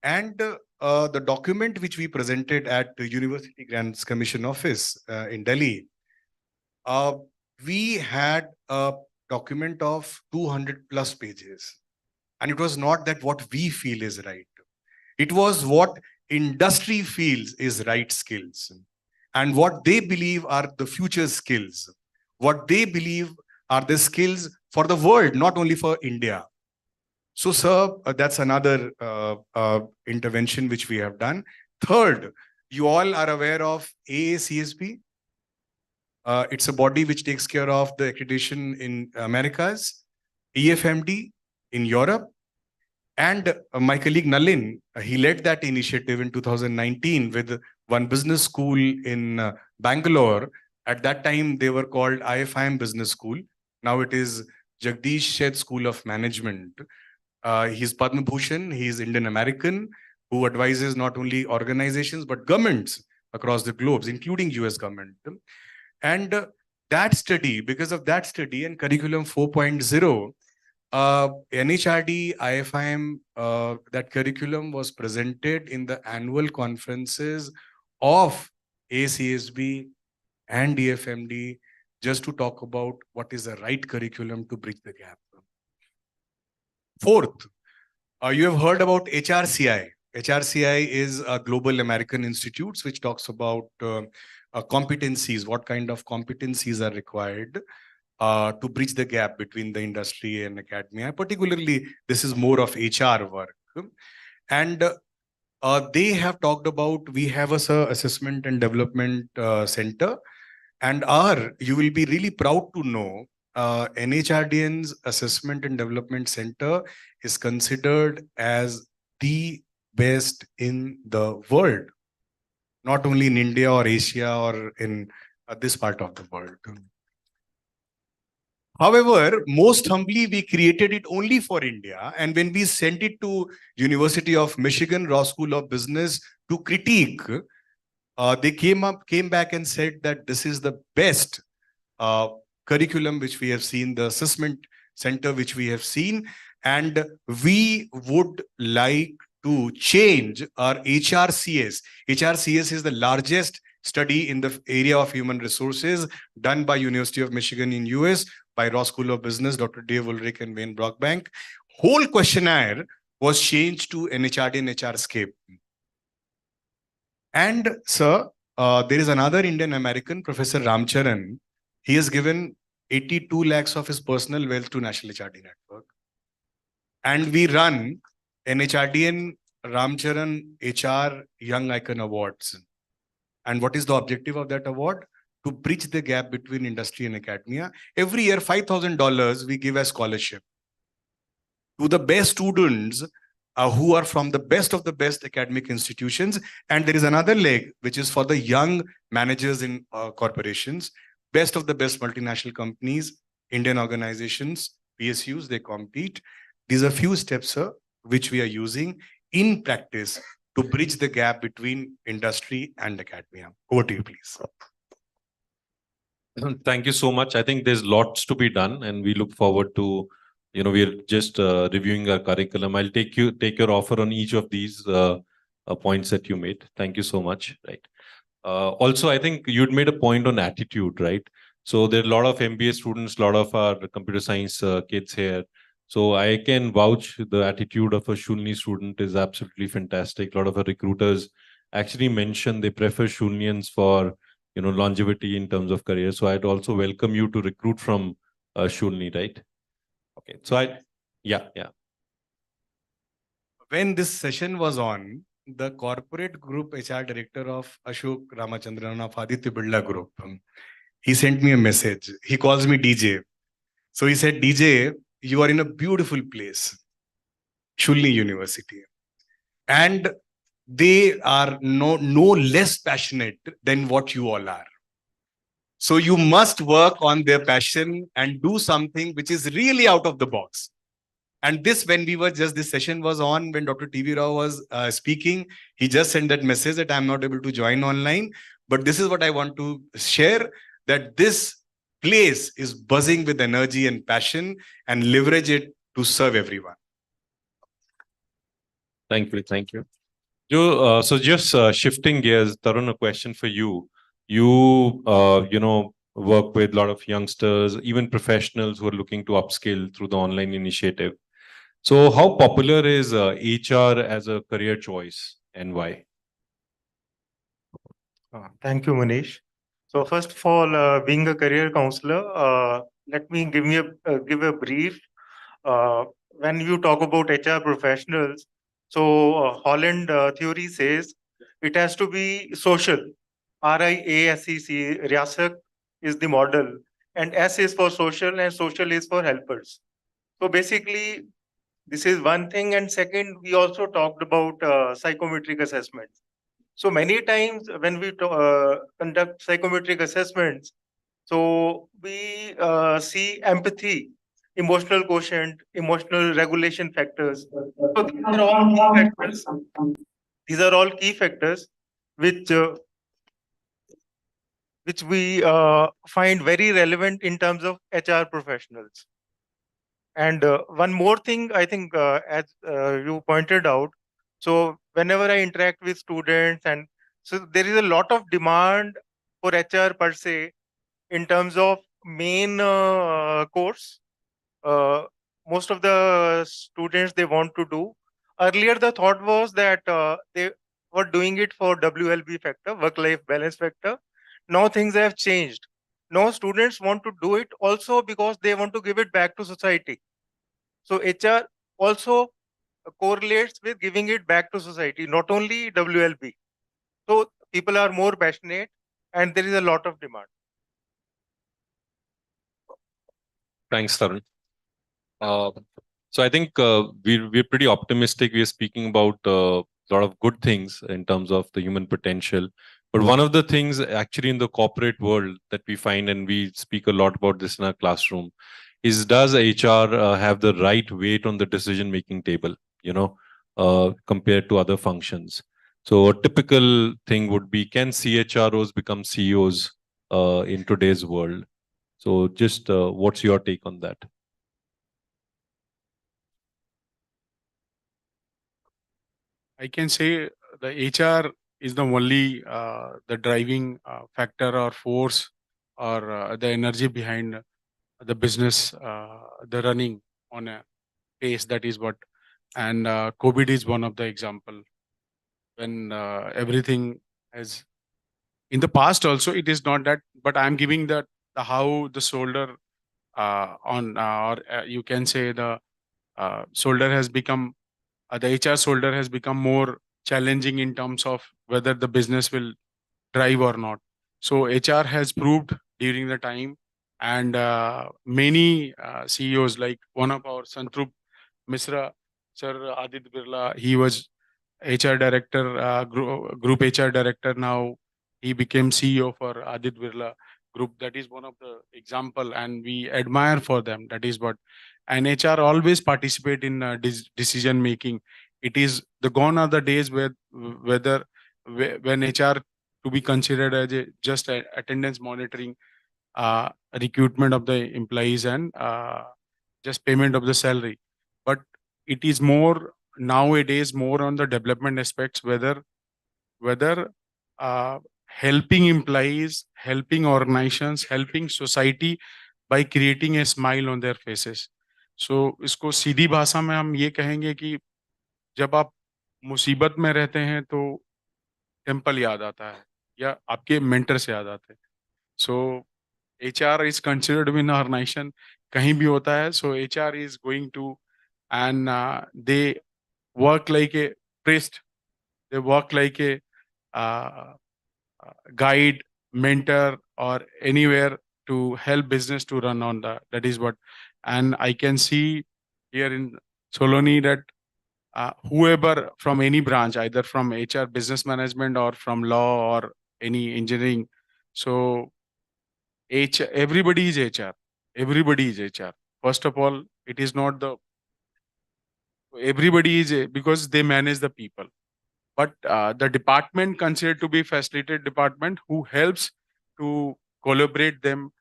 And the document which we presented at the University Grants Commission Office in Delhi, we had a document of 200 plus pages. And it was not that what we feel is right. It was what industry feels is right skills. And what they believe are the future skills. What they believe are the skills for the world, not only for India. So, sir, that's another intervention which we have done. Third, you all are aware of AACSB. It's a body which takes care of the accreditation in Americas, EFMD in Europe. And my colleague Nalin, he led that initiative in 2019 with one business school in Bangalore. At that time, they were called IFIM Business School. Now it is Jagdish Shed School of Management. He's Padma Bhushan. He's Indian American who advises not only organizations but governments across the globe, including US government. And that study, because of that study and Curriculum 4.0, NHRD, IFIM, that curriculum was presented in the annual conferences of ACSB and DFMD just to talk about what is the right curriculum to bridge the gap. Fourth, you have heard about HRCI. HRCI is a global American institute which talks about competencies, what kind of competencies are required to bridge the gap between the industry and academia. Particularly, this is more of HR work. And they have talked about, we have a assessment and development center. And you will be really proud to know NHRDN's Assessment and Development Center is considered as the best in the world, not only in India or Asia or in this part of the world. However, most humbly, we created it only for India. And when we sent it to University of Michigan, Raw School of Business to critique, they came back and said that this is the best curriculum which we have seen, the assessment center which we have seen, and we would like to change our HRCS. HRCS is the largest study in the area of human resources done by University of Michigan in US, by Raw School of Business, Dr. Dave Ulrich and Wayne Brockbank. Whole questionnaire was changed to NHRDN HRscape. And sir, there is another Indian American, Professor Ramcharan. He has given 82 lakhs of his personal wealth to National HRD Network. And we run NHRDN Ramcharan HR Young Icon Awards. And what is the objective of that award? To bridge the gap between industry and academia. Every year, $5,000 we give as scholarship to the best students who are from the best of the best academic institutions. And there is another leg, which is for the young managers in corporations, best of the best multinational companies, Indian organizations, PSUs, they compete. These are few steps, sir, which we are using in practice to bridge the gap between industry and academia. Over to you, please. Thank you so much. I think there's lots to be done, and we look forward to, we're just reviewing our curriculum. I'll take your offer on each of these points that you made. Thank you so much. Right. Also, I think you'd made a point on attitude, right? So there are a lot of MBA students, a lot of our computer science kids here. So I can vouch the attitude of a Shoolini student is absolutely fantastic. A lot of our recruiters actually mention they prefer Shoolinians for longevity in terms of career. So I'd also welcome you to recruit from Shoolini, right? Okay. So yeah. When this session was on, the corporate group HR director of Ashok Ramachandran of Aditya Birla Group, he sent me a message. He calls me DJ. So he said, DJ, you are in a beautiful place, Shoolini University. And they are no less passionate than what you all are. So you must work on their passion and do something which is really out of the box. And this session was on when Dr. TV Rao was speaking, he just sent that message that I'm not able to join online. But this is what I want to share, that this place is buzzing with energy and passion, and leverage it to serve everyone. Thank you. So just shifting gears, Tarun, a question for you. You, work with a lot of youngsters, even professionals who are looking to upskill through the online initiative. So how popular is HR as a career choice, and why? Thank you, Manish. So first of all, being a career counselor, let me give a brief. When you talk about HR professionals, so Holland theory says it has to be social. RIASEC, Ryasak is the model, and S is for social, and social is for helpers. So basically, this is one thing. And second, we also talked about psychometric assessments. So many times when we conduct psychometric assessments, so we see empathy, emotional quotient, emotional regulation factors. So these are all key factors. These are all key factors which we find very relevant in terms of HR professionals. And one more thing, I think, as you pointed out, so whenever I interact with students, and so there is a lot of demand for HR per se in terms of main course. Most of the students, they want to do. Earlier, the thought was that they were doing it for WLB factor, work-life balance factor. Now things have changed. Now students want to do it also because they want to give it back to society. So HR also correlates with giving it back to society, not only WLB. So people are more passionate, and there is a lot of demand. Thanks, Tarun. So I think we're pretty optimistic. We're speaking about a lot of good things in terms of the human potential. But one of the things actually in the corporate world that we find, and we speak a lot about this in our classroom, is does HR have the right weight on the decision-making table, compared to other functions? So a typical thing would be, can CHROs become CEOs in today's world? So just what's your take on that? I can say the HR is the only the driving factor or force or the energy behind the business, the running on a pace. That is what, and COVID is one of the example when everything has in the past also. It is not that, but I'm giving that how the shoulder or you can say the shoulder has become the HR shoulder has become more challenging in terms of whether the business will drive or not. So HR has proved during the time, and many CEOs, like one of our Santrup Misra, Sir Adit Birla, he was HR director, group HR director. Now he became CEO for Adit Birla Group. That is one of the example, and we admire for them. That is what, and HR always participate in decision making. It is the gone are the days where whether when HR to be considered as just attendance monitoring, recruitment of the employees, and just payment of the salary. But it is more nowadays more on the development aspects, whether helping employees, helping organizations, helping society by creating a smile on their faces. So इसको सीधी भाषा में हम ये कहेंगे कि जब आप मुसीबत में रहते हैं तो टेम्पल याद आता है या आपके मेंटर से याद आते हैं. So HR is considered in our nation कहीं भी होता है. So HR is going to, and they work like a priest. They work like a guide, mentor, or anywhere to help business to run on that is what. And I can see here in Shoolini that whoever from any branch, either from HR, business management, or from law or any engineering, so everybody is HR. Everybody is HR. First of all, it is not the everybody is because they manage the people. But the department considered to be facilitated department who helps to collaborate them,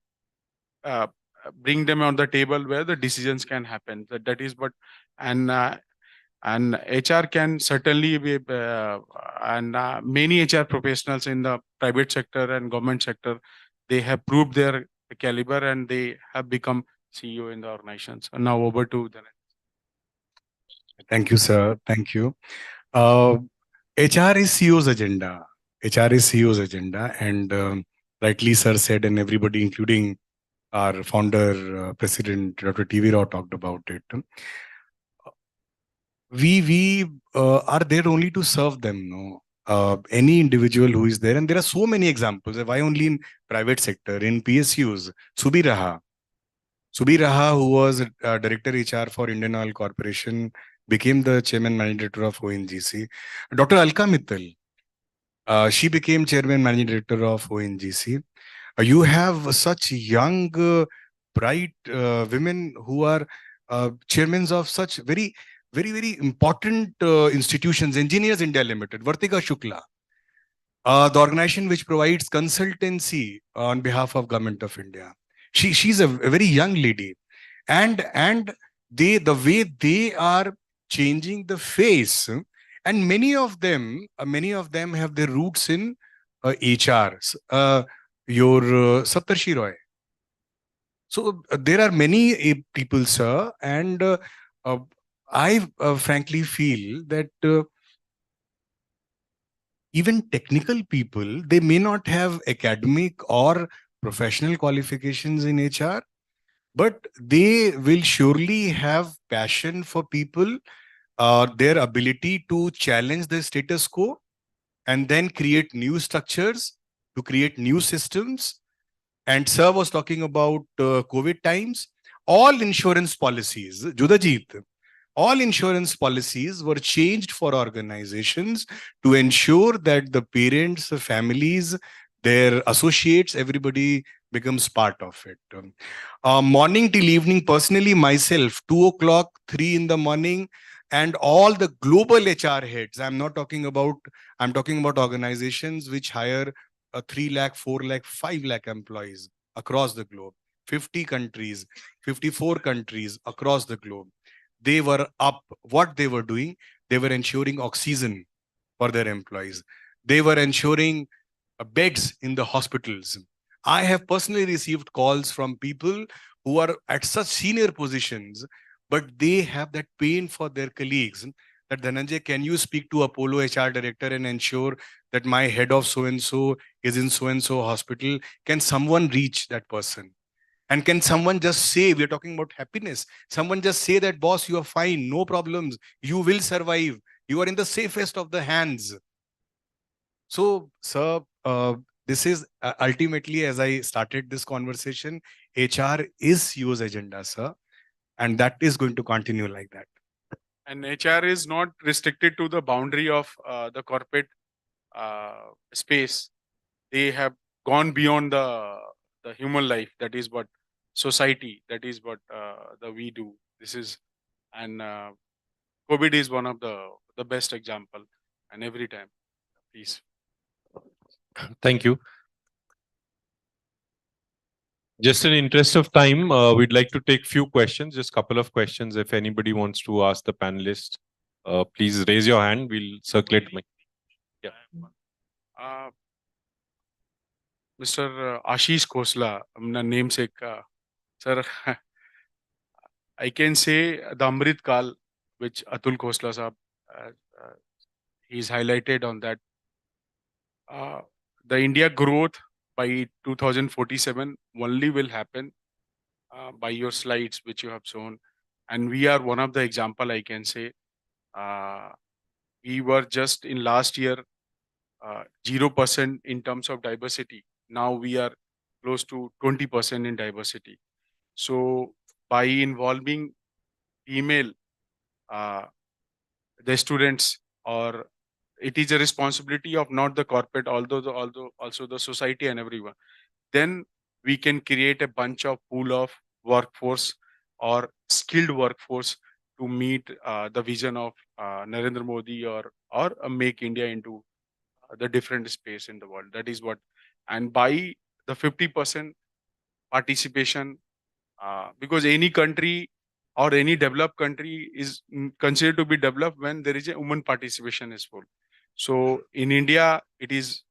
bring them on the table where the decisions can happen. That is what, and HR can certainly be, and many HR professionals in the private sector and government sector, they have proved their caliber and they have become CEO in the organizations. And now over to the next. Thank you, sir. Thank you. HR is CEO's agenda. HR is CEO's agenda, and rightly sir said, and everybody, including our founder, President Dr. T.V. Rao, talked about it. We are there only to serve them, no? Any individual who is there, and there are so many examples. Why only in private sector, in PSUs? Subir Raha, who was Director HR for Indian Oil Corporation, became the Chairman Managing Director of ONGC. Dr. Alka Mittal, she became Chairman Managing Director of ONGC. You have such young, bright women who are chairmen of such very important institutions. Engineers India Limited, Vartika Shukla, the organization which provides consultancy on behalf of Government of India. She's a very young lady, and the way they are changing the face, and many of them have their roots in HR. Your Saptarshi Roy. So there are many people, sir, and I frankly feel that even technical people, they may not have academic or professional qualifications in HR, but they will surely have passion for people, their ability to challenge the status quo and then create new structures, to create new systems. And sir was talking about COVID times. all insurance policies, Judajit, all insurance policies were changed for organizations to ensure that the parents, the families, their associates, everybody becomes part of it. Morning till evening, personally, myself, 2 o'clock, 3 in the morning, and all the global HR heads. I'm talking about organizations which hire 3 lakh, 4 lakh, 5 lakh employees across the globe, 50 countries, 54 countries across the globe. They were up. What they were doing, they were ensuring oxygen for their employees. They were ensuring beds in the hospitals. I have personally received calls from people who are at such senior positions, but they have that pain for their colleagues. That Dhananjay, can you speak to Apollo HR director and ensure that my head of so-and-so is in so-and-so hospital? Can someone reach that person? And can someone just say, we're talking about happiness, someone just say that, boss, you are fine, no problems, you will survive, you are in the safest of the hands. So, sir, this is ultimately, as I started this conversation, HR is CEO's agenda, sir. And that is going to continue like that. And HR is not restricted to the boundary of the corporate space. They have gone beyond the human life. That is what society, that is what we do. This is, and COVID is one of the best example, and every time, please. Thank you. Just in interest of time, we'd like to take few questions, just a couple of questions. If anybody wants to ask the panelists, please raise your hand. We'll circulate mic. Yeah. Mr. Ashish Khosla, namesake, sir, I can say the Amrit Kal, which Atul Khosla sahab, he's highlighted on that. The India growth by 2047 only will happen by your slides, which you have shown. And we are one of the example, I can say. We were just in last year 0% in terms of diversity. Now we are close to 20% in diversity. So by involving female, the students, or it is a responsibility of not the corporate, although also the society and everyone, then we can create a bunch of pool of workforce or skilled workforce to meet the vision of Narendra Modi or make India into the different space in the world. That is what, and by the 50% participation, because any country or any developed country is considered to be developed when there is a woman participation is full. So in India, it is,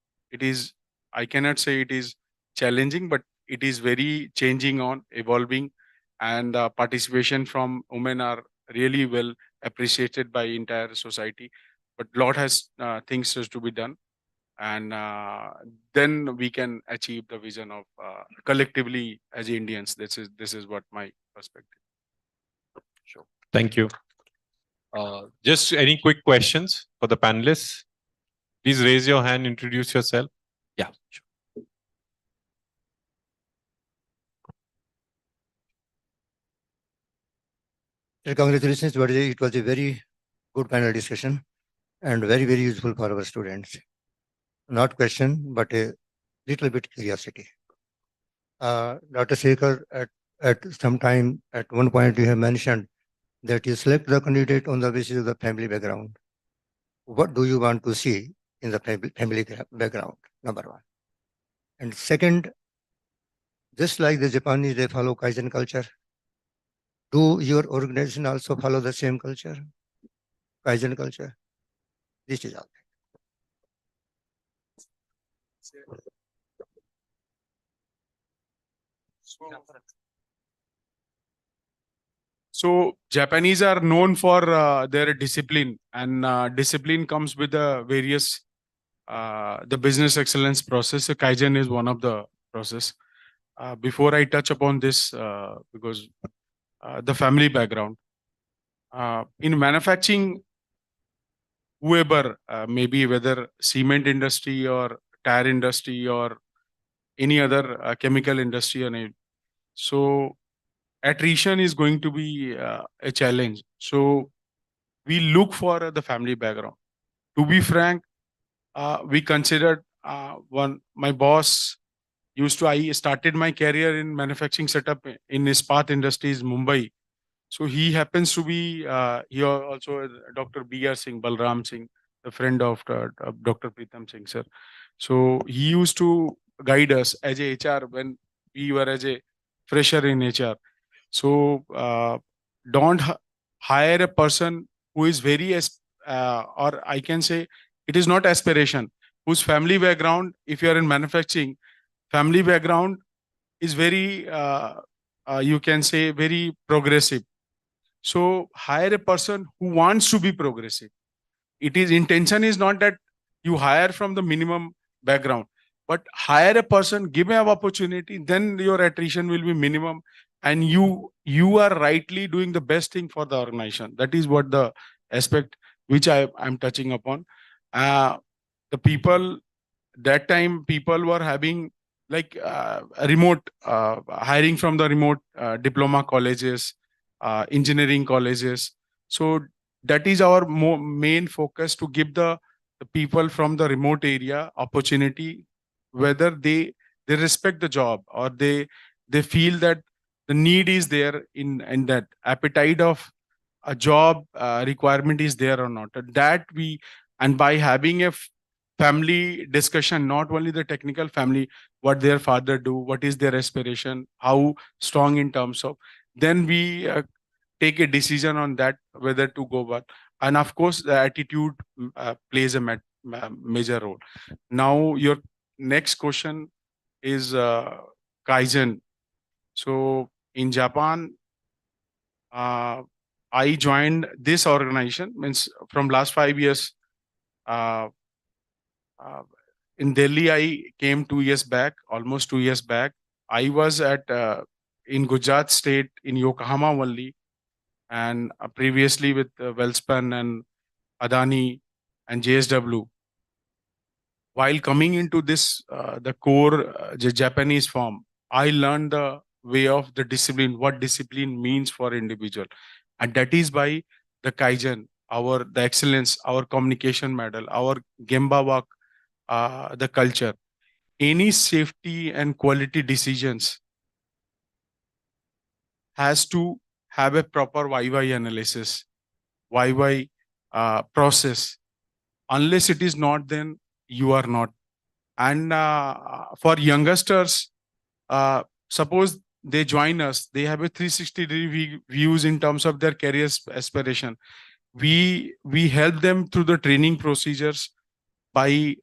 I cannot say it is challenging, but it is very changing on, evolving, and participation from women are really well appreciated by entire society. But lot has things has to be done, and then we can achieve the vision of collectively as Indians. This is what my perspective. Sure. Thank you. Just any quick questions for the panelists? Please raise your hand, introduce yourself. Yeah, sure. Congratulations, Vijay. It was a very good panel discussion and very, very useful for our students. Not question, but a little bit curiosity. Dr. Shekhar, at some time, at one point, you have mentioned that you select the candidate on the basis of the family background. What do you want to see in the family background? Number one. And second, just like the Japanese, they follow Kaizen culture. Do your organization also follow the same culture, Kaizen culture? This is all. So Japanese are known for their discipline, and discipline comes with the various the business excellence process. So Kaizen is one of the process. Before I touch upon this, because the family background in manufacturing, whoever, maybe whether cement industry or tire industry or any other chemical industry, so attrition is going to be a challenge. So we look for the family background. To be frank, we considered my boss I started my career in manufacturing setup in Ispat Industries, Mumbai. So he happens to be here also Dr. B.R. Singh, Balram Singh, the friend of Dr. Pritam Singh, sir. So he used to guide us as a HR when we were as a fresher in HR. So don't hire a person who is very, or I can say it is not aspiration, whose family background, if you are in manufacturing, family background is very, you can say very progressive. So hire a person who wants to be progressive. Intention is not that you hire from the minimum background, but hire a person, give him opportunity, then your attrition will be minimum, and you are rightly doing the best thing for the organization. That is what the aspect which I'm touching upon. The people, that time people were having like remote hiring from the remote diploma colleges, engineering colleges. So that is our main focus, to give the people from the remote area opportunity, whether they respect the job or they feel that the need is there in that appetite of a job requirement is there or not. That we, and by having a family discussion, not only the technical family, what their father do, what is their aspiration, how strong in terms of, then we take a decision on that whether to go back. And of course the attitude plays a major role. Now your next question is Kaizen. So in Japan, I joined this organization, means from last 5 years. In Delhi, I came 2 years back, almost 2 years back. I was at in Gujarat state in Yokohama only, and previously with Welspun and Adani and JSW. While coming into this, the core Japanese form, I learned the way of the discipline, what discipline means for individual. And that is by the Kaizen, the excellence, our communication model, our Gemba work, the culture. Any safety and quality decisions has to have a proper YY analysis, YY process. Unless it is not, then you are not. And for youngsters, suppose they join us, they have a 360-degree views in terms of their career aspiration. We help them through the training procedures by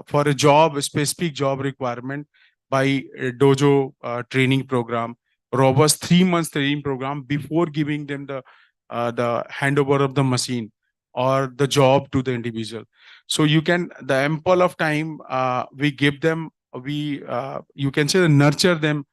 for a specific job requirement, by a dojo training program, robust 3 months training program before giving them the handover of the machine or the job to the individual. So you can, the ample of time we give them, you can say nurture them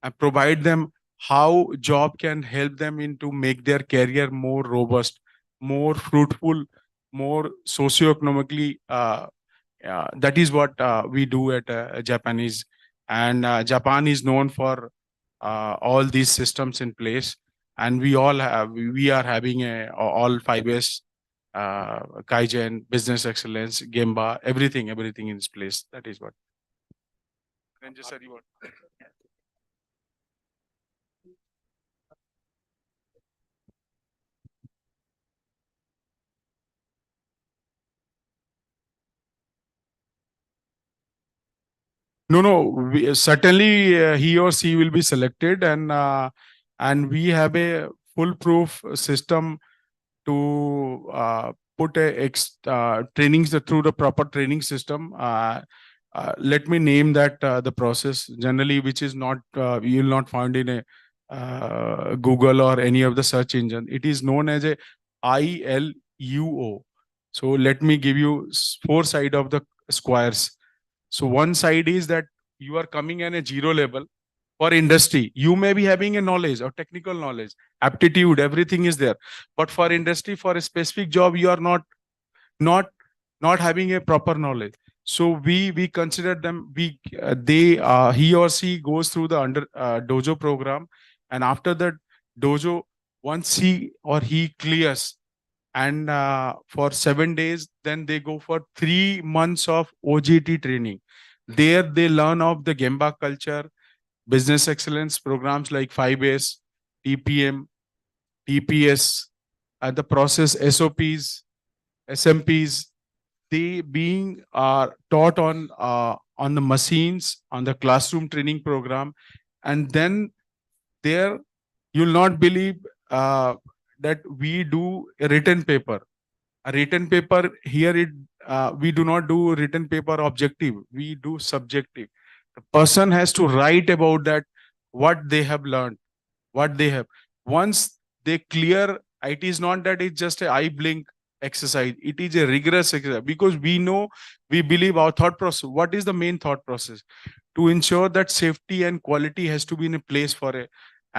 and provide them how job can help them to make their career more robust, more fruitful, more socioeconomically. That is what we do at Japanese. And Japan is known for all these systems in place. And we are having all 5S, Kaizen, business excellence, Gemba, everything in its place. That is what. No, certainly he or she will be selected, and we have a foolproof system to put trainings through the proper training system. Let me name that the process generally, which is not you will not find in a Google or any of the search engine. It is known as a ILUO. So let me give you 4 sides of the squares. So one side is that you are coming in a 0 level. For industry, you may be having a knowledge or technical knowledge, aptitude, everything is there. But for industry, for a specific job, you are not having a proper knowledge. So we consider them. He or she goes through the dojo program, and after that dojo, once he or he clears, and for 7 days, then they go for 3 months of OJT training. There they learn of the Gemba culture, business excellence programs like 5S, TPM, TPS, the process SOPs, SMPs. They being taught on the machines, on the classroom training program, and then there you'll not believe that we do a written paper. A written paper here, we do not do written paper objective. We do subjective. The person has to write about that, what they have learned, what they have. Once they clear, it is not that it's just a eye blink exercise. It is a rigorous exercise because we know, we believe our thought process. What is the main thought process? To ensure that safety and quality has to be in a place for a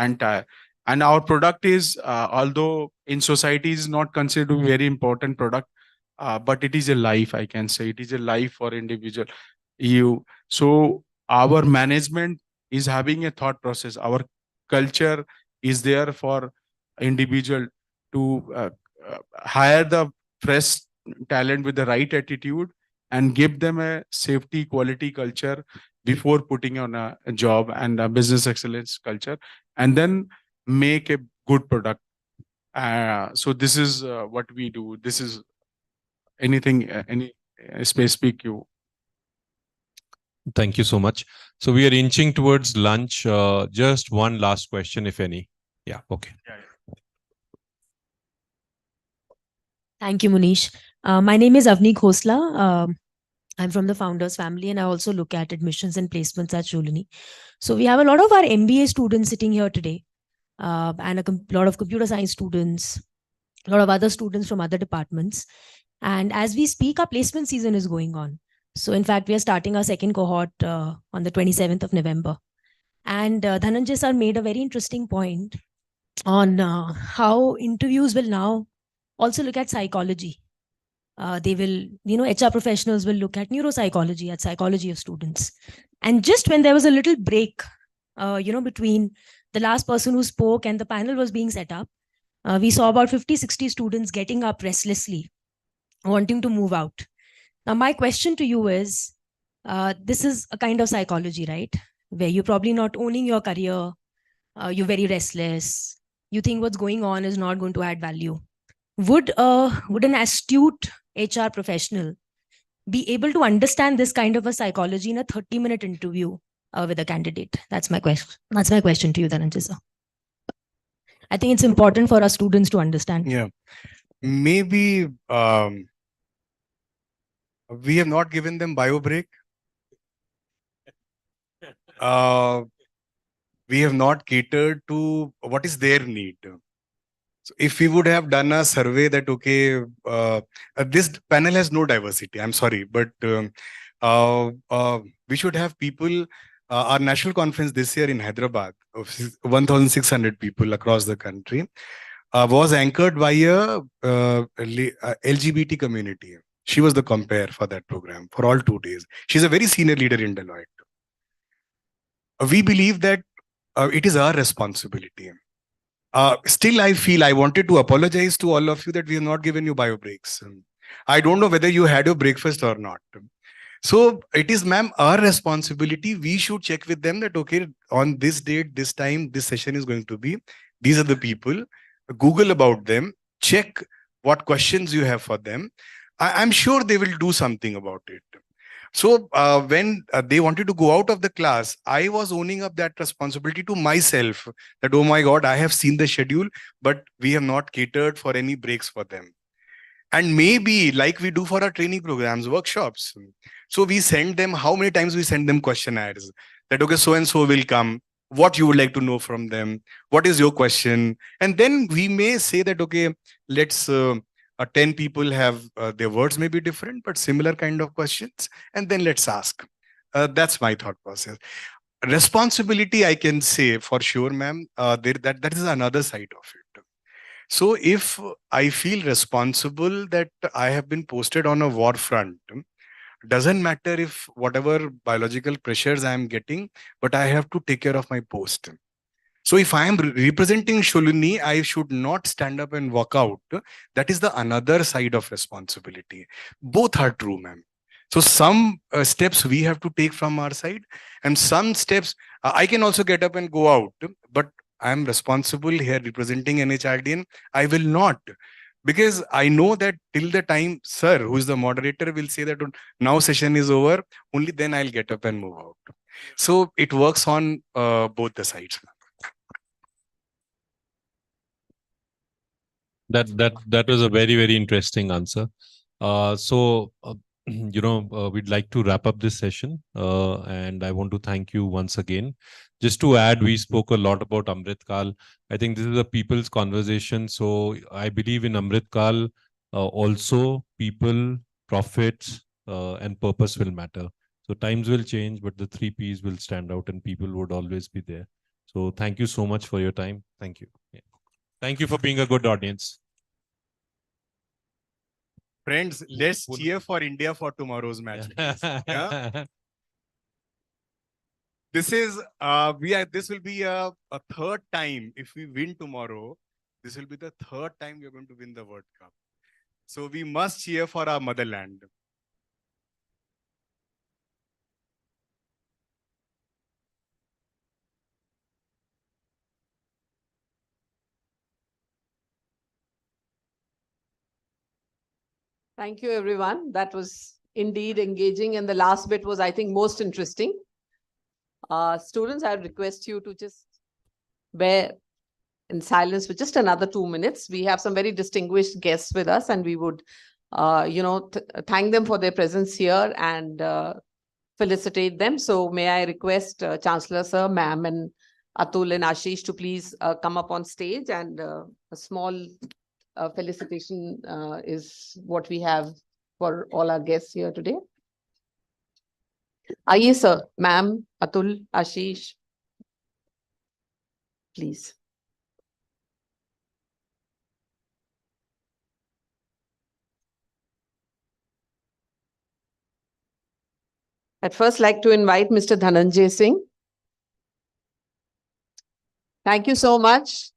entire. And our product is, although in society is not considered a very important product, but it is a life, I can say. It is a life for individual. So our management is having a thought process. Our culture is there for individual to hire the fresh talent with the right attitude and give them a safety quality culture before putting on a job, and a business excellence culture, and then make a good product. So this is what we do. This is anything, any specific you. Thank you so much. So we are inching towards lunch. Just one last question, if any. Yeah, okay. Thank you, Munish. My name is Avni Khosla. I'm from the founders family, and I also look at admissions and placements at Shoolini. So we have a lot of our MBA students sitting here today, and a lot of computer science students, a lot of other students from other departments. And as we speak, our placement season is going on. So in fact, we are starting our second cohort on the 27th of November. And Dhananjay sir made a very interesting point on how interviews will now also look at psychology. They will, HR professionals will look at neuropsychology, at psychology of students. And just when there was a little break, between the last person who spoke and the panel was being set up, we saw about 50, 60 students getting up restlessly, wanting to move out. Now, my question to you is, this is a kind of psychology, right? Where you're probably not owning your career, you're very restless, you think what's going on is not going to add value. Would an astute HR professional be able to understand this kind of a psychology in a 30-minute interview with a candidate? That's my question. That's my question to you, Dhananjay sir. I think it's important for our students to understand. Yeah, maybe we have not given them bio break. We have not catered to what is their need. So if we would have done a survey that, okay, this panel has no diversity, I'm sorry, but we should have people, our national conference this year in Hyderabad, of 1,600 people across the country, was anchored by a LGBT community. She was the compare for that program for all 2 days. She's a very senior leader in Deloitte. We believe that it is our responsibility. Still, I feel I wanted to apologize to all of you that we have not given you bio breaks. I don't know whether you had your breakfast or not. So it is, ma'am, our responsibility. We should check with them that, okay, on this date, this time, this session is going to be. These are the people. Google about them. Check what questions you have for them. I'm sure they will do something about it. So when they wanted to go out of the class, I was owning up that responsibility to myself that, oh my God, I have seen the schedule, but we have not catered for any breaks for them. And maybe like we do for our training programs, workshops. So we send them, how many times we send them questionnaires that, okay, so-and-so will come. What you would like to know from them? What is your question? And then we may say that, okay, let's 10 people have their words may be different, but similar kind of questions. And then let's ask. That's my thought process. Responsibility, I can say for sure, ma'am, that is another side of it. So if I feel responsible that I have been posted on a war front, doesn't matter if whatever biological pressures I am getting, but I have to take care of my post. So if I am representing Shoolini, I should not stand up and walk out. That is the another side of responsibility. Both are true, ma'am. So some steps we have to take from our side, and some steps I can also get up and go out, but I am responsible here representing NHRDN. I will not, because I know that till the time sir, who is the moderator, will say that now session is over, only then I'll get up and move out. So it works on both the sides. That was a very interesting answer. We'd like to wrap up this session, and I want to thank you once again. Just to add, we spoke a lot about Amrit Kal. I think this is a people's conversation, so I believe in Amrit Kal also people, profits, and purpose will matter. So times will change, but the 3 Ps will stand out, and people would always be there. So thank you so much for your time. Thank you. Yeah. Thank you for being a good audience. Friends, let's cheer for India for tomorrow's match. Yeah? This is this will be a third time. If we win tomorrow, this will be the third time we are going to win the World Cup. So we must cheer for our motherland. Thank you, everyone. That was indeed engaging. And the last bit was, I think, most interesting. Students, I request you to just bear in silence for just another 2 minutes. We have some very distinguished guests with us, and we would, thank them for their presence here and felicitate them. So may I request Chancellor Sir, Ma'am, and Atul and Ashish to please come up on stage, and a small felicitation is what we have for all our guests here today. Aye, sir, Ma'am, Atul, Ashish, please. I'd first like to invite Mr. Dhananjay Singh. Thank you so much.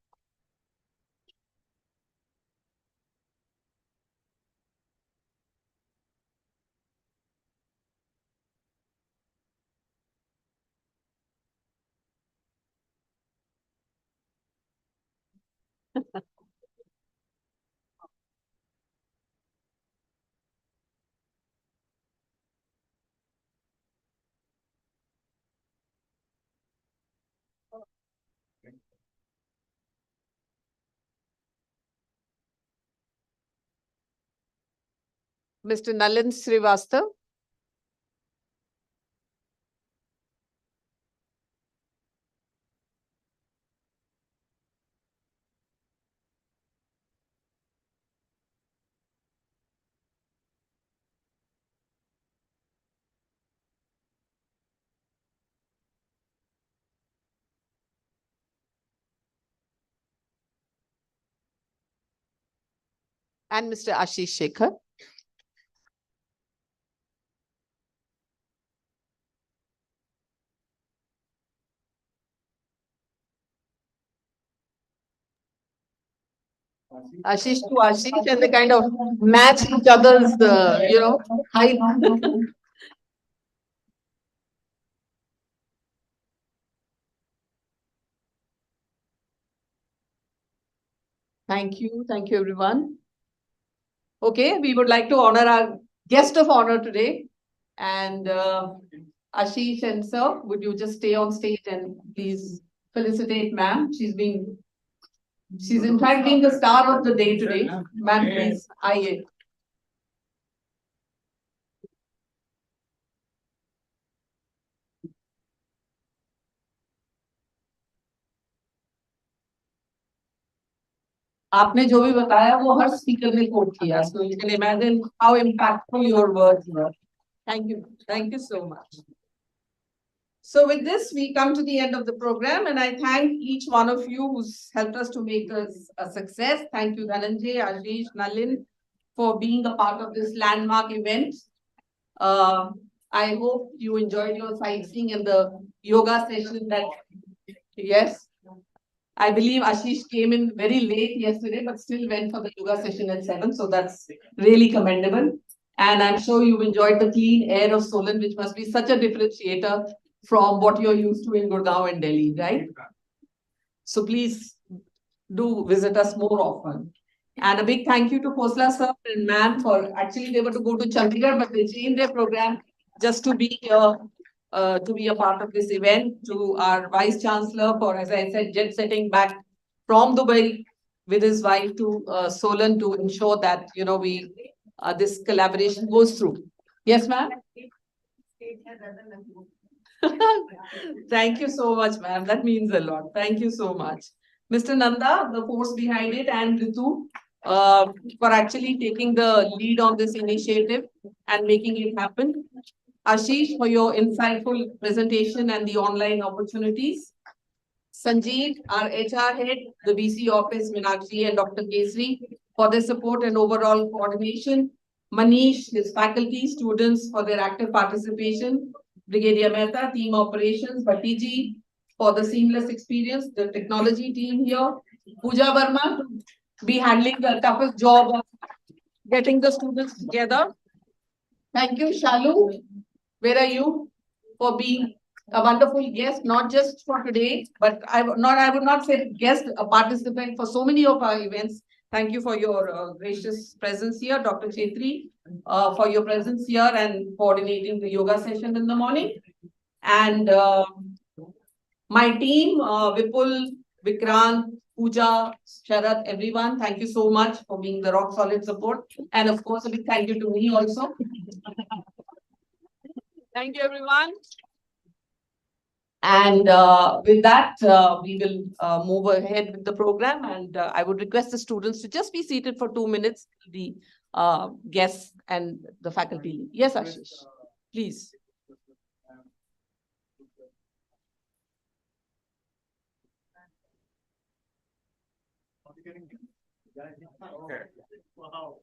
Mr. Nalin Srivastav. And Mr. Ashish Shekhar. Ashish to Ashish, and they kind of match each other's, height. Thank you everyone. Okay, we would like to honor our guest of honor today, and Ashish and sir, would you just stay on stage and please felicitate ma'am? She's in fact being the star of the day today. Ma'am, please, aye. आपने जो भी बताया वो हर speaker ने coat किया, so you can imagine how impactful your words were. Thank you so much. So with this, we come to the end of the program, and I thank each one of you who's helped us to make this a success. Thank you, Dhananjay, Ashish, Nalin, for being a part of this landmark event. I hope you enjoyed your sightseeing and the yoga session yes. I believe Ashish came in very late yesterday, but still went for the yoga session at 7. So that's really commendable. And I'm sure you've enjoyed the clean air of Solan, which must be such a differentiator from what you're used to in Gurgaon and Delhi, right? So please do visit us more often. And a big thank you to Khosla sir and ma'am for actually they were to go to Chandigarh, but they changed their program just to be here, to be a part of this event. To our Vice Chancellor for, as I said, jet setting back from Dubai with his wife to Solan to ensure that, you know, we this collaboration goes through. Yes, ma'am? Thank you so much, ma'am. That means a lot. Thank you so much. Mr. Nanda, the force behind it, and Ritu, for actually taking the lead on this initiative and making it happen. Ashish, for your insightful presentation and the online opportunities. Sanjeev, our HR head, the VC office, Meenakshi and Dr. Kesri, for their support and overall coordination. Manish, his faculty, students for their active participation. Brigadier Mehta, team operations, Bhattiji, for the seamless experience, the technology team here. Pooja Verma, be handling the toughest job of getting the students together. Thank you, Shalu. Where are you? For being a wonderful guest, not just for today, but I would not say guest, a participant for so many of our events. Thank you for your gracious presence here, Dr. Chetri, for your presence here and coordinating the yoga session in the morning. And my team, Vipul, Vikrant, Pooja, Sharat, everyone, thank you so much for being the rock solid support. And of course, a big thank you to me also. Thank you, everyone. And with that, we will move ahead with the program. And I would request the students to just be seated for 2 minutes, the guests and the faculty. Yes, Ashish, please. Okay. Wow.